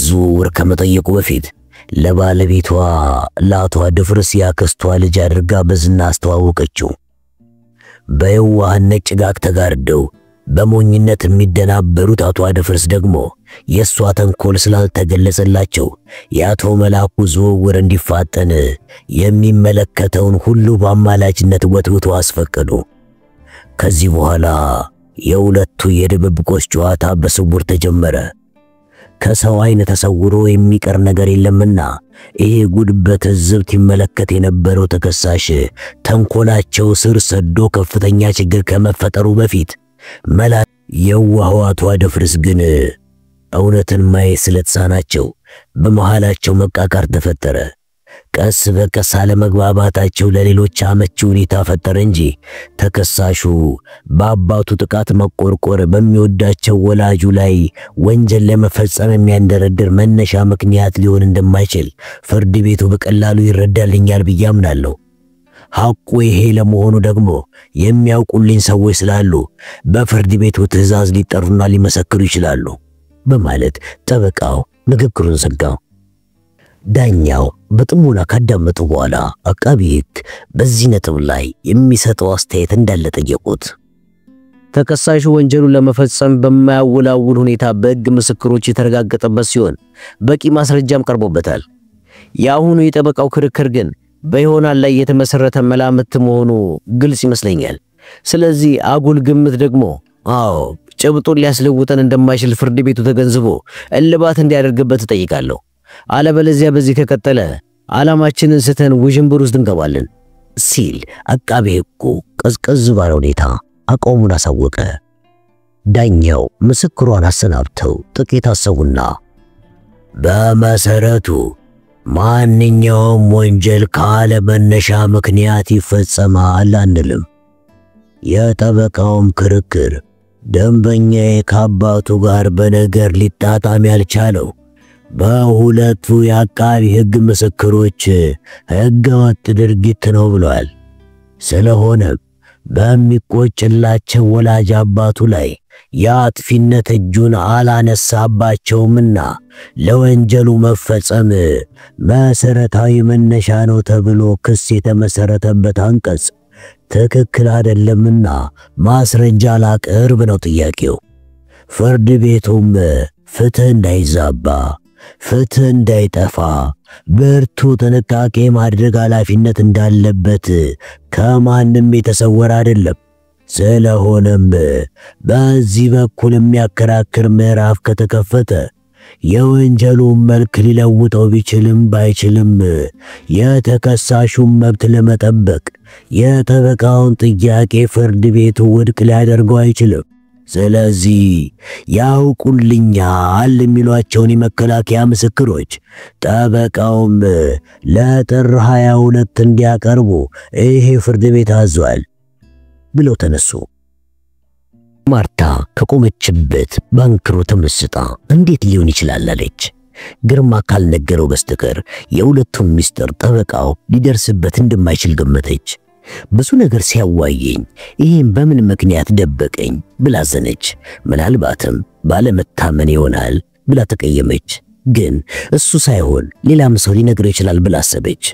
ዝውውር ከመጠየቁ በፊት ለባለቤቷ ለአቶ አደፍርስ ያክስቷ ልጅ አድርጋ በዝና አስተዋወቀችው። በየዋህነት ጭጋግ ተጋርደው በሞኝነት የሚደናበሩት አቶ አደፍርስ ደግሞ የሷ ተንኮል ስላልተገለጸላቸው የአቶ መላኩ ዝውውር እንዲፋጠን የሚመለከተውን ሁሉ በአማላጅነት ወትውቶ አስፈቀዱ። ከዚህ በኋላ የሁለቱ የድብብቆች ጨዋታ በስውር ተጀመረ። ከሰው አይን ተሰውሮ የሚቀር ነገር የለምና ይሄ ጉድ በትዝብት ይመለከት የነበረው ተከሳሽ ተንኮላቸው ስር ሰዶ ከፍተኛ ችግር ከመፈጠሩ በፊት መላ የዋህው አቶ አደፍርስ ግን እውነትን ማየት ስለተሳናቸው በመሃላቸው መቃቃር ተፈጠረ። ቀስ በቀስ አለመግባባታቸው ለሌሎች አመቺ ሁኔታ ፈጠረ እንጂ ተከሳሹ በአባቱ ጥቃት መቆርቆር በሚወዳቸው ወላጁ ላይ ወንጀል ለመፈጸም የሚያንደረድር መነሻ ምክንያት ሊሆን እንደማይችል ፍርድ ቤቱ በቀላሉ ይረዳልኛል ብዬ አምናለሁ። ሐቁ ይሄ ለመሆኑ ደግሞ የሚያውቁልኝ ሰዎች ስላሉ በፍርድ ቤቱ ትዕዛዝ ሊጠሩና ሊመሰክሩ ይችላሉ በማለት ጠበቃው ንግግሩን ዘጋው። ዳኛው በጥሞና ካዳመጡ በኋላ አቃቤ ሕግ በዚህ ነጥብ ላይ የሚሰጠው አስተያየት እንዳለ ጠየቁት። ተከሳሹ ወንጀሉን ለመፈጸም በማያወላውል ሁኔታ በሕግ ምስክሮች የተረጋገጠበት ሲሆን በቂ ማስረጃም ቀርቦበታል። የአሁኑ የጠበቃው ክርክር ግን በይሆናል ላይ የተመሰረተ መላምት መሆኑ ግልጽ ይመስለኛል። ስለዚህ አጉል ግምት ደግሞ ጭብጡን ሊያስለውጠን እንደማይችል ፍርድ ቤቱ ተገንዝቦ እልባት እንዲያደርግበት እጠይቃለሁ። አለበለዚያ በዚህ ከቀጠለ ዓላማችንን ስተን ውዥንብር ውስጥ እንገባለን ሲል አቃቤ ሕጉ ቀዝቀዝ ባለ ሁኔታ አቋሙን አሳወቀ። ዳኛው ምስክሯን አሰናብተው ጥቂት አሰቡና በመሰረቱ ማንኛውም ወንጀል ካለ መነሻ ምክንያት ይፈጸማል አንልም። የጠበቃውም ክርክር ደንበኛዬ ከአባቱ ጋር በነገር ሊጣጣም ያልቻለው በሁለቱ የአቃቢ ሕግ ምስክሮች ሕገወጥ ድርጊት ነው ብሏል። ስለሆነም በሚቆጭላቸው ወላጅ አባቱ ላይ የአጥፊነት እጁን አላነሳባቸውምና ለወንጀሉ መፈጸም መሰረታዊ መነሻ ነው ተብሎ ክስ የተመሰረተበት አንቀጽ ትክክል አይደለምና ማስረጃ ላቅርብ ነው ጥያቄው። ፍርድ ቤቱም ፍትህ እንዳይዛባ ፍትህ እንዳይጠፋ ብርቱ ጥንቃቄ ማድረግ ኃላፊነት እንዳለበት ከማንም የተሰወረ አይደለም። ስለሆነም በዚህ በኩል የሚያከራክር ምዕራፍ ከተከፈተ የወንጀሉን መልክ ሊለውጠው ቢችልም ባይችልም የተከሳሹን መብት ለመጠበቅ የጠበቃውን ጥያቄ ፍርድ ቤቱ ውድቅ ሊያደርገው አይችልም። ስለዚህ ያውቁልኛል የሚሏቸውን የመከላከያ ምስክሮች ጠበቃውም ለጥር 22 እንዲያቀርቡ ይሄ ፍርድ ቤት አዟል ብለው ተነሱ። ማርታ ከቆመችበት ባንክሮ ተመስጣ እንዴት ሊሆን ይችላል አለች። ግርማ ካልነገረው በስተቀር የሁለቱም ሚስጥር ጠበቃው ሊደርስበት እንደማይችል ገመተች። ብዙ ነገር ሲያዋየኝ ይሄን በምን ምክንያት ደበቀኝ ብላ አዘነች። ምናልባትም ባለመታመን ይሆናል ብላ ተቀየመች። ግን እሱ ሳይሆን ሌላም ሰው ሊነግረው ይችላል ብላ አሰበች።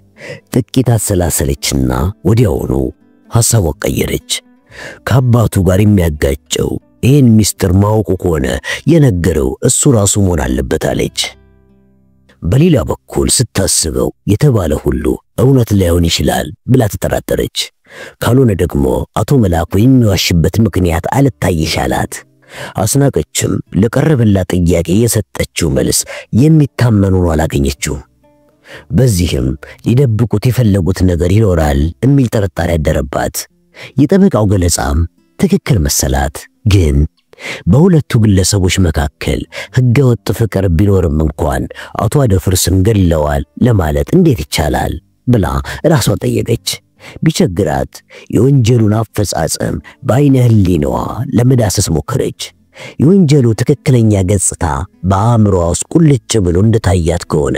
ጥቂት አሰላሰለችና ወዲያውኑ ሐሳቧን ቀየረች። ከአባቱ ጋር የሚያጋጨው ይህን ሚስጥር ማወቁ ከሆነ የነገረው እሱ ራሱ መሆን አለበት አለች። በሌላ በኩል ስታስበው የተባለ ሁሉ እውነት ላይሆን ይችላል ብላ ተጠራጠረች። ካልሆነ ደግሞ አቶ መላኩ የሚዋሽበት ምክንያት አልታይሻላት። አስናቀችም ለቀረበላት ጥያቄ የሰጠችው መልስ የሚታመን ሆኖ አላገኘችው። በዚህም ሊደብቁት የፈለጉት ነገር ይኖራል የሚል ጥርጣሬ ያደረባት። የጠበቃው ገለጻም ትክክል መሰላት። ግን በሁለቱ ግለሰቦች መካከል ህገወጥ ፍቅር ቢኖርም እንኳን አቶ አደፍርስን ገለዋል ለማለት እንዴት ይቻላል ብላ ራሷን ጠየቀች። ቢቸግራት የወንጀሉን አፈጻጸም በአይነ ህሊናዋ ለመዳሰስ ሞከረች። የወንጀሉ ትክክለኛ ገጽታ በአእምሮዋ ውስጥ ቁልጭ ብሎ እንደታያት ከሆነ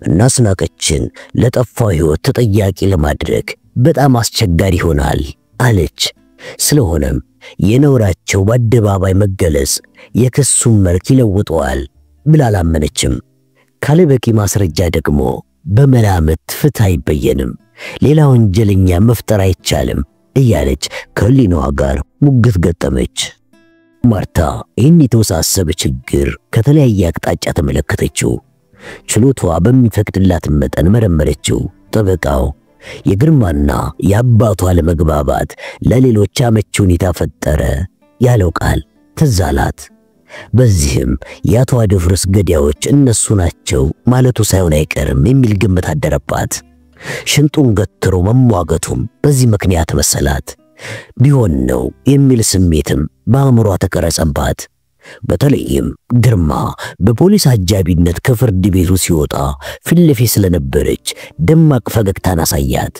እናስናቀችን ለጠፋው ህይወት ተጠያቂ ለማድረግ በጣም አስቸጋሪ ይሆናል አለች። ስለሆነም የነውራቸው በአደባባይ መገለጽ የክሱን መልክ ይለውጠዋል ብላ አላመነችም። ካለ በቂ ማስረጃ ደግሞ በመላምት ፍትህ አይበየንም፣ ሌላ ወንጀለኛ መፍጠር አይቻልም እያለች ከህሊናዋ ጋር ሙግት ገጠመች። ማርታ ይህን የተወሳሰበ ችግር ከተለያየ አቅጣጫ ተመለከተችው። ችሎቷ በሚፈቅድላት መጠን መረመረችው። ጠበቃው የግርማና የአባቷ አለመግባባት ለሌሎች አመቺ ሁኔታ ፈጠረ ያለው ቃል ትዝ አላት። በዚህም የአቶ አደፍርስ ገዳዮች እነሱ ናቸው ማለቱ ሳይሆን አይቀርም የሚል ግምት አደረባት። ሽንጡን ገትሮ መሟገቱም በዚህ ምክንያት መሰላት። ቢሆን ነው የሚል ስሜትም በአእምሯ ተቀረጸባት። በተለይም ግርማ በፖሊስ አጃቢነት ከፍርድ ቤቱ ሲወጣ ፊት ለፊት ስለነበረች ደማቅ ፈገግታን አሳያት።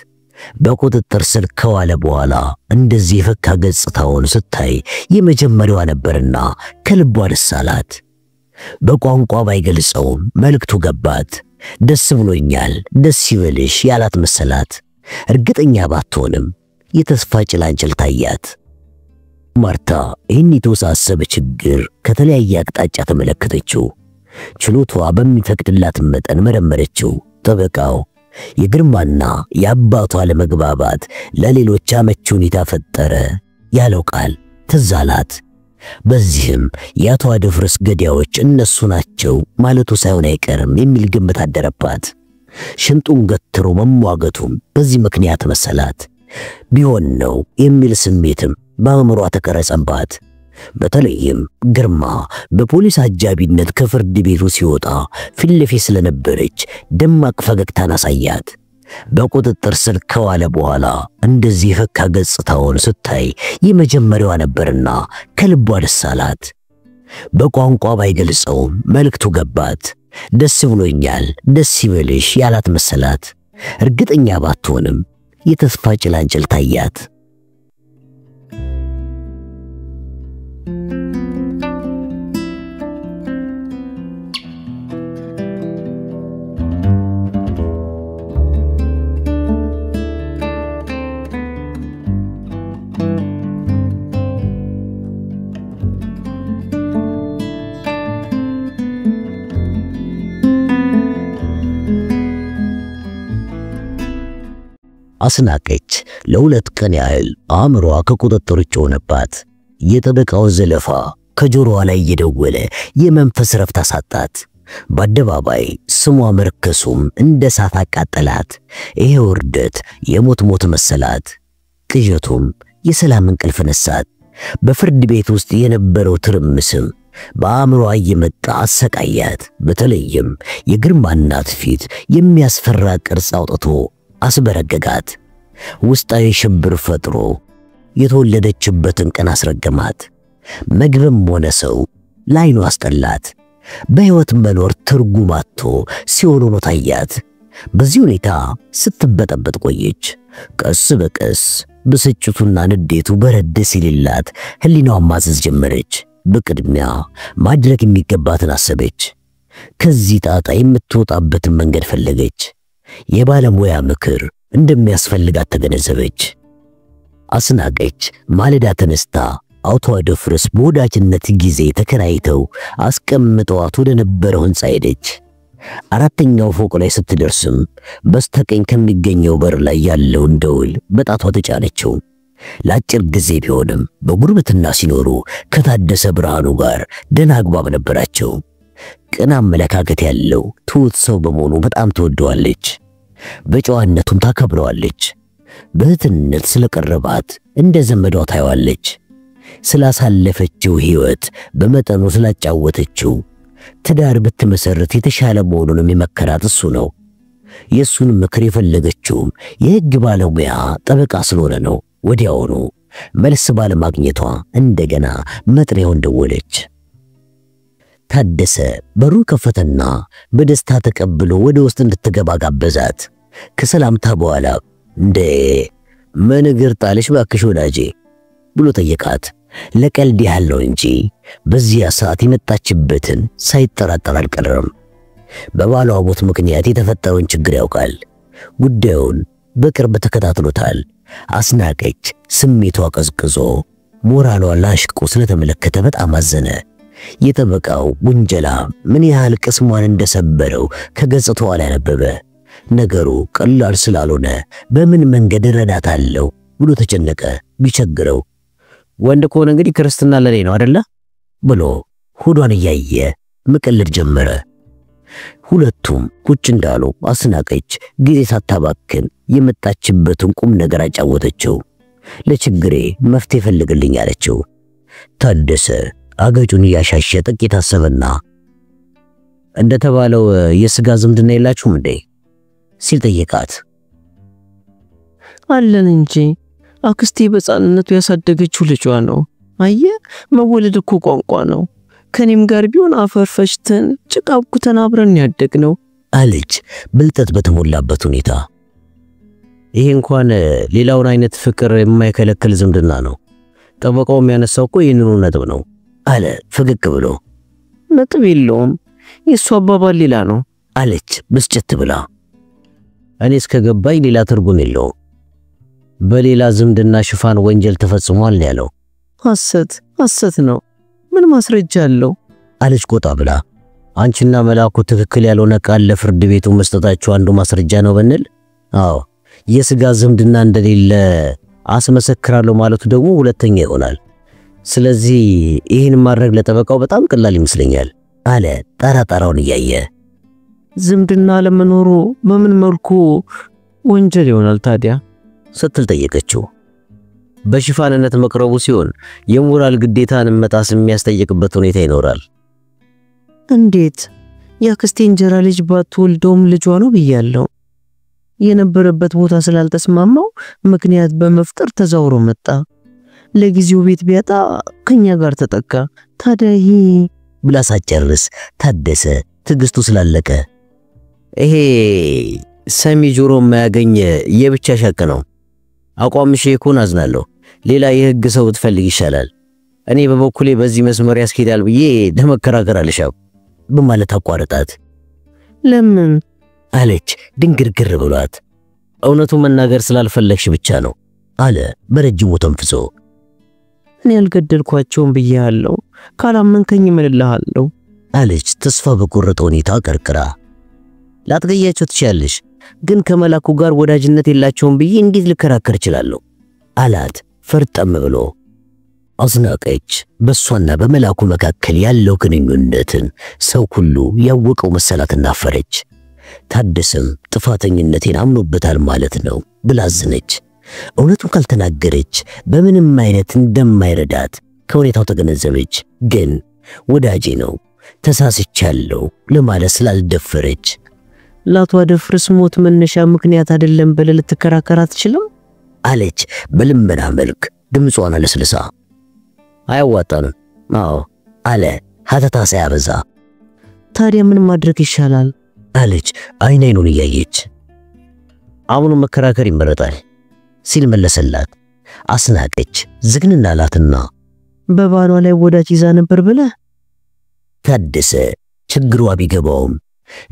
በቁጥጥር ስር ከዋለ በኋላ እንደዚህ የፈካ ገጽታውን ስታይ የመጀመሪያዋ ነበርና ከልቧ ደስ አላት። በቋንቋ ባይገልጸውም መልእክቱ ገባት። ደስ ብሎኛል፣ ደስ ይበልሽ ያላት መሰላት። እርግጠኛ ባትሆንም የተስፋ ጭላንጭል ታያት። ማርታ ይህን የተወሳሰበ ችግር ከተለያየ አቅጣጫ ተመለከተችው። ችሎቷ በሚፈቅድላት መጠን መረመረችው። ጠበቃው የግርማና የአባቷ አለመግባባት ለሌሎች አመቺ ሁኔታ ፈጠረ ያለው ቃል ትዝ አላት። በዚህም የአቶ አደፍርስ ገዳዮች እነሱ ናቸው ማለቱ ሳይሆን አይቀርም የሚል ግምት አደረባት። ሽንጡን ገትሮ መሟገቱም በዚህ ምክንያት መሰላት። ቢሆን ነው የሚል ስሜትም በአእምሯ ተቀረጸባት። በተለይም ግርማ በፖሊስ አጃቢነት ከፍርድ ቤቱ ሲወጣ ፊት ለፊት ስለነበረች ደማቅ ፈገግታን አሳያት። በቁጥጥር ስር ከዋለ በኋላ እንደዚህ የፈካ ገጽታውን ስታይ የመጀመሪያዋ ነበርና ከልቧ ደስ አላት። በቋንቋ ባይገልጸውም መልእክቱ ገባት። ደስ ብሎኛል፣ ደስ ይበልሽ ያላት መሰላት። እርግጠኛ ባትሆንም የተስፋ ጭላንጭል ታያት። አስናቀች ለሁለት ቀን ያህል አእምሮዋ ከቁጥጥር ውጭ ሆነባት። የጠበቃው ዘለፋ ከጆሮዋ ላይ እየደወለ የመንፈስ ረፍት አሳጣት። በአደባባይ ስሟ መርከሱም እንደ እሳት አቃጠላት። ይሄ ውርደት የሞት ሞት መሰላት። ቅዠቱም የሰላም እንቅልፍ ነሳት። በፍርድ ቤት ውስጥ የነበረው ትርምስም በአእምሮዋ እየመጣ አሰቃያት። በተለይም የግርማ እናት ፊት የሚያስፈራ ቅርጽ አውጥቶ አስበረገጋት። ውስጣዊ ሽብር ፈጥሮ የተወለደችበትን ቀን አስረገማት። ምግብም ሆነ ሰው ላይኑ አስጠላት። በሕይወት መኖር ትርጉም አጥቶ ሲኦል ሆኖ ታያት። በዚህ ሁኔታ ስትበጠበጥ ቆየች። ቀስ በቀስ ብስጭቱና ንዴቱ በረድ ሲልላት ህሊናዋን ማዘዝ ጀመረች። በቅድሚያ ማድረግ የሚገባትን አሰበች። ከዚህ ጣጣ የምትወጣበትን መንገድ ፈለገች። የባለሙያ ምክር እንደሚያስፈልጋት ተገነዘበች። አስናቀች ማለዳ ተነስታ አቶ አደፍርስ በወዳጅነት ጊዜ ተከራይተው አስቀምጠዋት ወደ ነበረው ሕንጻ ሄደች። አራተኛው ፎቅ ላይ ስትደርስም በስተቀኝ ከሚገኘው በር ላይ ያለውን ደውል በጣቷ ተጫነችው። ለአጭር ጊዜ ቢሆንም በጉርብትና ሲኖሩ ከታደሰ ብርሃኑ ጋር ደህና አግባብ ነበራቸው። ቅን አመለካከት ያለው ትሁት ሰው በመሆኑ በጣም ትወደዋለች። በጨዋነቱም ታከብረዋለች። በእህትነት ስለቀረባት እንደ ዘመዷ ታየዋለች። ስላሳለፈችው ሕይወት በመጠኑ ስላጫወተችው ትዳር ብትመሰረት የተሻለ መሆኑን የሚመከራት እሱ ነው። የሱን ምክር የፈለገችው የሕግ ባለሙያ ጠበቃ ስለሆነ ነው። ወዲያውኑ መልስ ባለማግኘቷ እንደገና መጥሪያውን ደወለች። ታደሰ በሩ ከፈተና በደስታ ተቀብሎ ወደ ውስጥ እንድትገባ ጋበዛት። ከሰላምታ በኋላ እንደ ምን እግር ጣልሽ ባክሽ ወዳጄ ብሎ ጠየቃት። ለቀልድ ያህል ነው እንጂ በዚያ ሰዓት የመጣችበትን ሳይጠራጠር አልቀረም። በባሏ ሞት ምክንያት የተፈጠረውን ችግር ያውቃል። ጉዳዩን በቅርብ ተከታትሎታል። አስናቀች ስሜቷ ቀዝቅዞ ሞራሏ ላሽቆ ስለተመለከተ በጣም አዘነ። የጠበቃው ውንጀላ ምን ያህል ቅስሟን እንደሰበረው ከገጽታዋ ላይ ያነበበ። ነገሩ ቀላል ስላልሆነ በምን መንገድ እረዳታለሁ ብሎ ተጨነቀ። ቢቸግረው ወንድ ከሆነ እንግዲህ ክርስትና ለኔ ነው አይደለ ብሎ ሆዷን እያየ መቀለድ ጀመረ። ሁለቱም ቁጭ እንዳሉ አስናቀች ጊዜ ሳታባክን የመጣችበትን ቁም ነገር አጫወተችው። ለችግሬ መፍትሄ ፈልግልኝ አለችው። ታደሰ አገጩን እያሻሸ ጥቂት አሰበና እንደተባለው የሥጋ ዝምድና የላችሁም እንዴ ሲል ጠየቃት። አለን እንጂ አክስቴ በሕፃንነቱ ያሳደገችው ልጇ ነው። አየ መወለድ እኮ ቋንቋ ነው። ከኔም ጋር ቢሆን አፈር ፈጭተን ጭቃ አብኩተን አብረን ያደግነው አለች ብልጠት በተሞላበት ሁኔታ። ይሄ እንኳን ሌላውን አይነት ፍቅር የማይከለክል ዝምድና ነው። ጠበቃው የሚያነሳው እኮ ይህንኑ ነጥብ ነው አለ ፈገግ ብሎ። ነጥብ የለውም፣ የሱ አባባል ሌላ ነው አለች ብስጭት ብላ። እኔ እስከገባኝ ሌላ ትርጉም የለውም። በሌላ ዝምድና ሽፋን ወንጀል ተፈጽሟል ያለው ሐሰት ነው። ምን ማስረጃ አለው አለች ቆጣ ብላ። አንቺና መላኩ ትክክል ያልሆነ ቃል ለፍርድ ቤቱ መስጠታችሁ አንዱ ማስረጃ ነው ብንል፣ አዎ የሥጋ ዝምድና እንደሌለ አስመሰክራለሁ ማለቱ ደግሞ ሁለተኛ ይሆናል። ስለዚህ ይህን ማድረግ ለጠበቃው በጣም ቀላል ይመስለኛል አለ ጣራጣራውን እያየ። ዝምድና ለመኖሩ በምን መልኩ ወንጀል ይሆናል ታዲያ ስትል ጠየቀችው። በሽፋንነት መቅረቡ ሲሆን የሞራል ግዴታን መጣስ የሚያስጠይቅበት ሁኔታ ይኖራል። እንዴት? የአክስቴ እንጀራ ልጅ ባትወልደውም ልጇ ነው ብያለሁ። የነበረበት ቦታ ስላልተስማማው ምክንያት በመፍጠር ተዛውሮ መጣ። ለጊዜው ቤት ቢያጣ ከኛ ጋር ተጠጋ። ታዲያ ይሄ ብላ ሳትጨርስ ታደሰ ትዕግስቱ ስላለቀ ይሄ ሰሚ ጆሮ የማያገኝ የብቻ ሸቅ ነው። አቋምሽ ይኩን አዝናለሁ። ሌላ የሕግ ሰው ብትፈልግ ይሻላል። እኔ በበኩሌ በዚህ መስመር ያስኬዳል ብዬ ለመከራከር አልሻም በማለት አቋረጣት። ለምን አለች ድንግርግር ብሏት። እውነቱ መናገር ስላልፈለግሽ ብቻ ነው አለ በረጅሙ ተንፍሶ። እኔ ያልገደልኳቸውም ብያለሁ፣ ካላመንከኝ እምልልሃለሁ አለች ተስፋ በቆረጠ ሁኔታ ቀርቅራ። ላትገያቸው ትችያለሽ፣ ግን ከመላኩ ጋር ወዳጅነት የላቸውም ብዬ እንዴት ልከራከር እችላለሁ አላት ፈርጠም ብሎ። አስናቀች በሷና በመላኩ መካከል ያለው ግንኙነትን ሰው ሁሉ ያወቀው መሰላትና አፈረች። ታደሰም ጥፋተኝነቴን አምኖበታል ማለት ነው ብላ አዘነች። እውነቱን ካልተናገረች በምንም አይነት እንደማይረዳት ከሁኔታው ተገነዘበች። ግን ወዳጄ ነው ተሳስቻለሁ ለማለት ስላልደፈረች ላቷ ደፍርስ ሞት መነሻ ምክንያት አይደለም ብለህ ልትከራከር አትችልም አለች በልመና መልክ ድምጿን አለስልሳ። አያዋጣንም። አዎ አለ ሀተታ ሳያበዛ። ታዲያ ምን ማድረግ ይሻላል አለች አይን አይኑን እያየች። አሁን መከራከር ይመረጣል ሲል መለሰላት። አስናቀች ዝግንና ላትና በባሏ ላይ ወዳጅ ይዛ ነበር ብለህ። ታደሰ ችግሯ ቢገባውም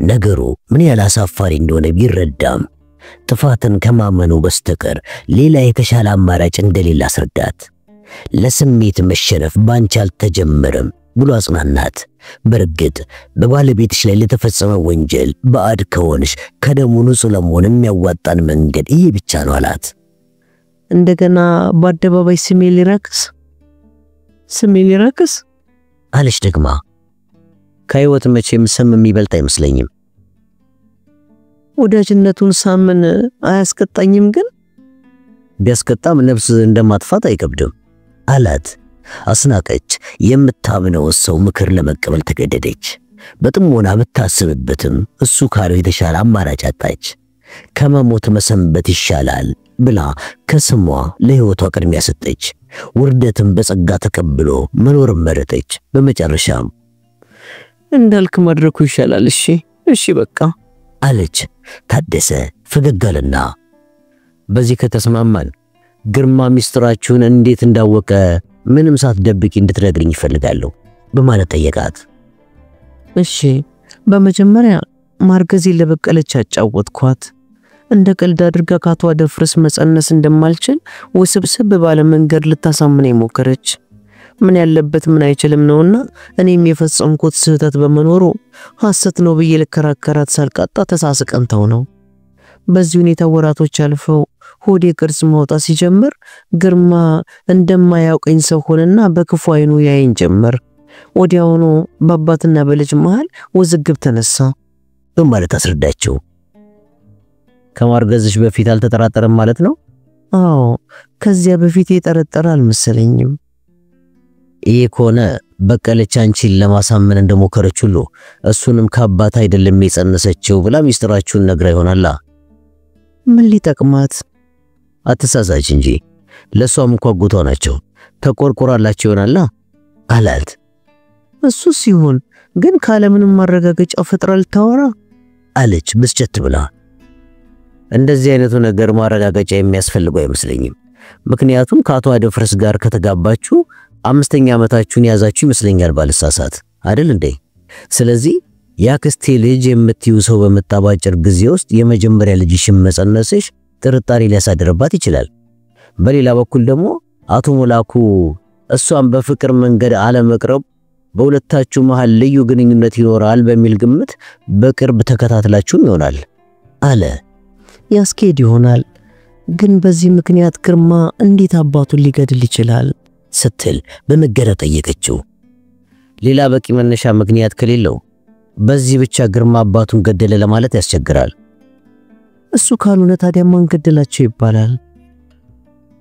ነገሩ ምን ያህል አሳፋሪ እንደሆነ ቢረዳም ጥፋትን ከማመኑ በስተቀር ሌላ የተሻለ አማራጭ እንደሌለ አስረዳት። ለስሜት መሸነፍ ባንቺ አልተጀመረም ብሎ አጽናናት። በርግጥ በባለቤትሽ ላይ ለተፈጸመ ወንጀል ባዕድ ከሆንሽ ከደሙ ንጹህ ለመሆን የሚያዋጣን መንገድ ይሄ ብቻ ነው አላት። እንደገና በአደባባይ ስሜ ሊረክስ አለች ደግማ። ከህይወት መቼም ስም የሚበልጥ አይመስለኝም። ወዳጅነቱን ሳምን አያስቀጣኝም፣ ግን ቢያስቀጣም ነፍስ እንደማጥፋት አይከብድም አላት። አስናቀች የምታምነው ሰው ምክር ለመቀበል ተገደደች። በጥሞና ብታስብበትም እሱ ካለው የተሻለ አማራጭ አጣች። ከመሞት መሰንበት ይሻላል ብላ ከስሟ ለህይወቷ ቅድሚያ ሰጠች። ውርደትን በጸጋ ተቀብሎ መኖር መረጠች። በመጨረሻም እንዳልክ ማድረኩ ይሻላል። እሺ በቃ አለች። ታደሰ ፈገግ አለና በዚህ ከተስማማን ግርማ ሚስጥራችሁን እንዴት እንዳወቀ ምንም ሳትደብቂ እንድትነግሪኝ ይፈልጋለሁ በማለት ጠየቃት። እሺ በመጀመሪያ ማርገዜን ለበቀለች አጫወትኳት። እንደ ቀልድ አድርጋ ካቷ ደፍርስ መጸነስ እንደማልችል ውስብስብ ባለ መንገድ ልታሳምነኝ ሞከረች። ምን ያለበት ምን አይችልም ነውና እኔም የፈጸምኩት ስህተት በመኖሩ ሐሰት ነው ብዬ ልከራከራት ሳልቃጣ ተሳስቀንተው ነው። በዚህ ሁኔታ ወራቶች አልፈው ሆዴ ቅርጽ ማውጣት ሲጀምር ግርማ እንደማያውቀኝ ሰው ሆነና በክፉ አይኑ ያይን ጀመር። ወዲያውኑ በአባትና በልጅ መሃል ውዝግብ ተነሳ። በማለት አስረዳቸው። ከማርገዝሽ በፊት አልተጠራጠረም ማለት ነው? አዎ ከዚያ በፊት የጠረጠረ አልመሰለኝም። ይሄ ከሆነ በቀለች አንቺን ለማሳመን እንደሞከረች ሁሉ እሱንም ከአባት አይደለም የጸነሰችው ብላ ሚስጥራችሁን ነግራ ይሆናላ። ምን ሊጠቅማት? አትሳሳች እንጂ ለሷም እንኳን አጎቷ ናቸው። ተቆርቆራላችሁ ይሆናላ አላት። እሱ ሲሆን ግን ካለምንም ማረጋገጫ ፈጥራ ልታወራ አለች ብስጭት ብላ። እንደዚህ አይነቱ ነገር ማረጋገጫ የሚያስፈልገው አይመስለኝም። ምክንያቱም ከአቶ አደፍርስ ጋር ከተጋባችሁ 5ኛ ዓመታችሁን ያዛችሁ ይመስለኛል ባልሳሳት አይደል እንዴ? ስለዚህ ያክስቴ ልጅ የምትዩ ሰው በመጣባጭር ጊዜ ውስጥ የመጀመሪያ ልጅሽን መጸነስሽ ጥርጣሬ ሊያሳድርባት ይችላል። በሌላ በኩል ደግሞ አቶ መላኩ እሷን በፍቅር መንገድ አለመቅረብ በሁለታችሁ መሃል ልዩ ግንኙነት ይኖራል በሚል ግምት በቅርብ ተከታትላችሁም ይሆናል አለ። ያስኬድ ይሆናል፣ ግን በዚህ ምክንያት ግርማ እንዴት አባቱን ሊገድል ይችላል ስትል በመገረም ጠየቀችው። ሌላ በቂ መነሻ ምክንያት ከሌለው በዚህ ብቻ ግርማ አባቱን ገደለ ለማለት ያስቸግራል። እሱ ካልሆነ ታዲያ ማን ገደላቸው ይባላል?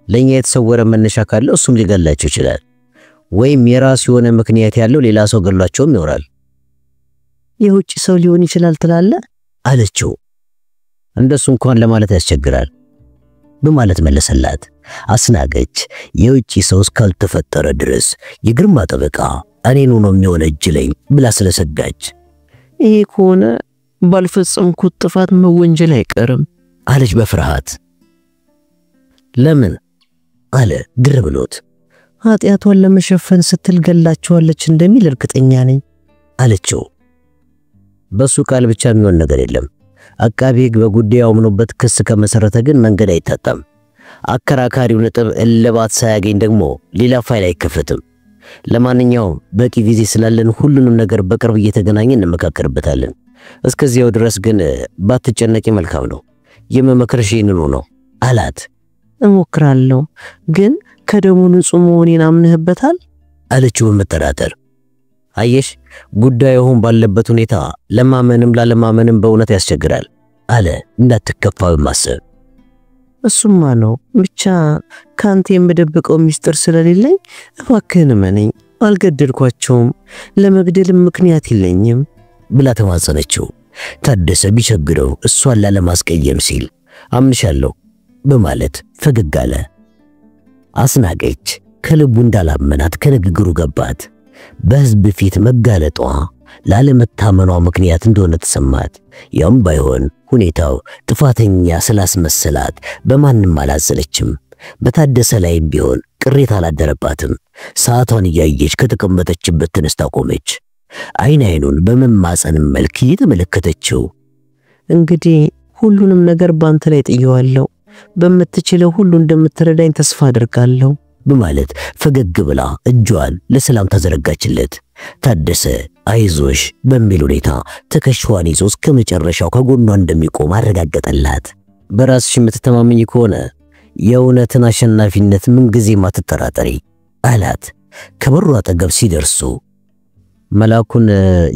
ለኛ የተሰወረ መነሻ ካለው እሱም ሊገላቸው ይችላል፣ ወይም የራሱ የሆነ ምክንያት ያለው ሌላ ሰው ገድሏቸውም ይኖራል። የውጭ ሰው ሊሆን ይችላል ትላለህ? አለችው። እንደሱ እንኳን ለማለት ያስቸግራል በማለት መለሰላት። አስናቀች የውጭ ሰው እስካልተፈጠረ ድረስ የግርማ ጠበቃ እኔን ነው የሚወነጅለኝ ብላ ስለሰጋች ይሄ ከሆነ ባልፈጸምኩት ጥፋት መወንጀል አይቀርም አለች በፍርሃት። ለምን አለ ግር ብሎት። ኃጢአቷን ለመሸፈን ስትል ገላቸዋለች እንደሚል እርግጠኛ ነኝ አለችው። በሱ ቃል ብቻ የሚሆን ነገር የለም። አቃቤ ሕግ በጉዳዩ አምኖበት ክስ ከመሰረተ ግን መንገድ አይታጣም። አከራካሪው ነጥብ እልባት ሳያገኝ ደግሞ ሌላ ፋይል አይከፈትም። ለማንኛውም በቂ ጊዜ ስላለን ሁሉንም ነገር በቅርብ እየተገናኘን እንመካከርበታለን። እስከዚያው ድረስ ግን ባትጨነቂ መልካም ነው። የመመክርሽ ይህንኑ ነው አላት። እሞክራለሁ፣ ግን ከደሙ ንጹህ መሆኔን አምነህበታል? አለችው በመጠራጠር። አየሽ ጉዳዩን ባለበት ሁኔታ ለማመንም ላለማመንም በእውነት ያስቸግራል አለ እንዳትከፋ በማሰብ። እሱማ ነው፣ ብቻ ካንተ የምደብቀው ሚስጥር ስለሌለኝ እባክህን እመነኝ። አልገደልኳቸውም፣ ለመግደልም ምክንያት የለኝም ብላ ተማጸነችው። ታደሰ ቢቸግረው እሷን ላለማስቀየም ሲል አምንሻለሁ በማለት ፈገግ አለ። አስናቀች ከልቡ እንዳላመናት ከንግግሩ ገባት። በሕዝብ ፊት መጋለጧ ላለመታመኗ ምክንያት እንደሆነ ተሰማት። ያም ባይሆን ሁኔታው ጥፋተኛ ስላስመሰላት በማንም አላዘለችም። በታደሰ ላይም ቢሆን ቅሬታ አላደረባትም። ሰዓቷን እያየች ከተቀመጠችበት ተነስታ ቆመች። አይን አይኑን በመማፀን መልክ እየተመለከተችው እንግዲህ ሁሉንም ነገር ባንተ ላይ ጥየዋለሁ፣ በምትችለው ሁሉ እንደምትረዳኝ ተስፋ አደርጋለሁ በማለት ፈገግ ብላ እጇን ለሰላም ተዘረጋችለት። ታደሰ አይዞሽ በሚል ሁኔታ ትከሻዋን ይዞ እስከ መጨረሻው ከጎኗ እንደሚቆም አረጋገጠላት። በራስሽ የምትተማመኝ ከሆነ የእውነትን አሸናፊነት ምንጊዜም አትጠራጠሪ አላት። ከበሩ አጠገብ ሲደርሱ መላኩን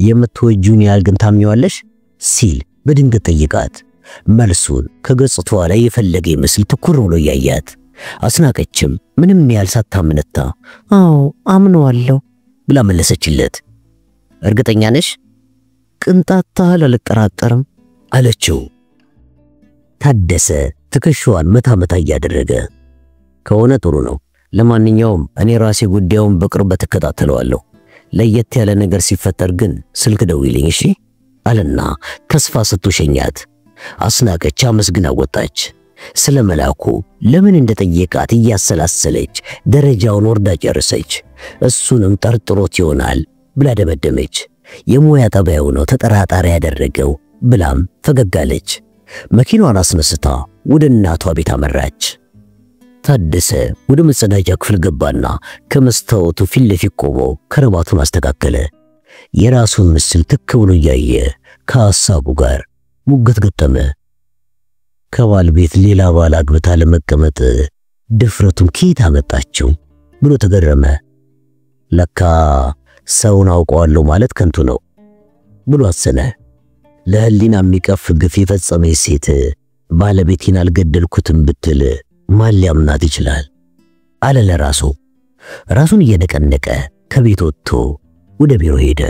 የምትወጂውን ያህል ግን ታምኚዋለሽ ሲል በድንገት ጠይቃት። መልሱን ከገጽታዋ ላይ የፈለገ ይመስል ትኩር ብሎ ያያት። አስናቀችም ምንም ያህል ሳታምነታ አዎ አምነዋለሁ ብላ መለሰችለት። እርግጠኛ ነሽ? ቅንጣት ታህል አልጠራጠርም አለችው። ታደሰ ትከሻዋን መታ መታ እያደረገ ከሆነ ጥሩ ነው። ለማንኛውም እኔ ራሴ ጉዳዩን በቅርበት እከታተለዋለሁ። ለየት ያለ ነገር ሲፈጠር ግን ስልክ ደውይልኝ እሺ አለና ተስፋ ስትሸኛት አስናቀች አመስግና ወጣች። ስለ መላኩ ለምን እንደጠየቃት እያሰላሰለች ደረጃውን ወርዳ ጨረሰች። እሱንም ጠርጥሮት ይሆናል ብላ ደመደመች። የሙያ ጠባዩ ነው ተጠራጣሪ ያደረገው ብላም ፈገጋለች። መኪናዋን አስነስታ ወደ እናቷ ቤት አመራች። ታደሰ ወደ መጸዳጃ ክፍል ገባና ከመስታወቱ ፊት ለፊት ቆሞ ከረባቱን አስተካከለ። የራሱን ምስል ትክ ብሎ እያየ ከሐሳቡ ጋር ሙገት ገጠመ። ከባል ቤት ሌላ ባል አግብታ ለመቀመጥ ድፍረቱን ከየት አመጣችው ብሎ ተገረመ። ለካ ሰውን አውቀዋለሁ ማለት ከንቱ ነው ብሎ አሰነ። ለህሊና የሚቀፍ ግፍ የፈጸመች ሴት ባለቤቴን አልገደልኩትም ብትል ማን ሊያምናት ይችላል? አለ ለራሱ። ራሱን እየነቀነቀ ከቤት ወጥቶ ወደ ቢሮ ሄደ።